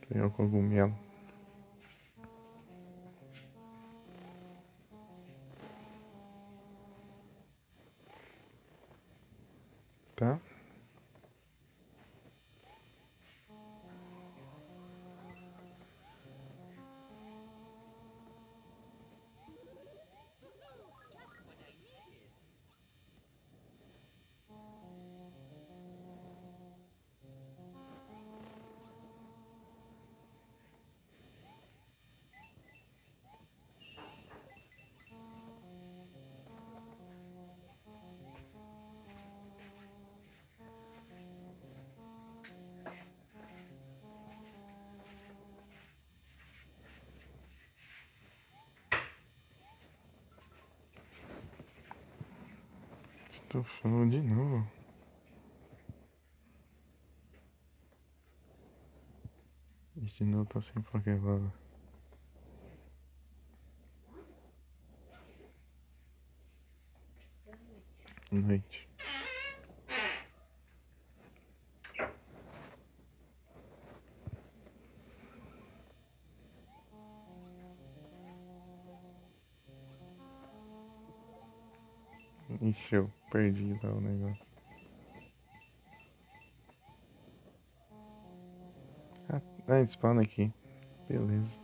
Pegar o cogumelo. Tá? Estufou de novo. De novo tá sem Pokébola. Noite. Ixi, eu perdi lá o negócio. Ah, spawn aqui. Beleza.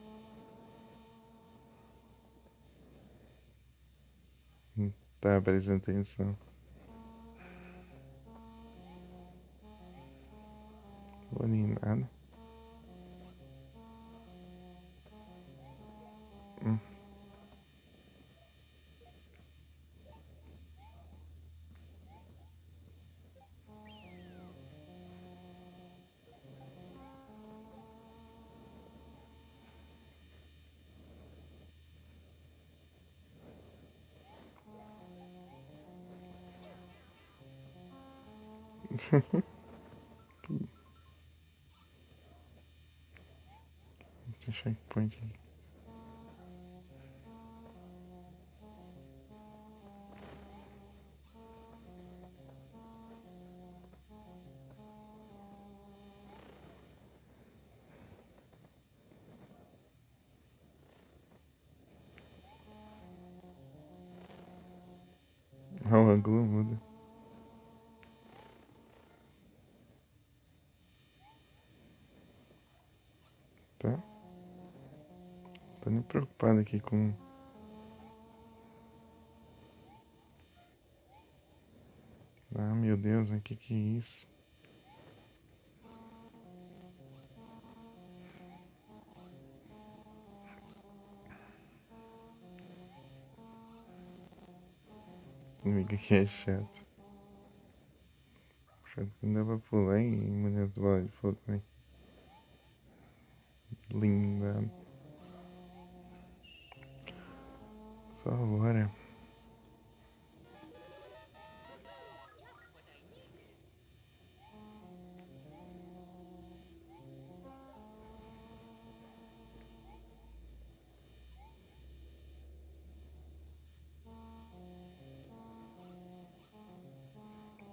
Tá prestando atenção. Vou nem nada. Esse checkpoint aqui. O ângulo muda. Tá? Tô nem preocupado aqui com... Ah, meu Deus, mas que é isso? Amiga, que é chato. Chato que não dá pra pular em mulher das bolas de fogo, né? Linda. Só agora.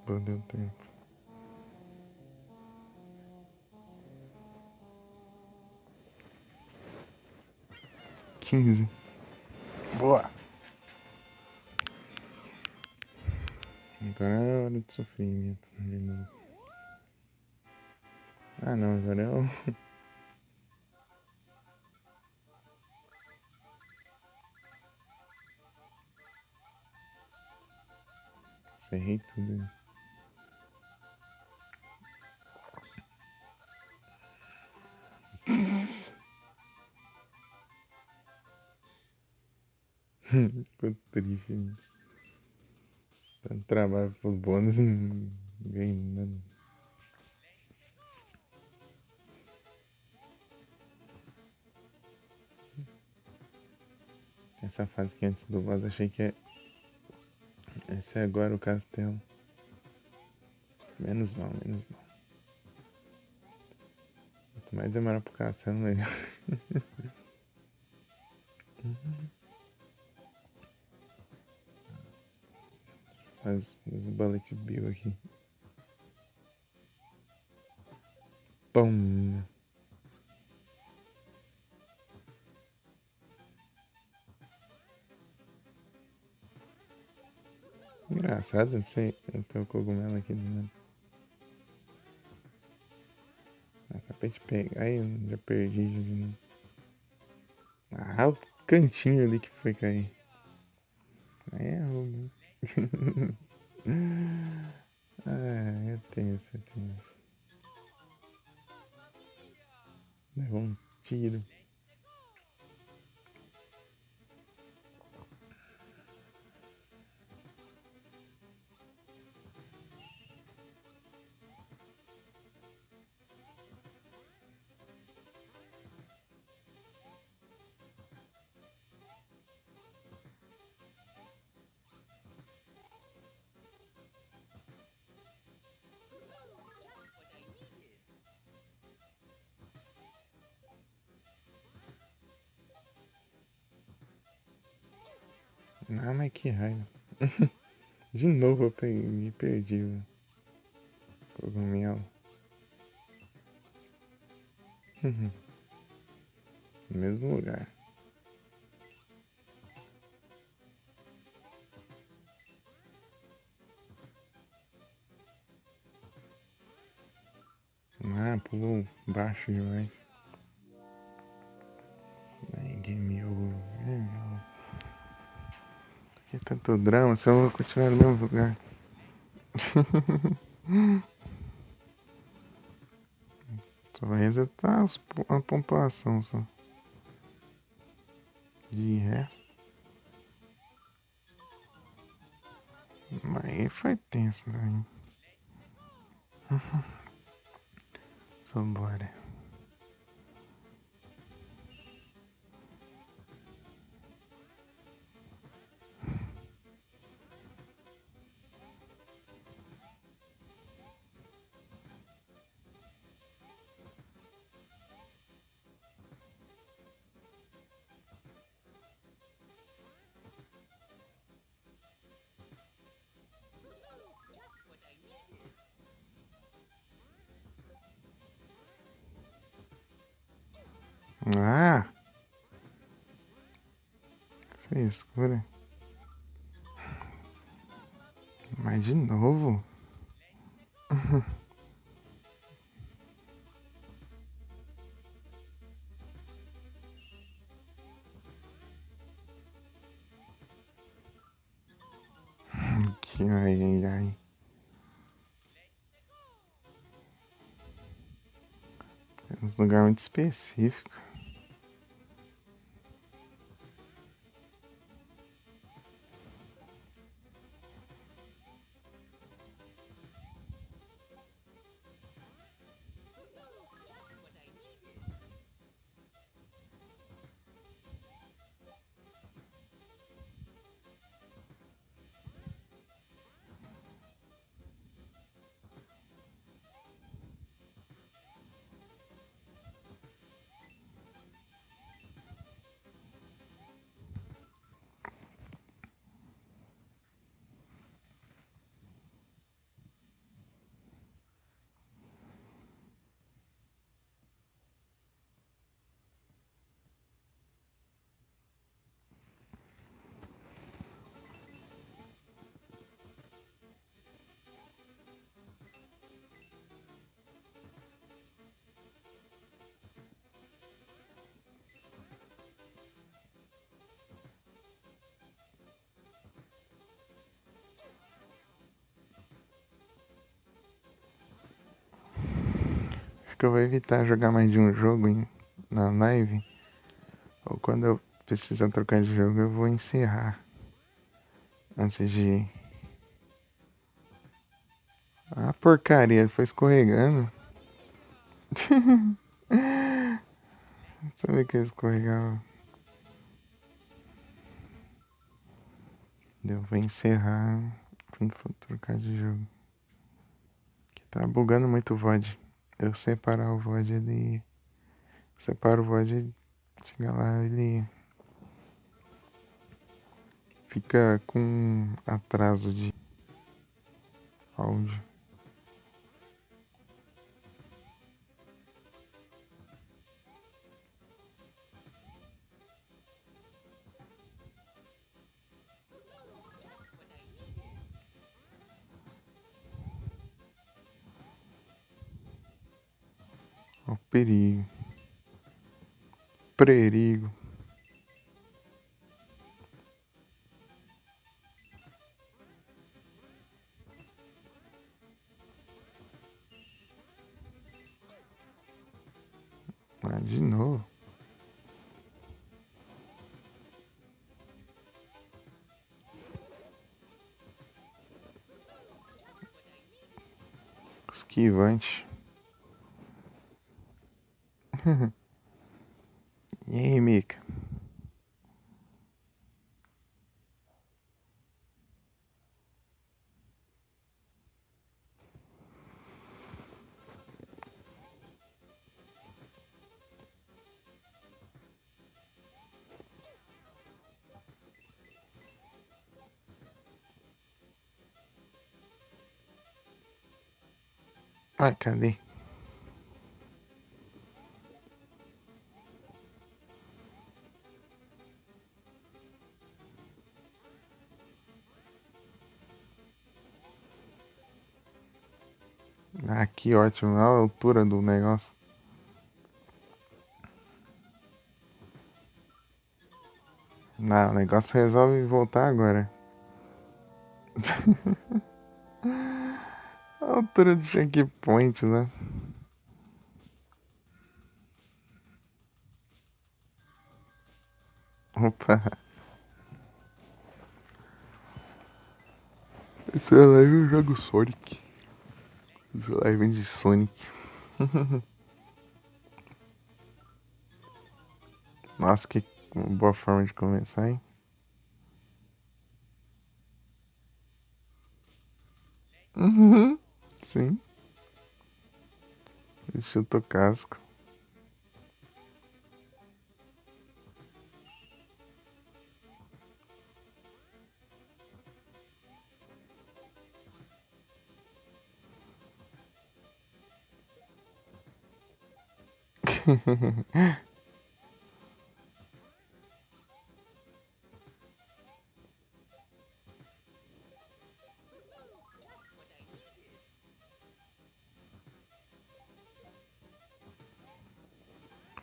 Pô, deu tempo. Quinze. Boa! Agora é hora de sofrimento de novo. Ah não, agora é o... Errei tudo. Ficou triste. Tanto trabalho pro bônus e não ganhei nada. Essa fase que antes do boss achei que é... Esse é agora o castelo. Menos mal, menos mal. Quanto mais demorar pro castelo, melhor. As bullet bill aqui. Pum! Engraçado, não sei. Eu tenho cogumelo aqui do nada. Acabei de pegar e já perdi já de novo. Ah, o cantinho ali que foi cair. Aí é roubo. Ah, eu tenho isso, eu tenho isso. Levou um tiro. Ah, mas que raiva. De novo eu me perdi o cogumelo. No mesmo lugar. Ah, pulou baixo demais. Aí, game over. Que tanto drama, só vou continuar no mesmo lugar. Só vai resetar a pontuação só. De resto. Mas aí foi tenso também. Só bora. Ah! Frescura. Mas de novo? Que ai, ai, ai. É um lugar muito específico. Acho que eu vou evitar jogar mais de um jogo na live. Ou quando eu precisar trocar de jogo, eu vou encerrar. Antes de ir. Ah, porcaria, ele foi escorregando. Sabia que ele escorregava. Eu vou encerrar quando for trocar de jogo. Que tá bugando muito o VOD. Eu separar o VOD, ele. Separo o VOD, chega lá, ele fica com atraso de áudio. Ó, o perigo. Perigo. Ah, de novo. Esquivante. E aí, Mika? Ai, cadê? Aqui, ótimo. Olha a altura do negócio. Não, o negócio resolve voltar agora. A altura do checkpoint, né? Opa. Essa live eu jogo Sonic. Essa live de Sonic. Nossa, que boa forma de começar, hein? Uhum. Sim. Chuta o casco.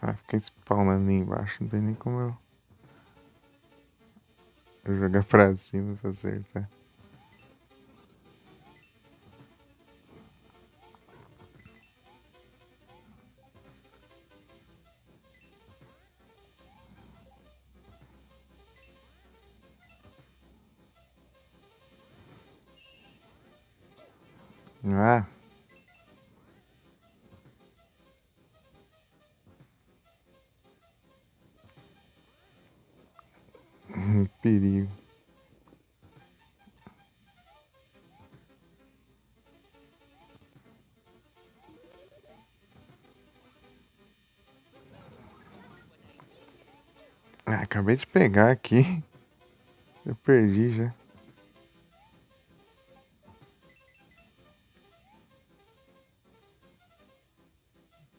Ah, fica spawnando ali embaixo, não tem nem como eu jogar pra cima pra acertar. Ah, perigo. Ah, acabei de pegar aqui. Eu perdi já.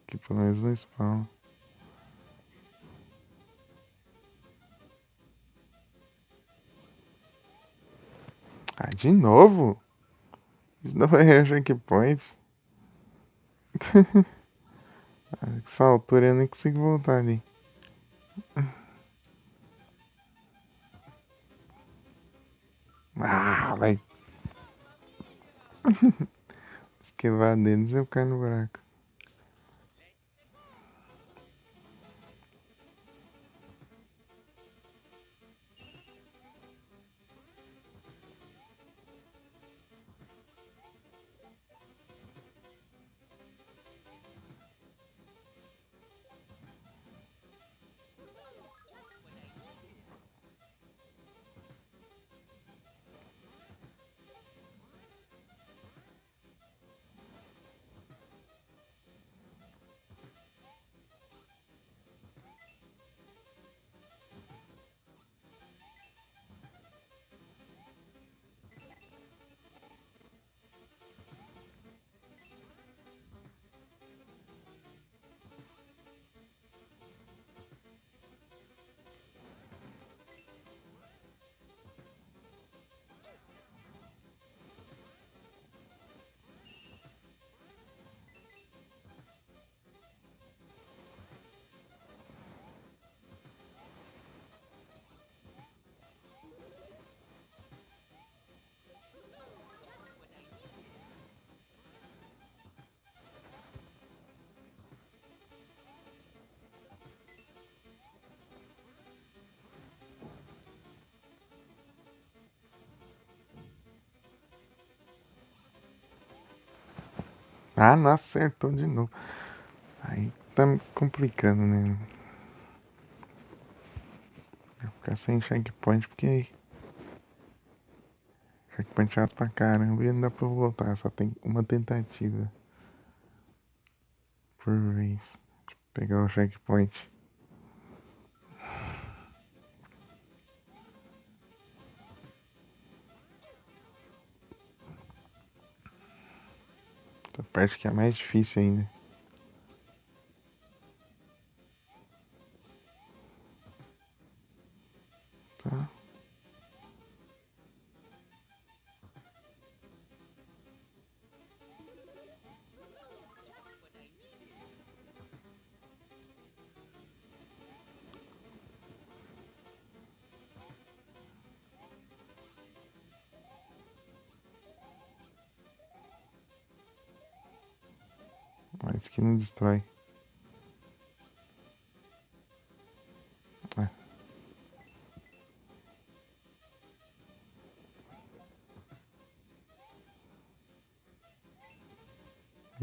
Aqui pelo menos no spawn. Ah, de novo? De novo errei o checkpoint. Essa altura eu nem consigo voltar ali. Ah, vai esquivar deles e eu caio no buraco. Ah, não acertou de novo. Aí tá me complicando, né? Vou ficar sem checkpoint porque aí. Checkpoint chato pra caramba e não dá pra voltar. Só tem uma tentativa por vez. Pegar o checkpoint. A parte que é mais difícil ainda. Tá? Mas que não destrói. É.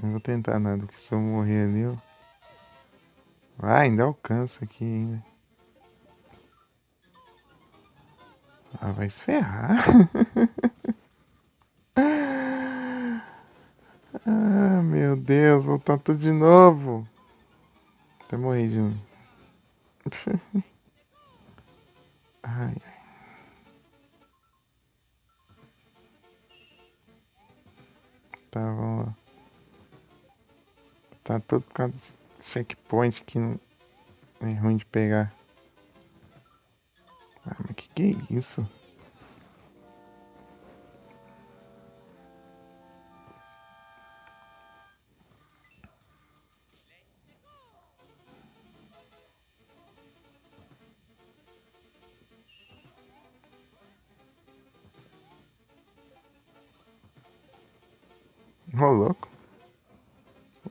Não vou tentar nada, porque se eu morrer ali, ó. Ah, ainda alcança aqui ainda. Ah, vai se ferrar. Ah, meu Deus, voltar tudo de novo. Até morrer de novo. Ai, tá, vamos lá. Tá tudo por causa de checkpoint que não é ruim de pegar. Ah, mas que é isso? Ô, louco.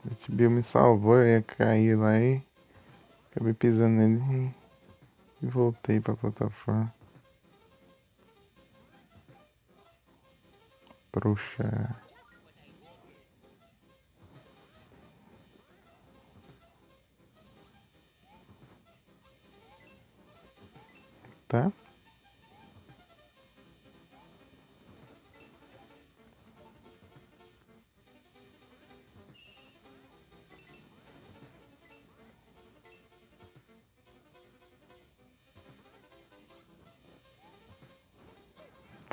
O Tibio me salvou, eu ia cair lá e acabei pisando nele e voltei pra plataforma. Trouxa. Tá?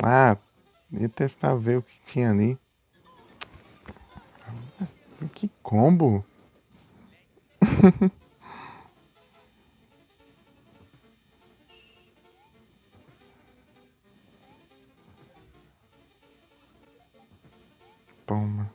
Ah, ia testar ver o que tinha ali. Que combo! Toma.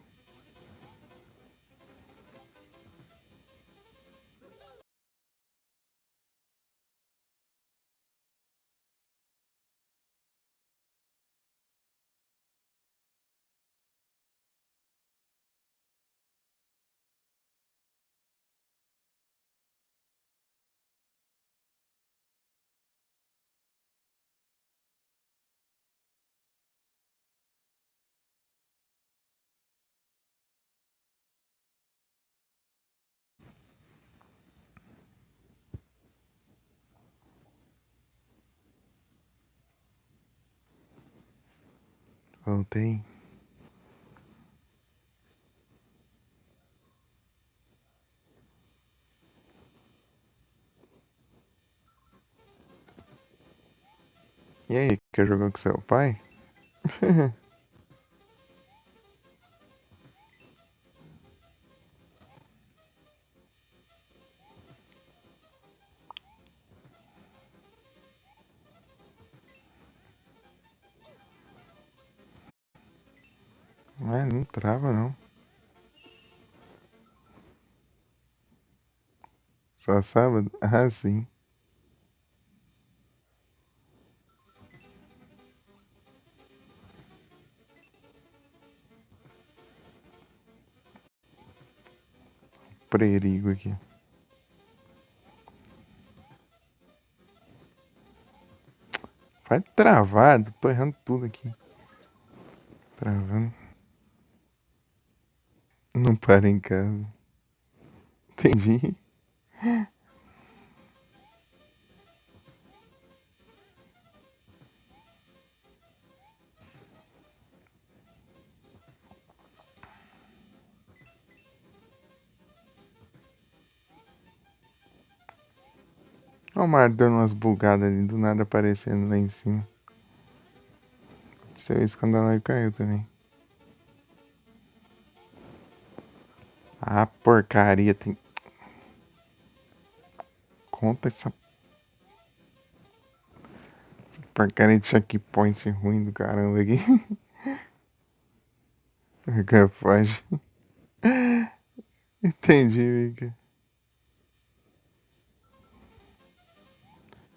Voltei. E aí, quer jogar com seu pai? Não trava não. Só sábado? Ah, sim. Perigo aqui. Vai travado, tô errando tudo aqui. Travando. Não para em casa. Entendi. Olha o mar dando umas bugadas ali, do nada aparecendo lá em cima. Aconteceu isso quando a live caiu também. Ah, porcaria, tem. Conta essa porcaria de checkpoint ruim do caramba aqui. Foge. Entendi, Mika.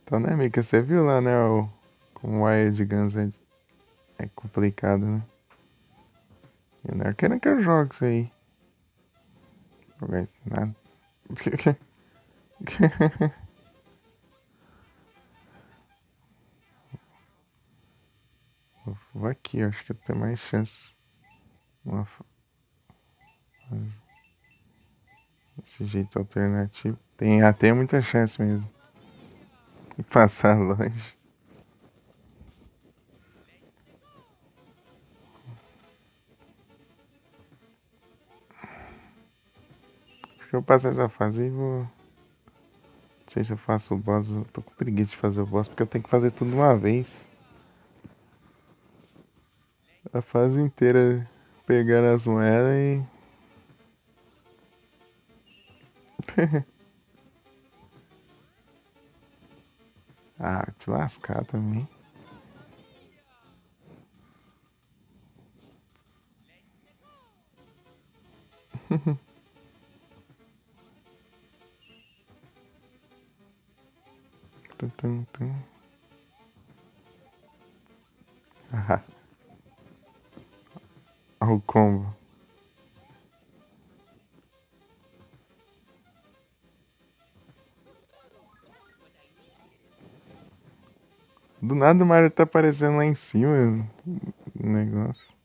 Então, né, Mika, você viu lá, né, como o Wild Guns é complicado, né? Eu não quero que eu jogue isso aí. Jogar isso nada. Vou aqui, acho que eu tenho mais chance. Esse jeito alternativo. Tem muita chance mesmo. De passar longe. Acho que eu passo essa fase e vou. Não sei se eu faço o boss. Eu tô com preguiça de fazer o boss porque eu tenho que fazer tudo de uma vez. A fase inteira pegando as moedas e. Ah, te lascar também. Tum, tum, tum. Ah, o combo. Do nada o Mario tá aparecendo lá em cima. O negócio.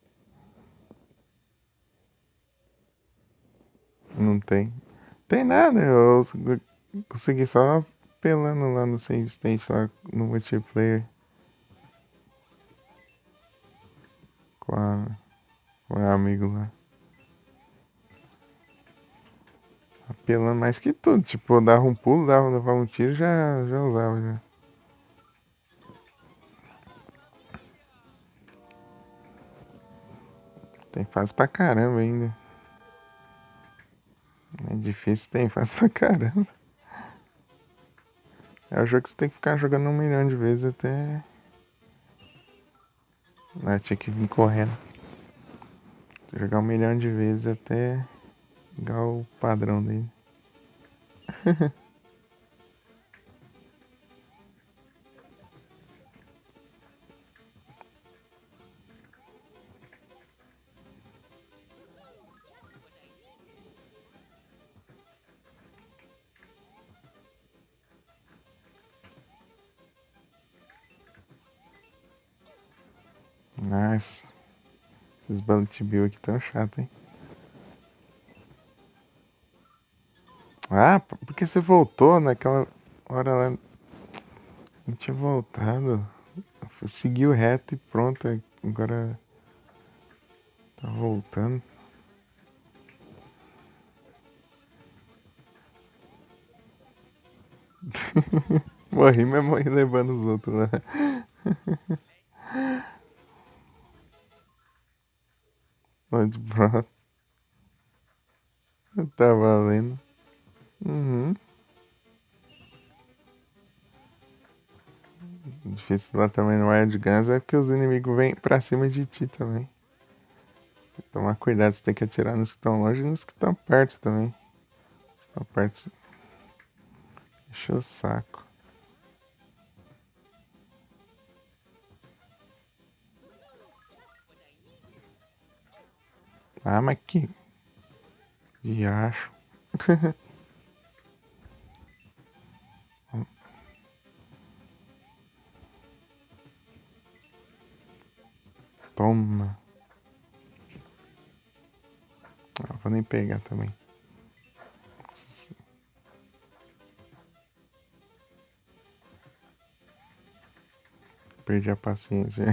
Não tem. Tem nada. Eu consegui só pelando lá no save state, lá no multiplayer. Com, a, com o amigo lá. Apelando mais que tudo. Tipo, eu dava um pulo, dava um tiro, já usava já. Tem fase pra caramba ainda. É difícil, tem fase pra caramba. É o jogo que você tem que ficar jogando 1 milhão de vezes até. Ah, tinha que vir correndo. Jogar 1 milhão de vezes até pegar o padrão dele. Nossa, esses bullet bill aqui tão chato, hein? Ah, por que você voltou naquela hora lá? Não tinha voltado. Seguiu reto e pronto. Agora tá voltando. Morri, mas morri levando os outros lá. Onde pronto. Tá valendo. Uhum. Difícil lá também no Wild Guns é porque os inimigos vêm pra cima de ti também. Tomar cuidado, você tem que atirar nos que estão longe e nos que estão perto também. Estão perto. Enche o saco. Ah, mas que diacho. Toma. Ah, vou nem pegar também. Perdi a paciência.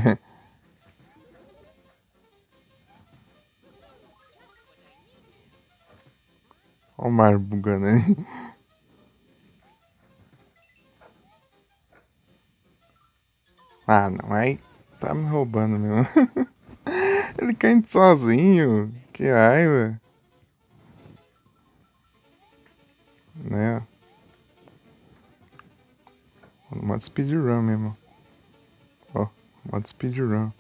Olha o mar bugando aí. Ah, não. Aí tá me roubando mesmo. Ele caindo sozinho. Que raiva. né? No modo speedrun mesmo. Ó, modo speedrun.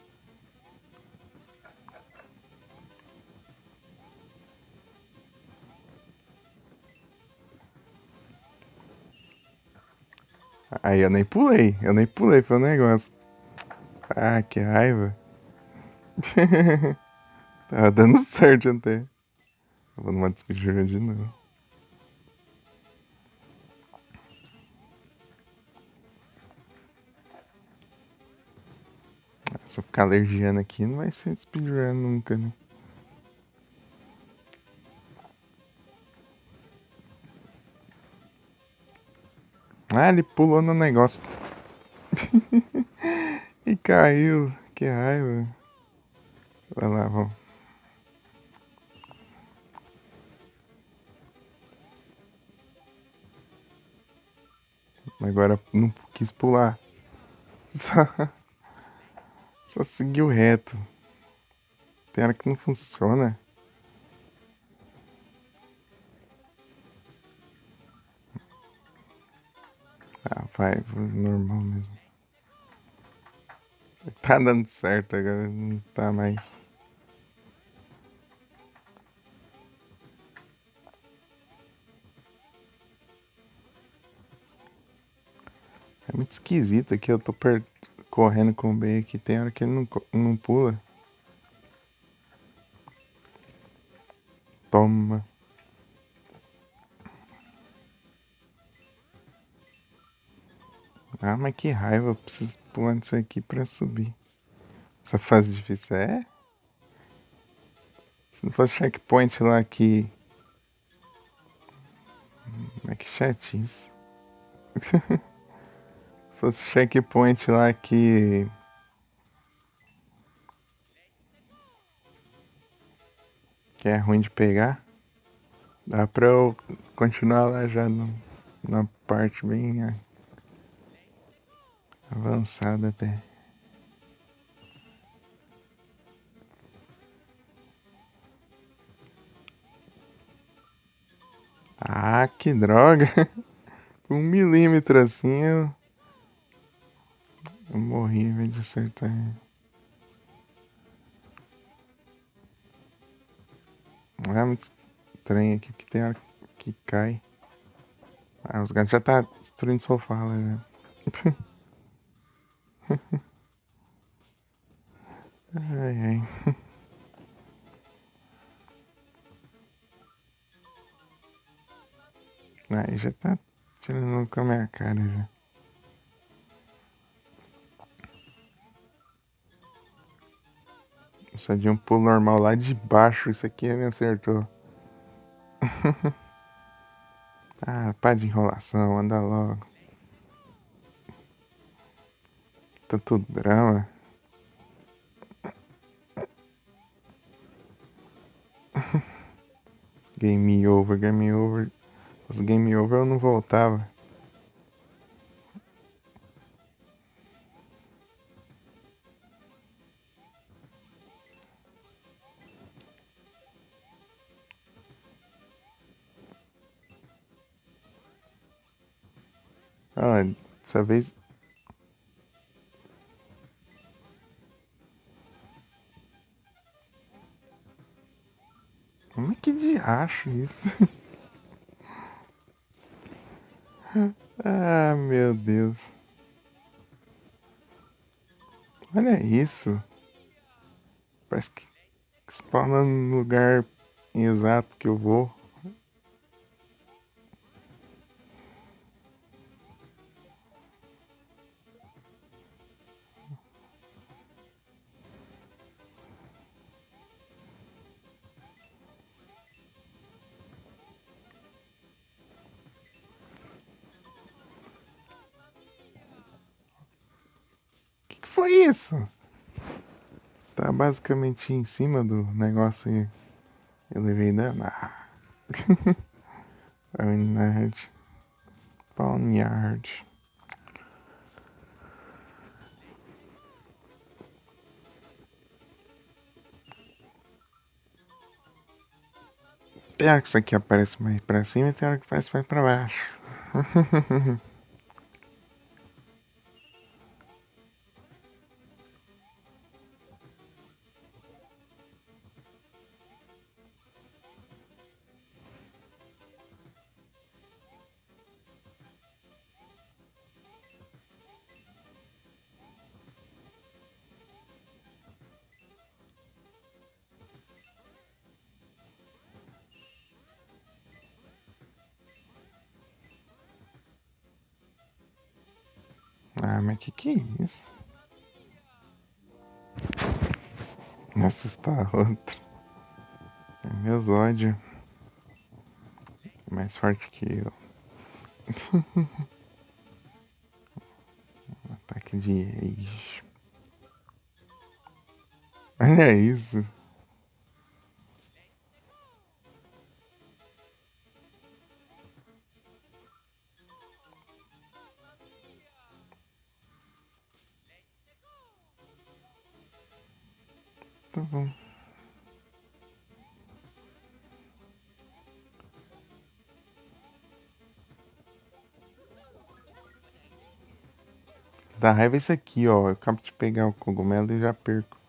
Aí eu nem pulei, foi um negócio. Ah, que raiva. Tava dando certo até. Eu vou no modo speedrun de novo. Se eu ficar alergiando aqui, não vai ser speedrun nunca, né? Ah, ele pulou no negócio. E caiu. Que raiva. Vai lá, vamos. Agora não quis pular. Só, só seguiu reto. Tem hora que não funciona. Ah, vai, normal mesmo. Tá dando certo agora, não tá mais. É muito esquisito aqui, eu tô correndo com o B aqui, tem hora que ele não pula. Toma. Ah, mas que raiva, eu preciso pular nisso aqui pra subir. Essa fase difícil é? Se não fosse checkpoint lá que. Mas que chatice. Se fosse checkpoint lá que é ruim de pegar, dá pra eu continuar lá já na parte bem avançada até. Ah, que droga! 1 milímetro assim eu morri em vez de acertar ele. É muito estranho aqui porque tem hora que cai. Ah, os gatos já tá destruindo o sofá lá, né? Ai, ai. Aí já tá tirando com a minha cara já. Precisa de um pulo normal lá de baixo. Isso aqui me acertou. Ah, pá de enrolação, anda logo. Tanto drama. Game over, game over. Os game over eu não voltava. Ah, dessa vez. Como é que de acho isso? Ah, meu Deus. Olha isso. Parece que spawna no lugar exato que eu vou. Que foi isso? Tá basicamente em cima do negócio e eu levei dano. Ah, Barnyard. Barnyard. Tem hora que isso aqui aparece mais pra cima e tem hora que aparece mais pra baixo. Ah, mas que é isso? Essa está outra. É meus ódios. Mais forte que eu. Ataque de rage. Olha isso. Tá bom. Dá raiva isso aqui, ó. Eu acabo de pegar o cogumelo e já perco.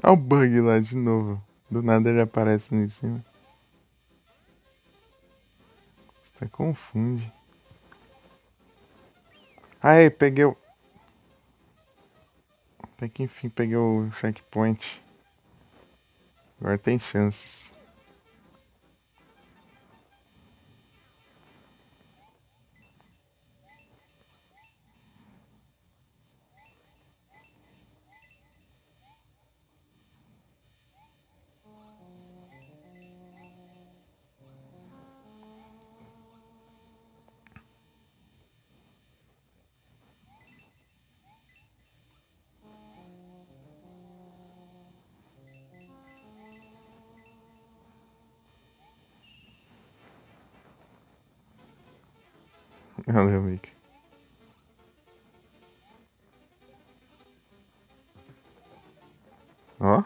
Olha o bug lá de novo. Do nada ele aparece lá em cima. Você confunde. Aí, peguei o... Até que enfim peguei o checkpoint. Agora tem chances. Valeu, Mick. Ó.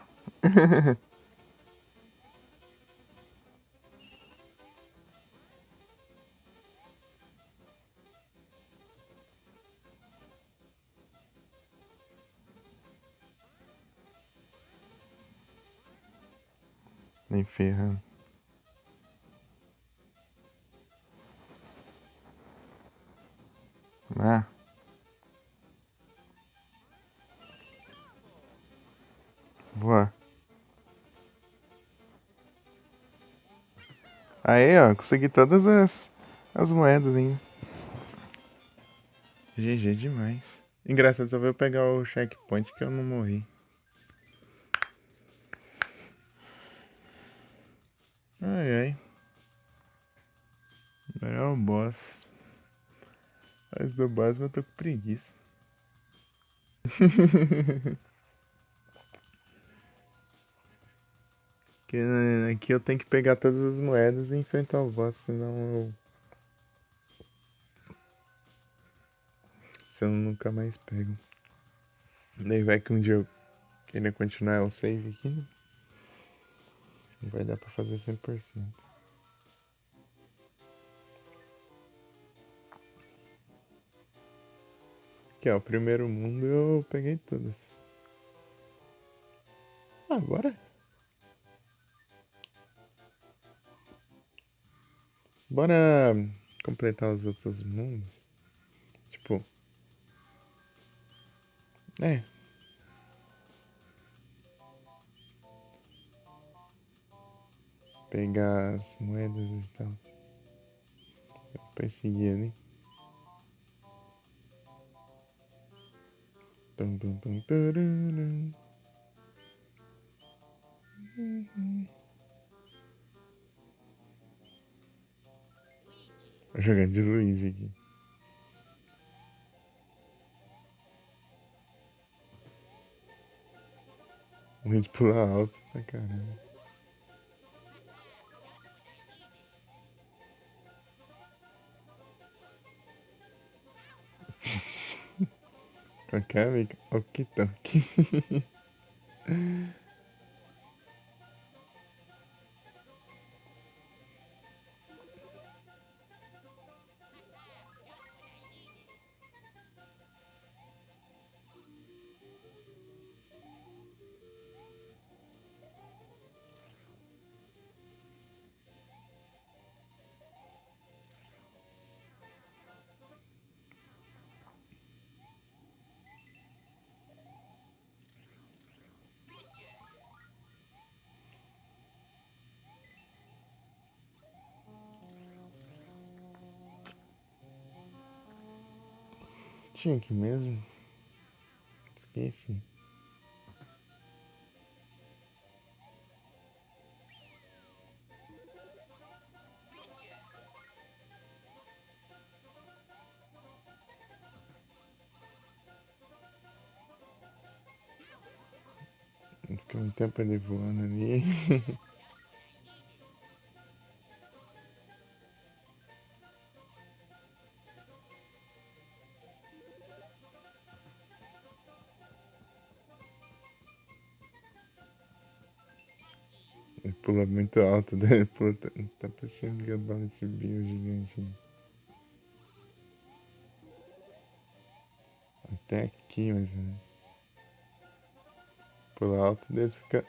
Nem ferrando. Ah. Boa. Aí, ó. Consegui todas as moedas ainda. GG demais. Engraçado, só veio pegar o checkpoint que eu não morri. Ai, ai. É o boss. Mas do boss eu tô com preguiça. Porque aqui eu tenho que pegar todas as moedas e enfrentar o boss, senão eu nunca mais pego. Daí vai que um dia eu queira continuar o save aqui, né? Não vai dar pra fazer 100%. Aqui, ó, o primeiro mundo eu peguei todas. Agora? Bora completar os outros mundos? Tipo, é. Pegar as moedas e tal. Depois seguir ali. Tum, tum, tum, tururum. Vou jogar de Luigi aqui. O Luigi pula alto pra caramba. Qualquer vez. Ok. Tinha aqui mesmo? Esqueci. Ficou um tempo ele voando ali. Ele pula muito alto, daí ele pula, tá parecendo que a bala de bio gigante. Até aqui, mas pula alto, daí ele fica.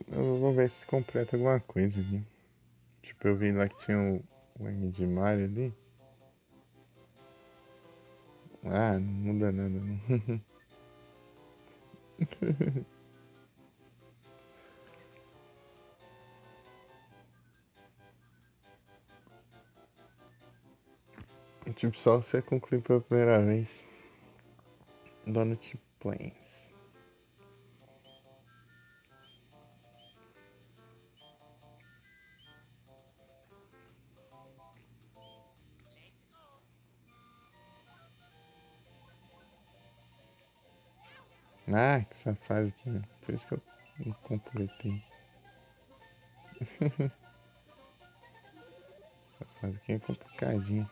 Eu vou ver se completa alguma coisa aqui. Tipo, eu vi lá que tinha o M de Mario ali. Ah, não muda nada não. Tipo, só você concluir pela primeira vez. Donut Plains. Ah, que essa fase aqui, né? Por isso que eu não completei. Essa fase aqui é complicadinha.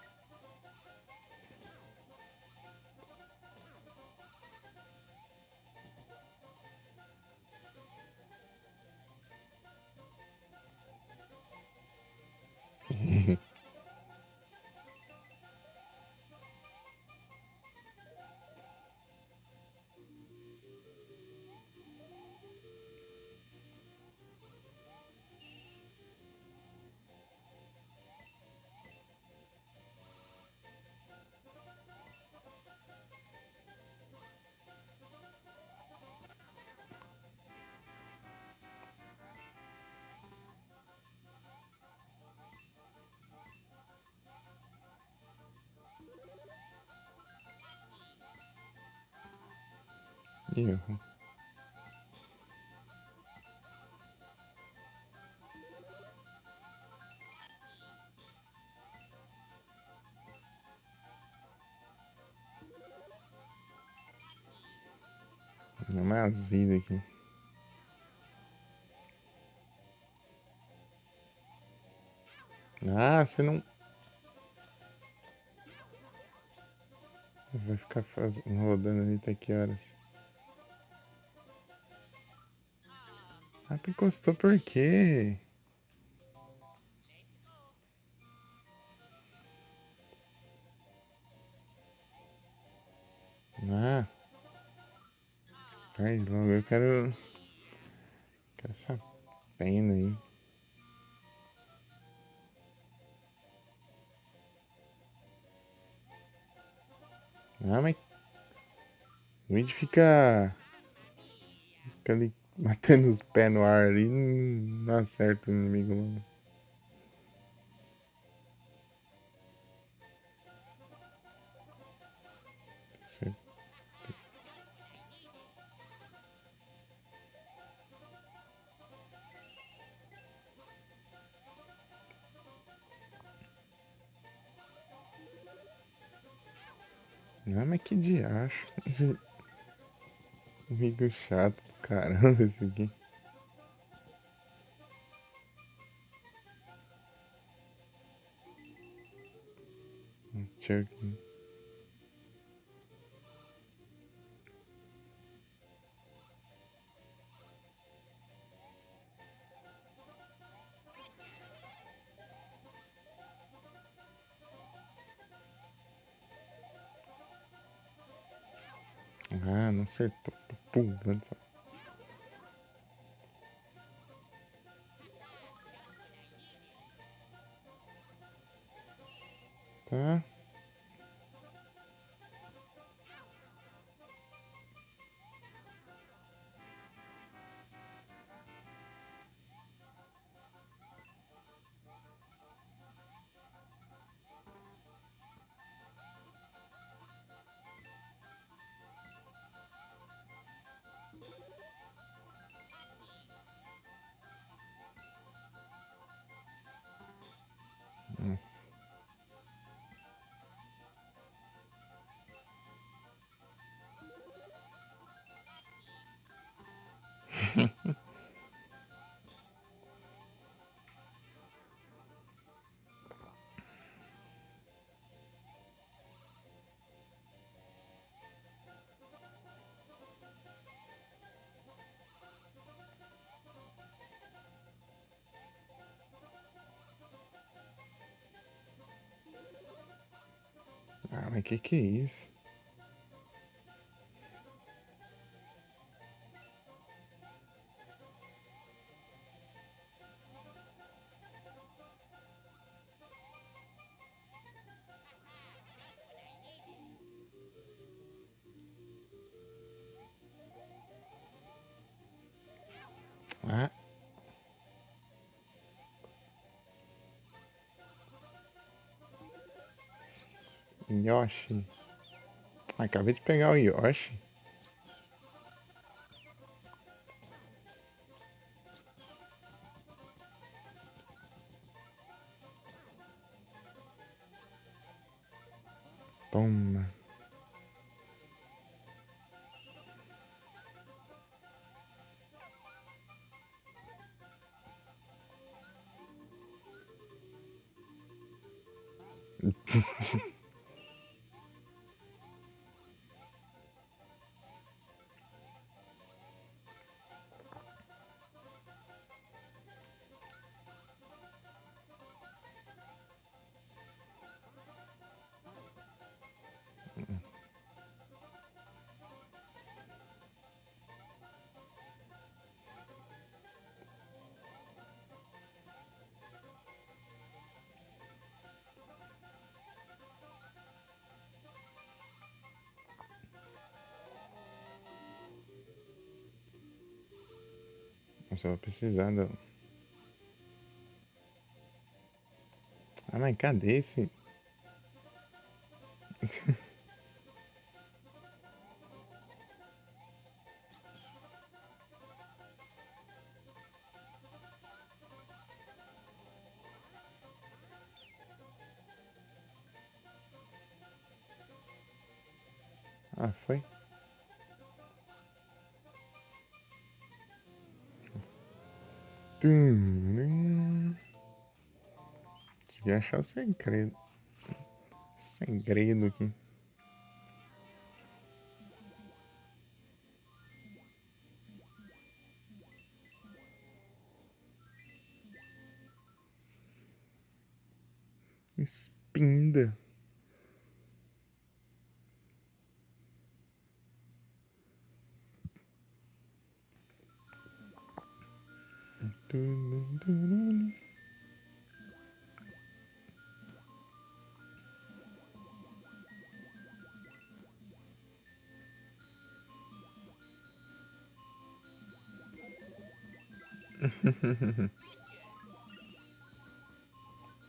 Erro. Não mais vida aqui. Ah, você não. Vai ficar rodando ali até que horas? Ah, encostou por quê? Ah, perde logo. Eu quero essa pena aí. Ah, mas o Luigi fica ali batendo os pés no ar ali, não dá certo o inimigo não. Ah, mas que diacho. Amigo chato do caramba esse aqui. Chuck. Ah, não acertou. Tô pulando. Tá. Ah, mas que é isso? Ah, Yoshi. Acabei de pegar o Yoshi. Toma. Nossa, eu vou precisar do... Ah, mas cadê esse? Ah, foi? Tum. Consegui achar o segredo. Segredo aqui. Espinda.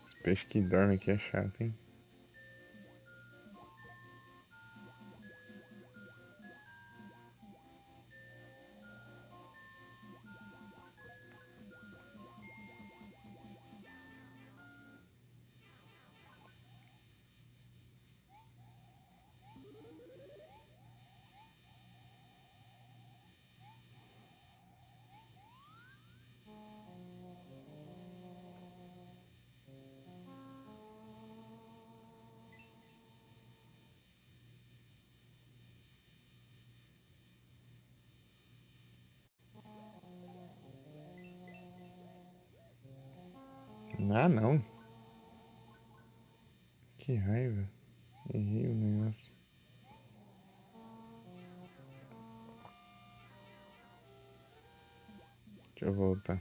Esse peixe que dorme aqui é chato, hein? Ah, não. Que raiva. Errei o negócio. Deixa eu voltar.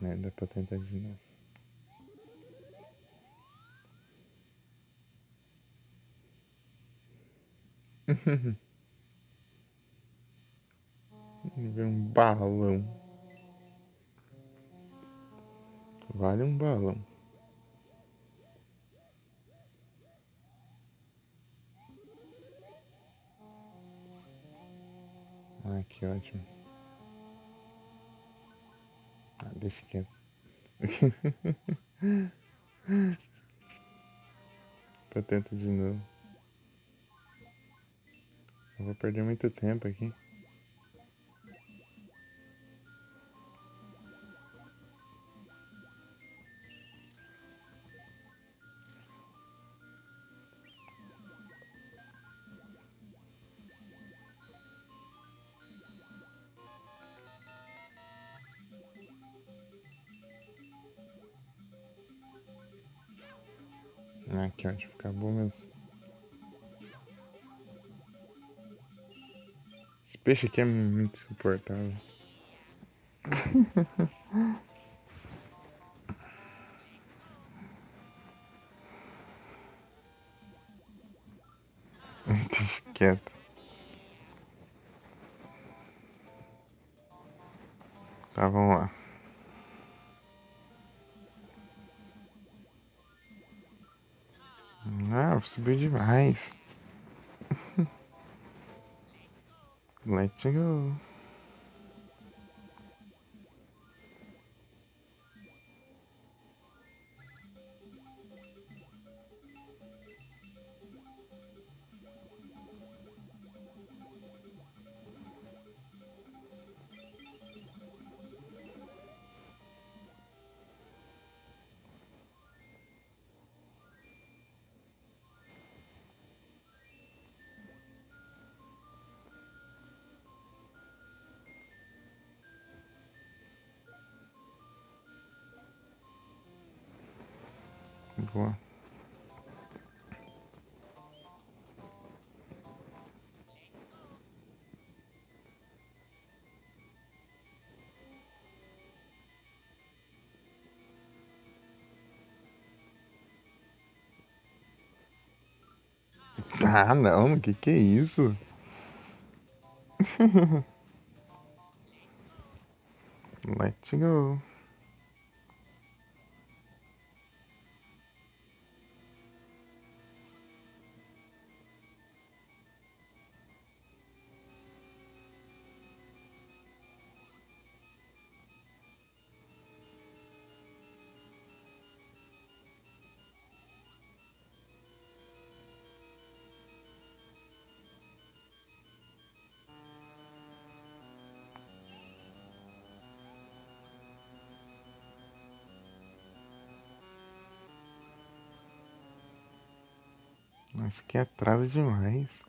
Né, dá pra tentar de novo. Ver um balão. Vale um balão. Ah, que ótimo. Ah, deixa quieto. Eu tento de novo. Eu vou perder muito tempo aqui. Ah, que ótimo. Acabou mesmo. Esse peixe aqui é muito insuportável. Deixa quieto. Tá, vamos lá. Ah, subiu demais. Let's go. Boa. Ah, não. Que é isso? Let's go. Mas que atraso demais.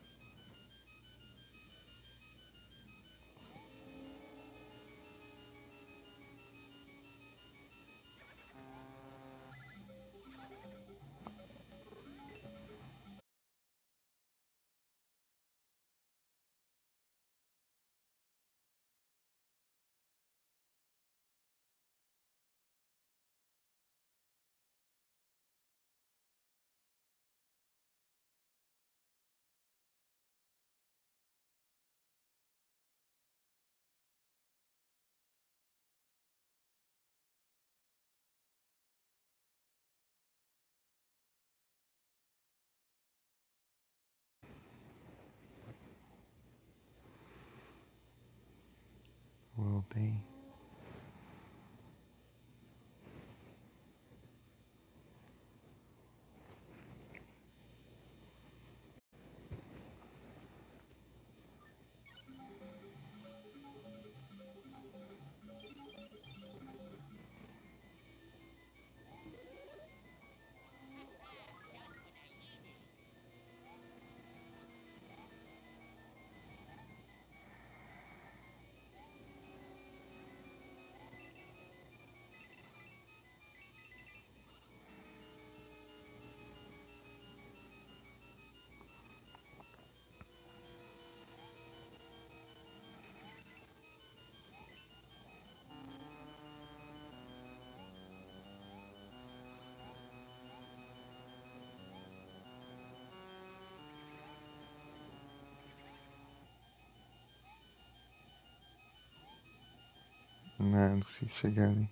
Não, não consigo chegar ali.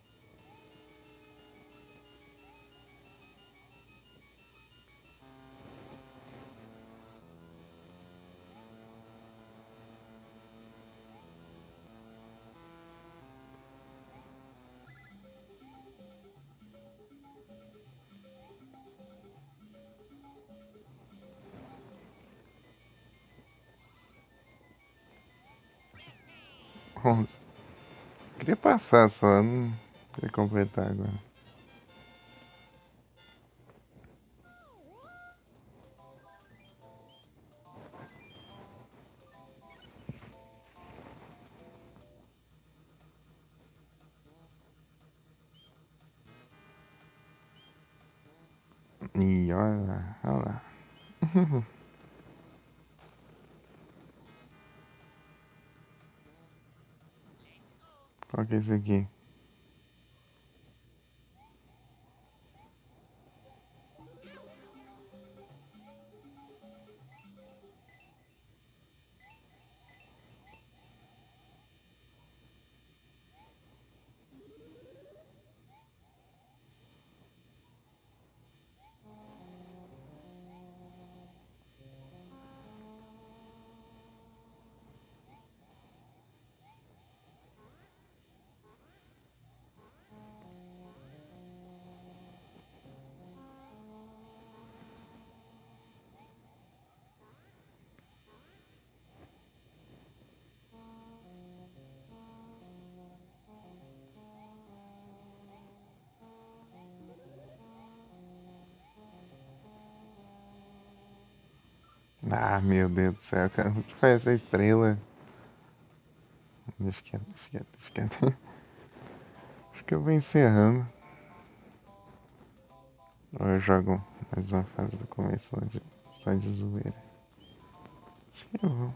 Nossa, queria passar só, não queria completar agora. E olha lá, olha lá. Qual que é esse aqui? Ah, meu Deus do céu, cara. O que foi essa estrela? Deixa quieto, deixa quieto, deixa quieto. Acho que eu vou encerrando. Ou eu jogo mais uma fase do começo só de zoeira. Acho que eu vou.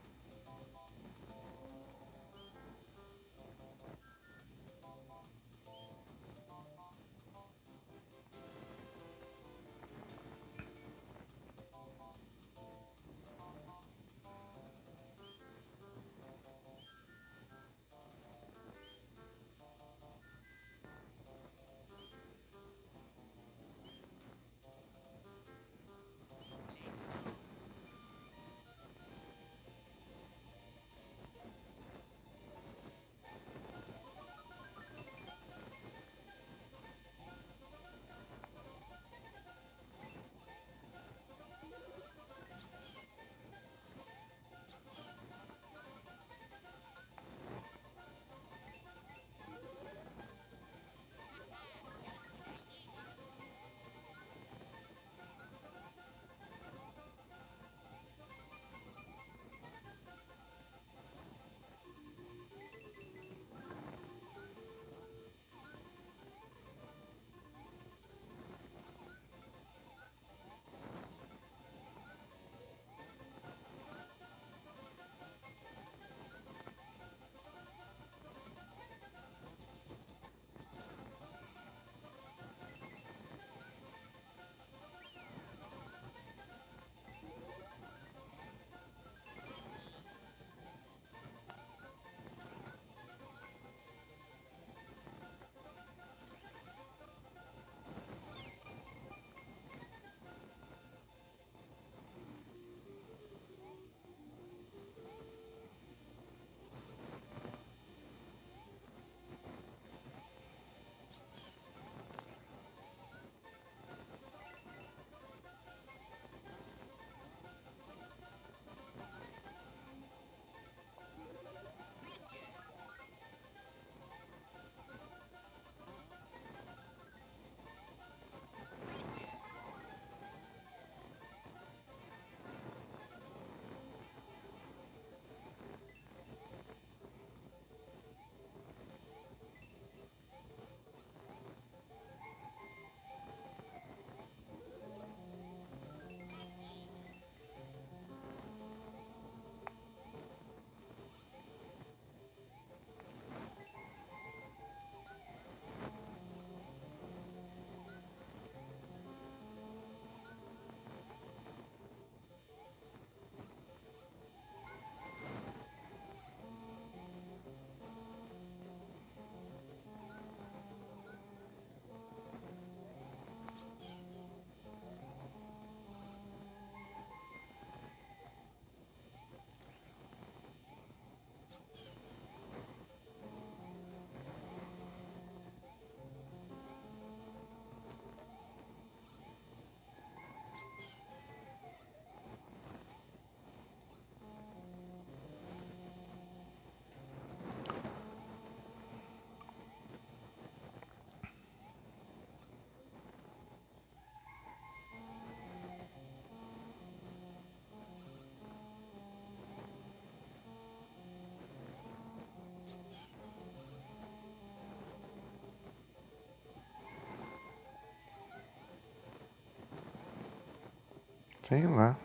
Sei lá.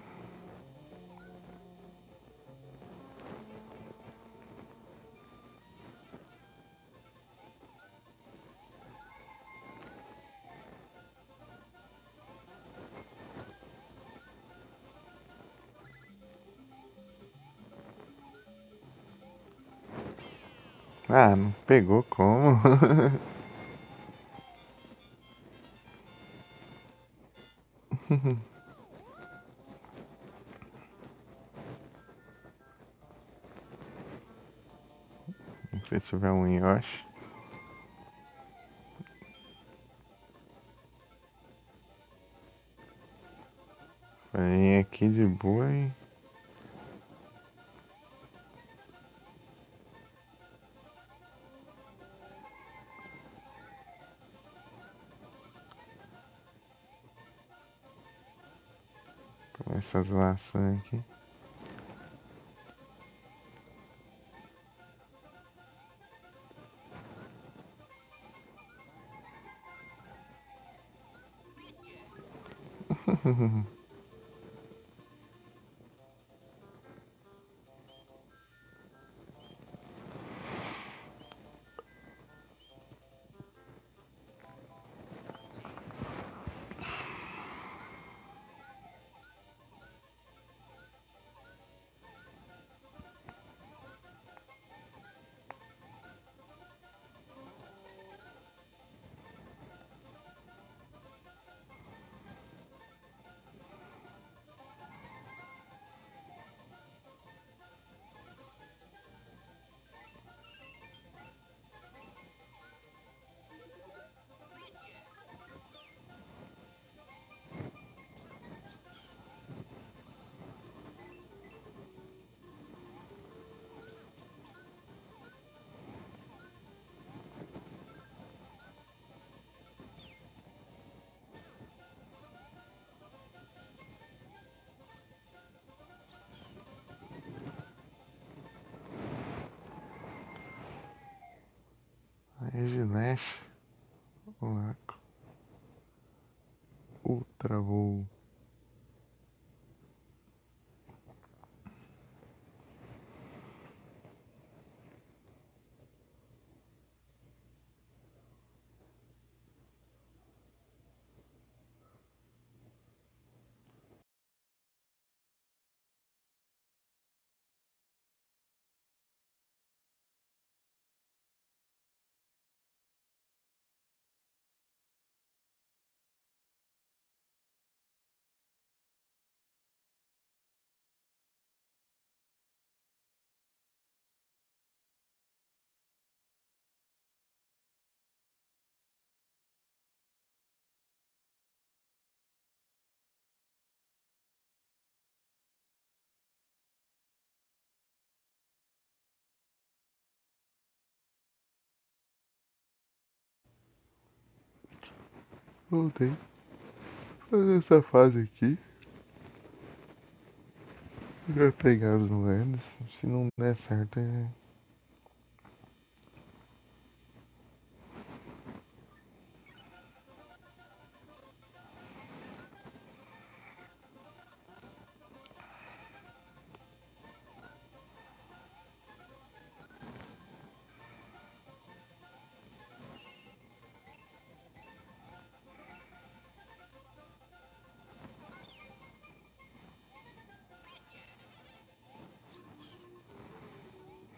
Ah, não pegou como? Se tiver um Yoshi. Vem aqui de boa e. Com essas maçãs aqui. Aí Gileste. Olaco. Ultra voo. Voltei. Fazer essa fase aqui. Vai pegar as moedas. Se não der certo, é.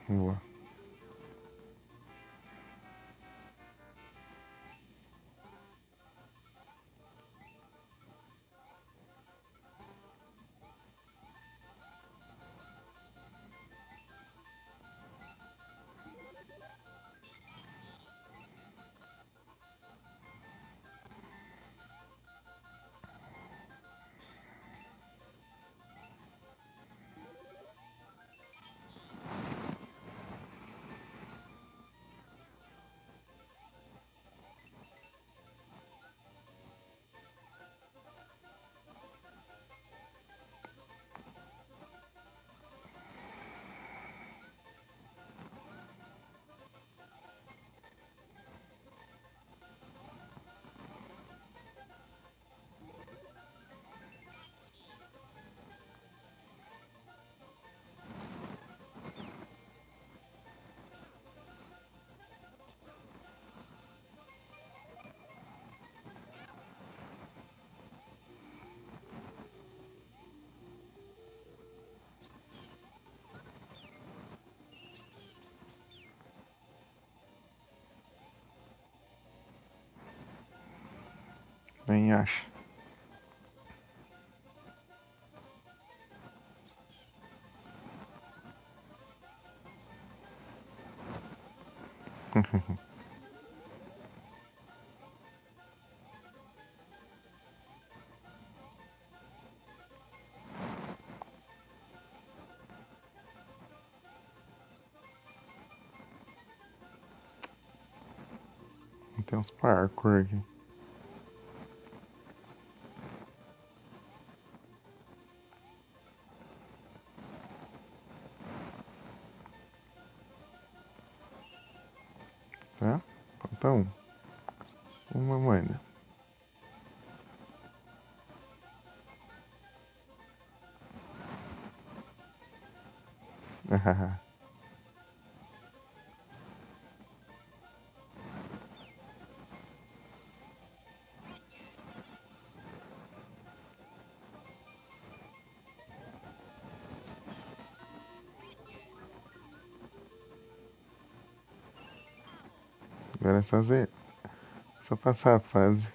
Boa. também acho. Tem uns parkour aqui. Tá? Falta um. Uma moeda. Agora é só passar a fase.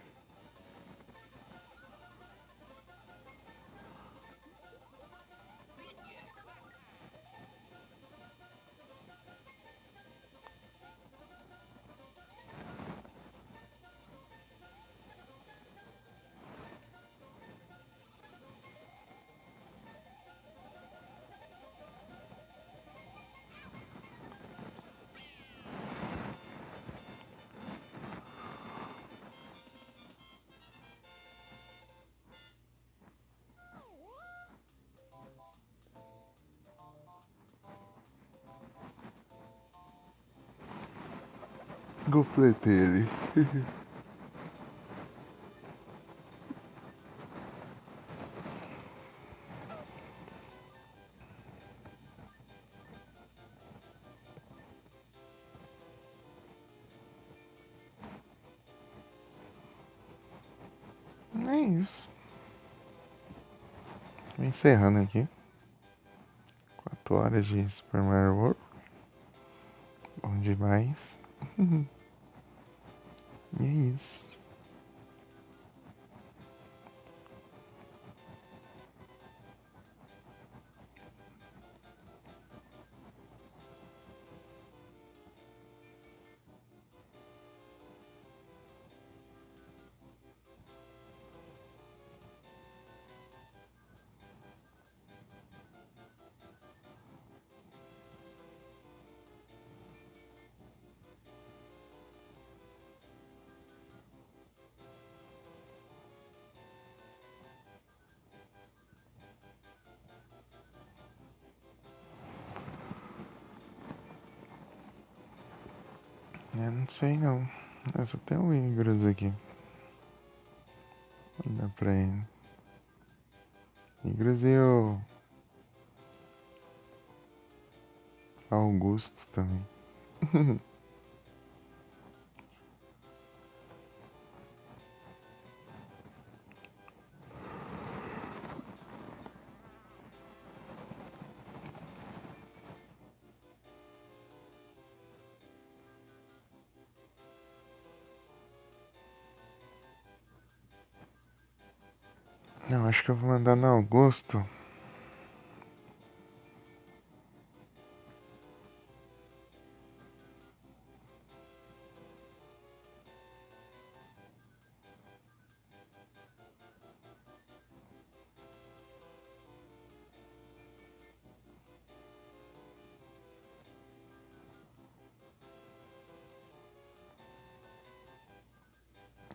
Completei ele. É isso. Encerrando aqui. 4 horas de Super Mario World. Bom demais. E é isso. Eu não sei não. Eu só tenho o Ingress aqui. Dá pra ele. Ingress e o Augusto também. Não, acho que eu vou mandar no Augusto.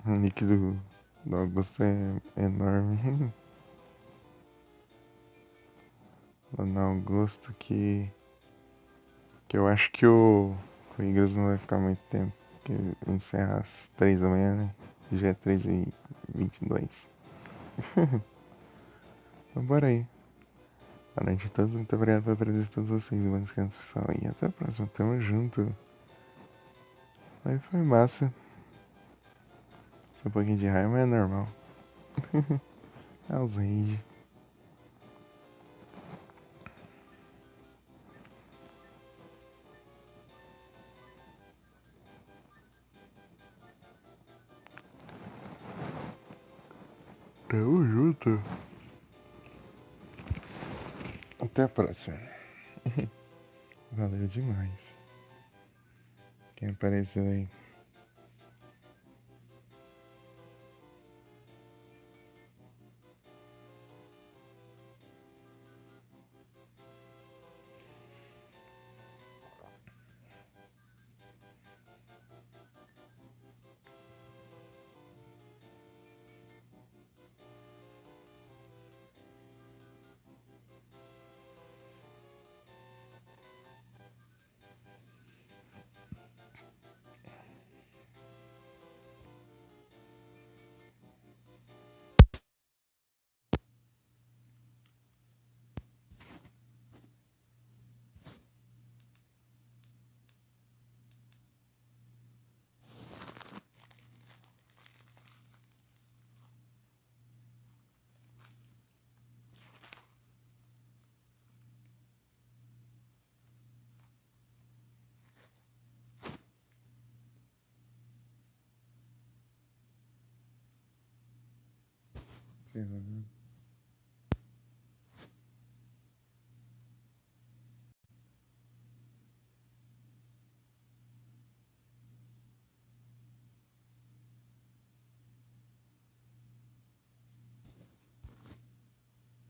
O nick do Augusto é enorme. Dona Augusto que eu acho que o Ingress não vai ficar muito tempo. Porque encerra às 3 da manhã, né? Já é 3h22. Então bora aí. Boa noite a todos, muito obrigado pela presença de todos vocês. Bom descanso, pessoal. E até a próxima. Tamo junto. Aí foi massa. Um pouquinho de raiva, mas é normal. Aos rage. Tamo junto. Até a próxima. Valeu demais. Quem apareceu aí? Sei lá, né?